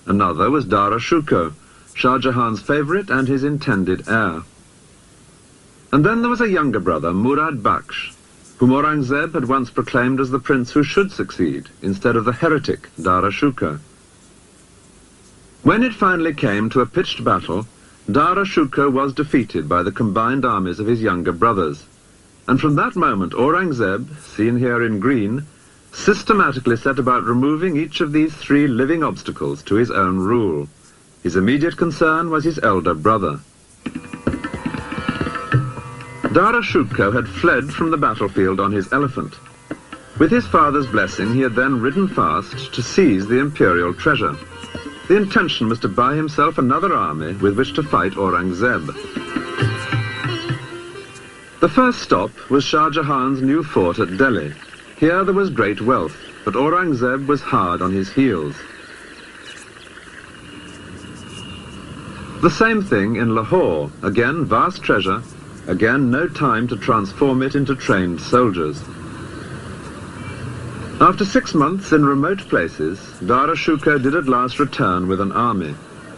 Another was Dara Shikoh. Shah Jahan's favourite and his intended heir. And then there was a younger brother, Murad Bakhsh, whom Aurangzeb had once proclaimed as the prince who should succeed, instead of the heretic Dara Shukar. When it finally came to a pitched battle, Dara Shukar was defeated by the combined armies of his younger brothers. And from that moment, Aurangzeb, seen here in green, systematically set about removing each of these three living obstacles to his own rule. His immediate concern was his elder brother. Dara Shukar had fled from the battlefield on his elephant. With his father's blessing, he had then ridden fast to seize the imperial treasure. The intention was to buy himself another army with which to fight Aurangzeb. The first stop was Shah Jahan's new fort at Delhi. Here there was great wealth, but Aurangzeb was hard on his heels. The same thing in Lahore. Again, vast treasure. Again, no time to transform it into trained soldiers. After 6 months in remote places, Dara Shukar did at last return with an army,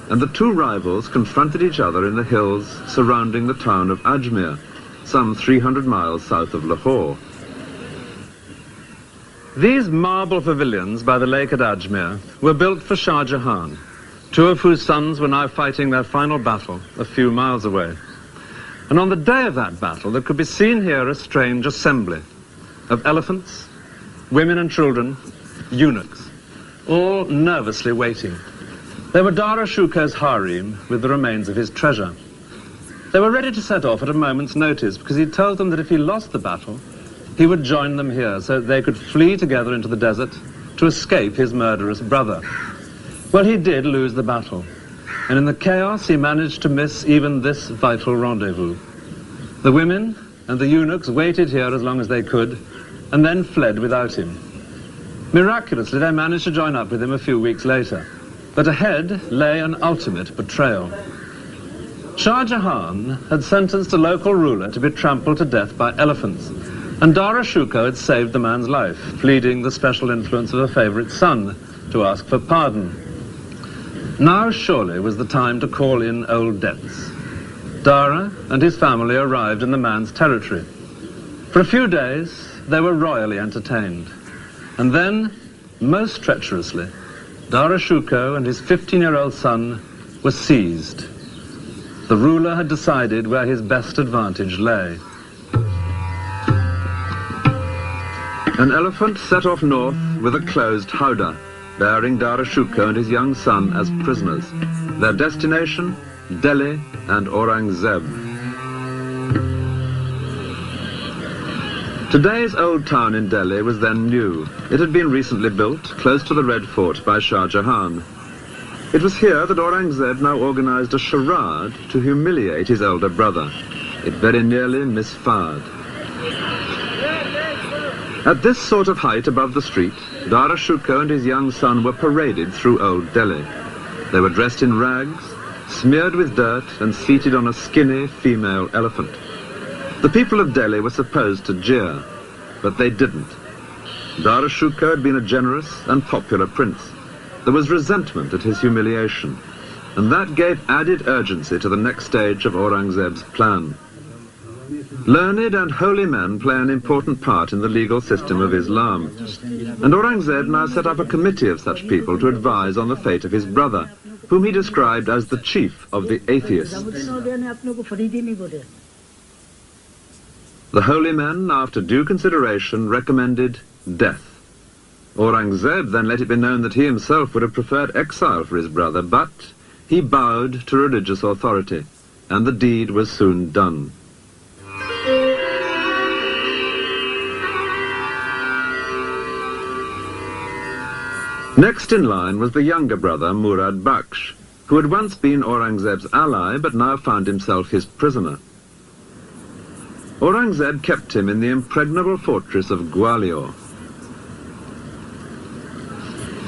and the two rivals confronted each other in the hills surrounding the town of Ajmer, some 300 miles south of Lahore. These marble pavilions by the lake at Ajmer were built for Shah Jahan, two of whose sons were now fighting their final battle a few miles away. And on the day of that battle, there could be seen here a strange assembly of elephants, women and children, eunuchs, all nervously waiting. They were Dara Shukar's harem with the remains of his treasure. They were ready to set off at a moment's notice because he told them that if he lost the battle, he would join them here so that they could flee together into the desert to escape his murderous brother. Well, he did lose the battle, and in the chaos he managed to miss even this vital rendezvous. The women and the eunuchs waited here as long as they could, and then fled without him. Miraculously, they managed to join up with him a few weeks later, but ahead lay an ultimate betrayal. Shah Jahan had sentenced a local ruler to be trampled to death by elephants, and Dara Shukar had saved the man's life, pleading the special influence of a favourite son to ask for pardon. Now surely was the time to call in old debts. Dara and his family arrived in the man's territory. For a few days, they were royally entertained. And then, most treacherously, Dara Shukar and his 15-year-old son were seized. The ruler had decided where his best advantage lay. An elephant set off north with a closed howdah, bearing Dara Shukar and his young son as prisoners. Their destination, Delhi and Aurangzeb. Today's old town in Delhi was then new. It had been recently built, close to the Red Fort by Shah Jahan. It was here that Aurangzeb now organized a charade to humiliate his elder brother. It very nearly misfired. At this sort of height above the street, Dara Shukar and his young son were paraded through Old Delhi. They were dressed in rags, smeared with dirt, and seated on a skinny female elephant. The people of Delhi were supposed to jeer, but they didn't. Dara Shukar had been a generous and popular prince. There was resentment at his humiliation, and that gave added urgency to the next stage of Aurangzeb's plan. Learned and holy men play an important part in the legal system of Islam, and Aurangzeb now set up a committee of such people to advise on the fate of his brother, whom he described as the chief of the atheists. The holy men, after due consideration, recommended death. Aurangzeb then let it be known that he himself would have preferred exile for his brother, but he bowed to religious authority, and the deed was soon done. Next in line was the younger brother, Murad Bakhsh, who had once been Aurangzeb's ally, but now found himself his prisoner. Aurangzeb kept him in the impregnable fortress of Gwalior.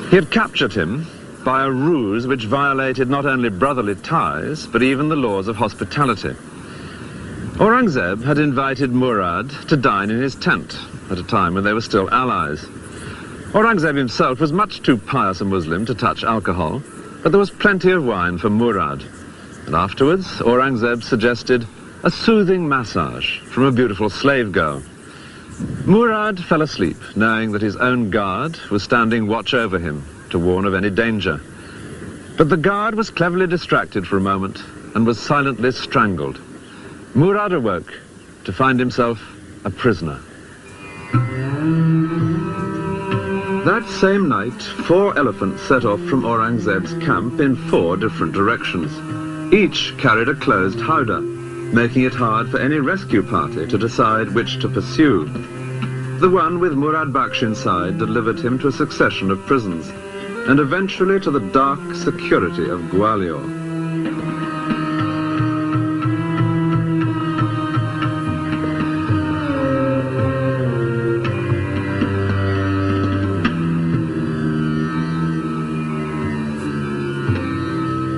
He had captured him by a ruse which violated not only brotherly ties, but even the laws of hospitality. Aurangzeb had invited Murad to dine in his tent at a time when they were still allies. Aurangzeb himself was much too pious a Muslim to touch alcohol, but there was plenty of wine for Murad. And afterwards, Aurangzeb suggested a soothing massage from a beautiful slave girl. Murad fell asleep, knowing that his own guard was standing watch over him to warn of any danger. But the guard was cleverly distracted for a moment and was silently strangled. Murad awoke to find himself a prisoner. That same night, 4 elephants set off from Aurangzeb's camp in 4 different directions. Each carried a closed howdah, making it hard for any rescue party to decide which to pursue. The one with Murad Baksh inside delivered him to a succession of prisons, and eventually to the dark security of Gwalior.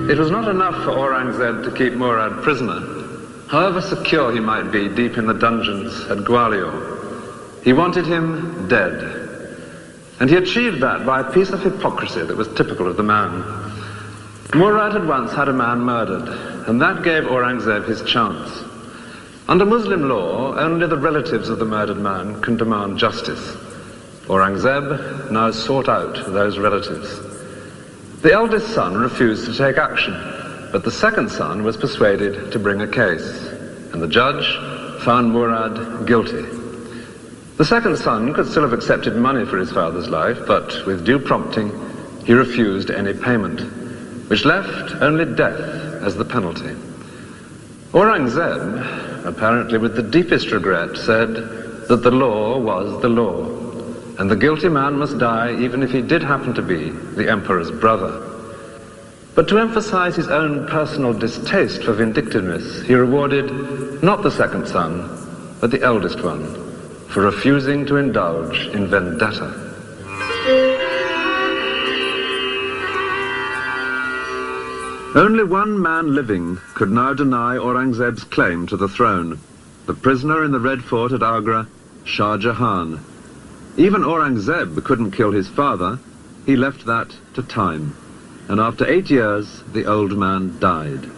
It was not enough for Aurangzeb to keep Murad prisoner, however secure he might be deep in the dungeons at Gwalior. He wanted him dead, and he achieved that by a piece of hypocrisy that was typical of the man. Murad had once had a man murdered, and that gave Aurangzeb his chance. Under Muslim law, only the relatives of the murdered man can demand justice. Aurangzeb now sought out those relatives. The eldest son refused to take action, but the second son was persuaded to bring a case, and the judge found Murad guilty. The second son could still have accepted money for his father's life, but with due prompting, he refused any payment, which left only death as the penalty. Aurangzeb, apparently with the deepest regret, said that the law was the law, and the guilty man must die even if he did happen to be the emperor's brother. But to emphasize his own personal distaste for vindictiveness, he rewarded not the second son, but the eldest one, for refusing to indulge in vendetta. Only one man living could now deny Aurangzeb's claim to the throne, the prisoner in the Red Fort at Agra, Shah Jahan. Even Aurangzeb couldn't kill his father. He left that to time. And after 8 years, the old man died.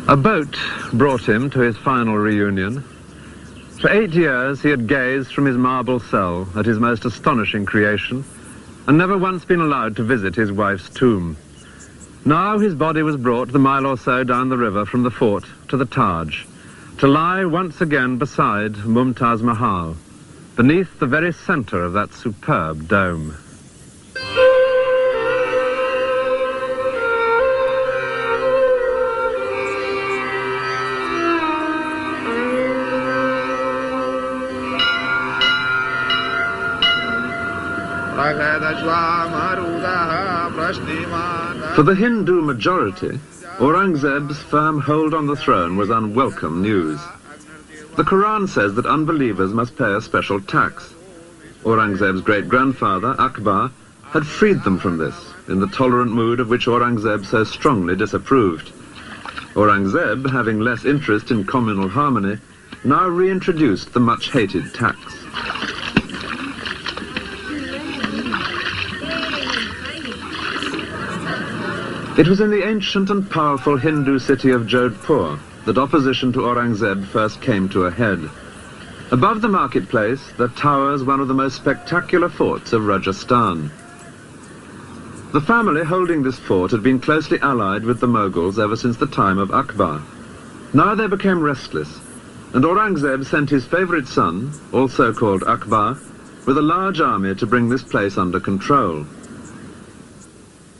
A boat brought him to his final reunion. For 8 years, he had gazed from his marble cell at his most astonishing creation, and never once been allowed to visit his wife's tomb. Now his body was brought the mile or so down the river from the fort to the Taj, to lie once again beside Mumtaz Mahal, beneath the very center of that superb dome. For the Hindu majority, Aurangzeb's firm hold on the throne was unwelcome news. The Quran says that unbelievers must pay a special tax. Aurangzeb's great-grandfather, Akbar, had freed them from this, in the tolerant mood of which Aurangzeb so strongly disapproved. Aurangzeb, having less interest in communal harmony, now reintroduced the much-hated tax. It was in the ancient and powerful Hindu city of Jodhpur that opposition to Aurangzeb first came to a head. Above the marketplace, there towers one of the most spectacular forts of Rajasthan. The family holding this fort had been closely allied with the Mughals ever since the time of Akbar. Now they became restless, and Aurangzeb sent his favorite son, also called Akbar, with a large army to bring this place under control.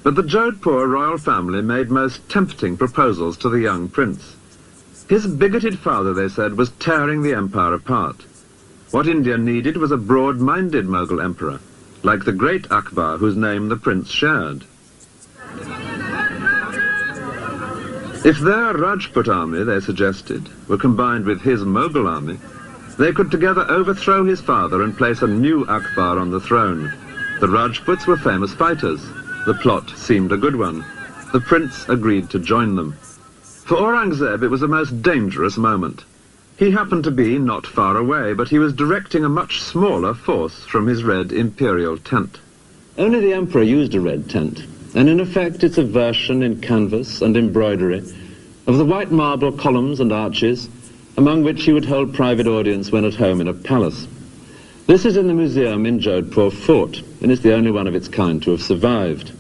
But the Jodhpur royal family made most tempting proposals to the young prince. His bigoted father, they said, was tearing the empire apart. What India needed was a broad-minded Mughal emperor, like the great Akbar, whose name the prince shared. If their Rajput army, they suggested, were combined with his Mughal army, they could together overthrow his father and place a new Akbar on the throne. The Rajputs were famous fighters. The plot seemed a good one. The prince agreed to join them. For Aurangzeb, it was a most dangerous moment. He happened to be not far away, but he was directing a much smaller force from his red imperial tent. Only the emperor used a red tent, and in effect it's a version in canvas and embroidery of the white marble columns and arches among which he would hold private audience when at home in a palace. This is in the museum in Jodhpur Fort, and is the only one of its kind to have survived.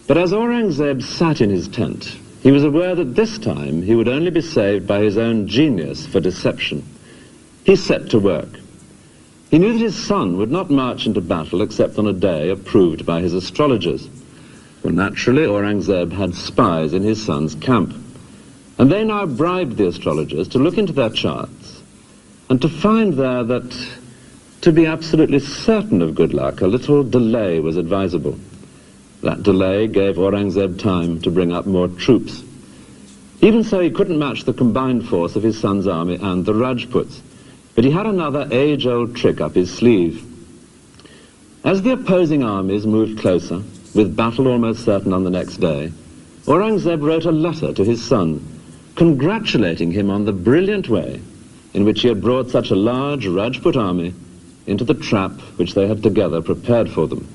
But as Aurangzeb sat in his tent, he was aware that this time he would only be saved by his own genius for deception. He set to work. He knew that his son would not march into battle except on a day approved by his astrologers. Well, naturally, Aurangzeb had spies in his son's camp, and they now bribed the astrologers to look into their charts and to find there that, to be absolutely certain of good luck, a little delay was advisable. That delay gave Aurangzeb time to bring up more troops. Even so, he couldn't match the combined force of his son's army and the Rajputs, but he had another age-old trick up his sleeve. As the opposing armies moved closer, with battle almost certain on the next day, Aurangzeb wrote a letter to his son, congratulating him on the brilliant way in which he had brought such a large Rajput army into the trap which they had together prepared for them.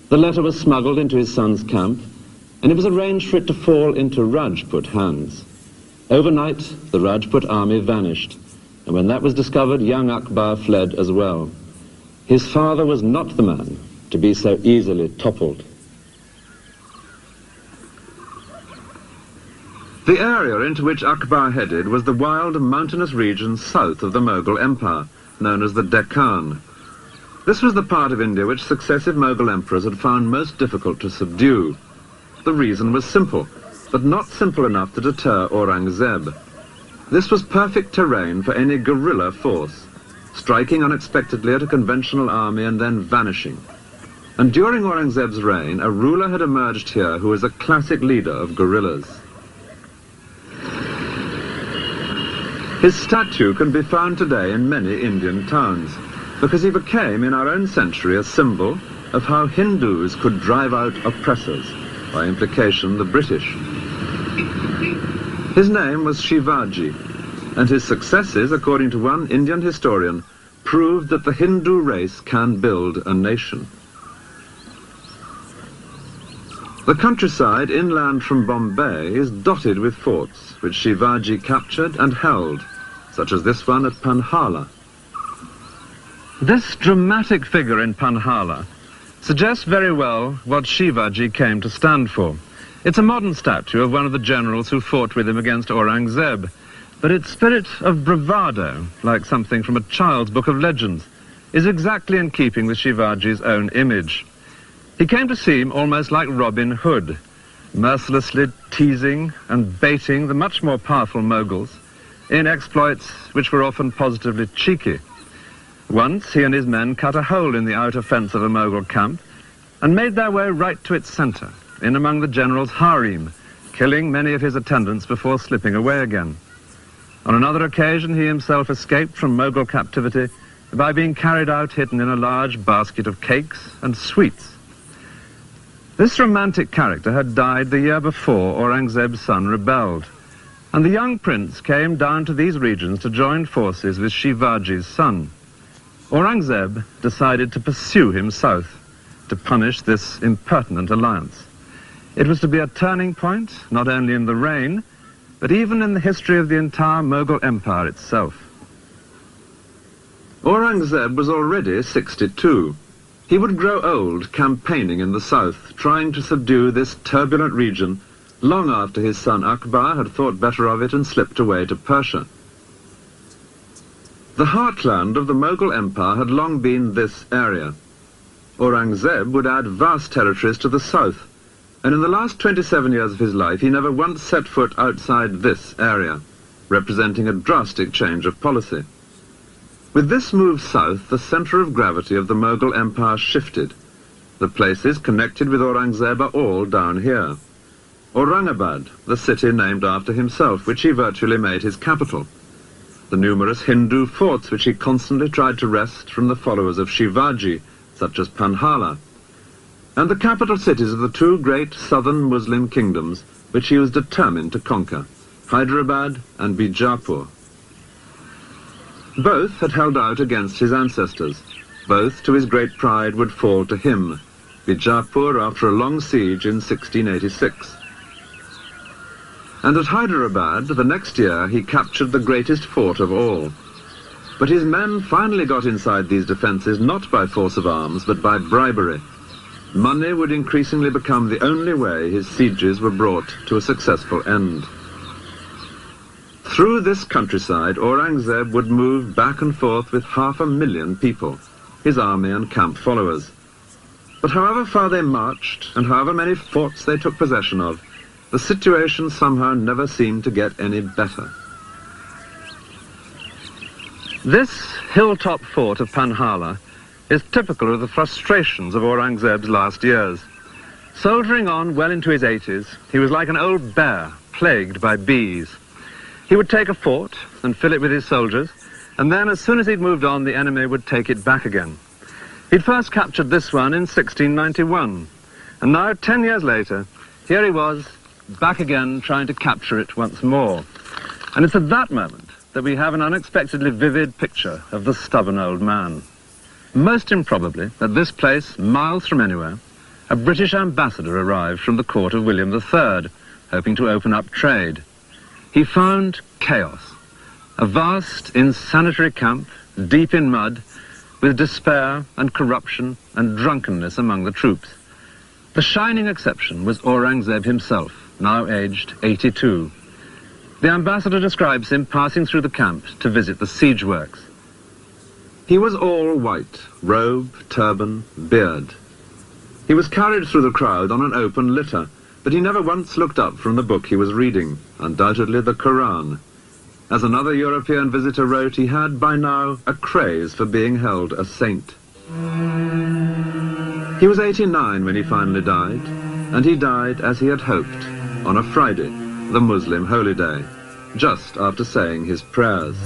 The letter was smuggled into his son's camp, and it was arranged for it to fall into Rajput hands. Overnight, the Rajput army vanished, and when that was discovered, young Akbar fled as well. His father was not the man to be so easily toppled. The area into which Akbar headed was the wild mountainous region south of the Mughal Empire, known as the Deccan. This was the part of India which successive Mughal emperors had found most difficult to subdue. The reason was simple, but not simple enough to deter Aurangzeb. This was perfect terrain for any guerrilla force, striking unexpectedly at a conventional army and then vanishing. And during Aurangzeb's reign, a ruler had emerged here who was a classic leader of guerrillas. His statue can be found today in many Indian towns, because he became, in our own century, a symbol of how Hindus could drive out oppressors, by implication the British. His name was Shivaji, and his successes, according to one Indian historian, proved that the Hindu race can build a nation. The countryside inland from Bombay is dotted with forts, which Shivaji captured and held, such as this one at Panhala. This dramatic figure in Panhala suggests very well what Shivaji came to stand for. It's a modern statue of one of the generals who fought with him against Aurangzeb, but its spirit of bravado, like something from a child's book of legends, is exactly in keeping with Shivaji's own image. He came to seem almost like Robin Hood, mercilessly teasing and baiting the much more powerful Mughals in exploits which were often positively cheeky. Once he and his men cut a hole in the outer fence of a Mughal camp and made their way right to its centre, in among the general's harem, killing many of his attendants before slipping away again. On another occasion, he himself escaped from Mughal captivity by being carried out hidden in a large basket of cakes and sweets. This romantic character had died the year before Aurangzeb's son rebelled, and the young prince came down to these regions to join forces with Shivaji's son. Aurangzeb decided to pursue him south, to punish this impertinent alliance. It was to be a turning point, not only in the reign, but even in the history of the entire Mughal Empire itself. Aurangzeb was already 62. He would grow old campaigning in the south, trying to subdue this turbulent region long after his son Akbar had thought better of it and slipped away to Persia. The heartland of the Mughal Empire had long been this area. Aurangzeb would add vast territories to the south, and in the last 27 years of his life he never once set foot outside this area, representing a drastic change of policy. With this move south, the centre of gravity of the Mughal Empire shifted. The places connected with Aurangzeb are all down here. Aurangabad, the city named after himself, which he virtually made his capital. The numerous Hindu forts which he constantly tried to wrest from the followers of Shivaji, such as Panhala, and the capital cities of the two great southern Muslim kingdoms which he was determined to conquer, Hyderabad and Bijapur. Both had held out against his ancestors. Both, to his great pride, would fall to him. Bijapur after a long siege in 1686. And at Hyderabad, the next year, he captured the greatest fort of all. But his men finally got inside these defences not by force of arms, but by bribery. Money would increasingly become the only way his sieges were brought to a successful end. Through this countryside, Aurangzeb would move back and forth with 500,000 people, his army and camp followers. But however far they marched, and however many forts they took possession of, the situation somehow never seemed to get any better. This hilltop fort of Panhala is typical of the frustrations of Aurangzeb's last years. Soldiering on well into his 80s, he was like an old bear plagued by bees. He would take a fort and fill it with his soldiers, and then as soon as he'd moved on, the enemy would take it back again. He'd first captured this one in 1691, and now, 10 years later, here he was, back again trying to capture it once more. And it's at that moment that we have an unexpectedly vivid picture of the stubborn old man. Most improbably, at this place, miles from anywhere, a British ambassador arrived from the court of William III, hoping to open up trade. He found chaos, a vast, insanitary camp, deep in mud, with despair and corruption and drunkenness among the troops. The shining exception was Aurangzeb himself, now aged 82. The ambassador describes him passing through the camp to visit the siege works. He was all white, robe, turban, beard. He was carried through the crowd on an open litter, but he never once looked up from the book he was reading, undoubtedly the Quran. As another European visitor wrote, he had by now a craze for being held a saint. He was 89 when he finally died, and he died as he had hoped, on a Friday, the Muslim holy day, just after saying his prayers.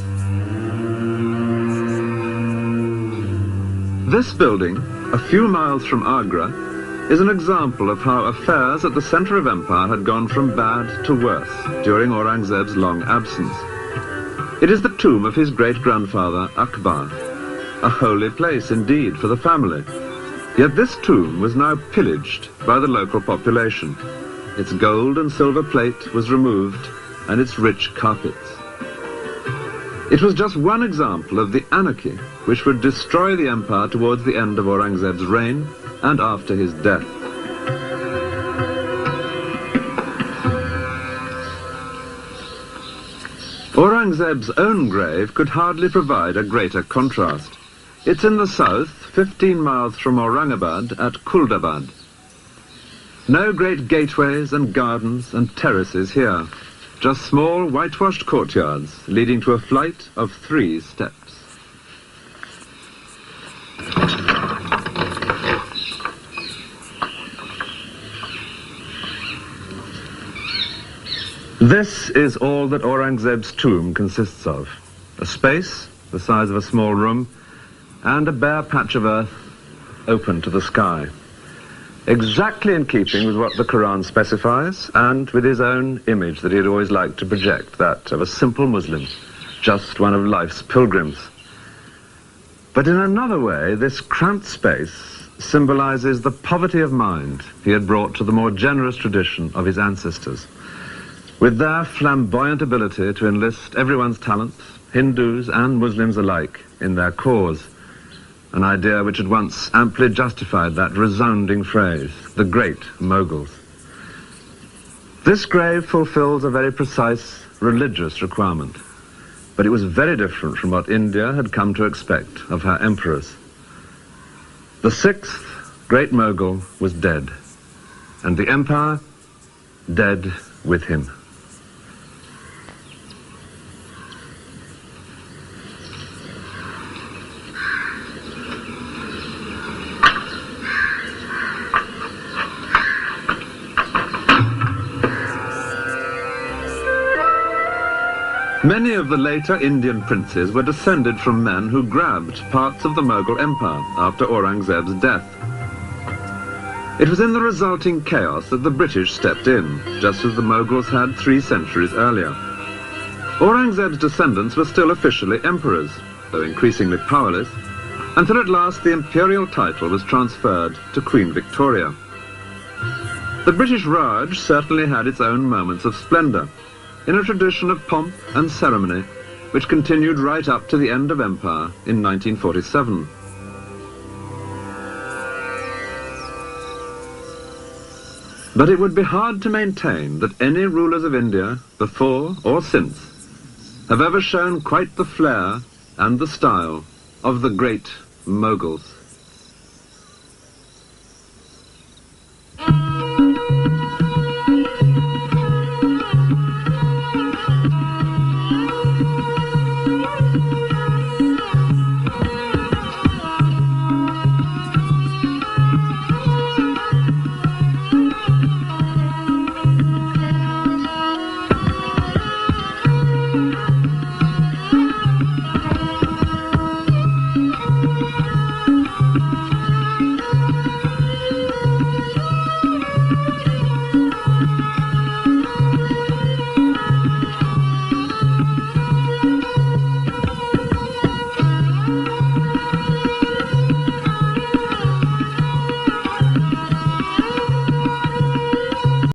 This building, a few miles from Agra, is an example of how affairs at the centre of empire had gone from bad to worse during Aurangzeb's long absence. It is the tomb of his great-grandfather Akbar, a holy place indeed for the family. Yet this tomb was now pillaged by the local population. Its gold and silver plate was removed, and its rich carpets. It was just one example of the anarchy which would destroy the empire towards the end of Aurangzeb's reign and after his death. Aurangzeb's own grave could hardly provide a greater contrast. It's in the south, 15 miles from Aurangabad at Kuldabad. No great gateways and gardens and terraces here, just small whitewashed courtyards leading to a flight of 3 steps. This is all that Aurangzeb's tomb consists of. A space the size of a small room and a bare patch of earth open to the sky. Exactly in keeping with what the Quran specifies and with his own image that he had always liked to project, that of a simple Muslim, just one of life's pilgrims. But in another way, this cramped space symbolizes the poverty of mind he had brought to the more generous tradition of his ancestors. With their flamboyant ability to enlist everyone's talents, Hindus and Muslims alike, in their cause, an idea which had once amply justified that resounding phrase, the great Mughals. This grave fulfills a very precise religious requirement, but it was very different from what India had come to expect of her emperors. The 6th great Mughal was dead, and the empire dead with him. Many of the later Indian princes were descended from men who grabbed parts of the Mughal Empire after Aurangzeb's death. It was in the resulting chaos that the British stepped in, just as the Mughals had 3 centuries earlier. Aurangzeb's descendants were still officially emperors, though increasingly powerless, until at last the imperial title was transferred to Queen Victoria. The British Raj certainly had its own moments of splendour, in a tradition of pomp and ceremony which continued right up to the end of empire in 1947. But it would be hard to maintain that any rulers of India, before or since, have ever shown quite the flair and the style of the great Mughals.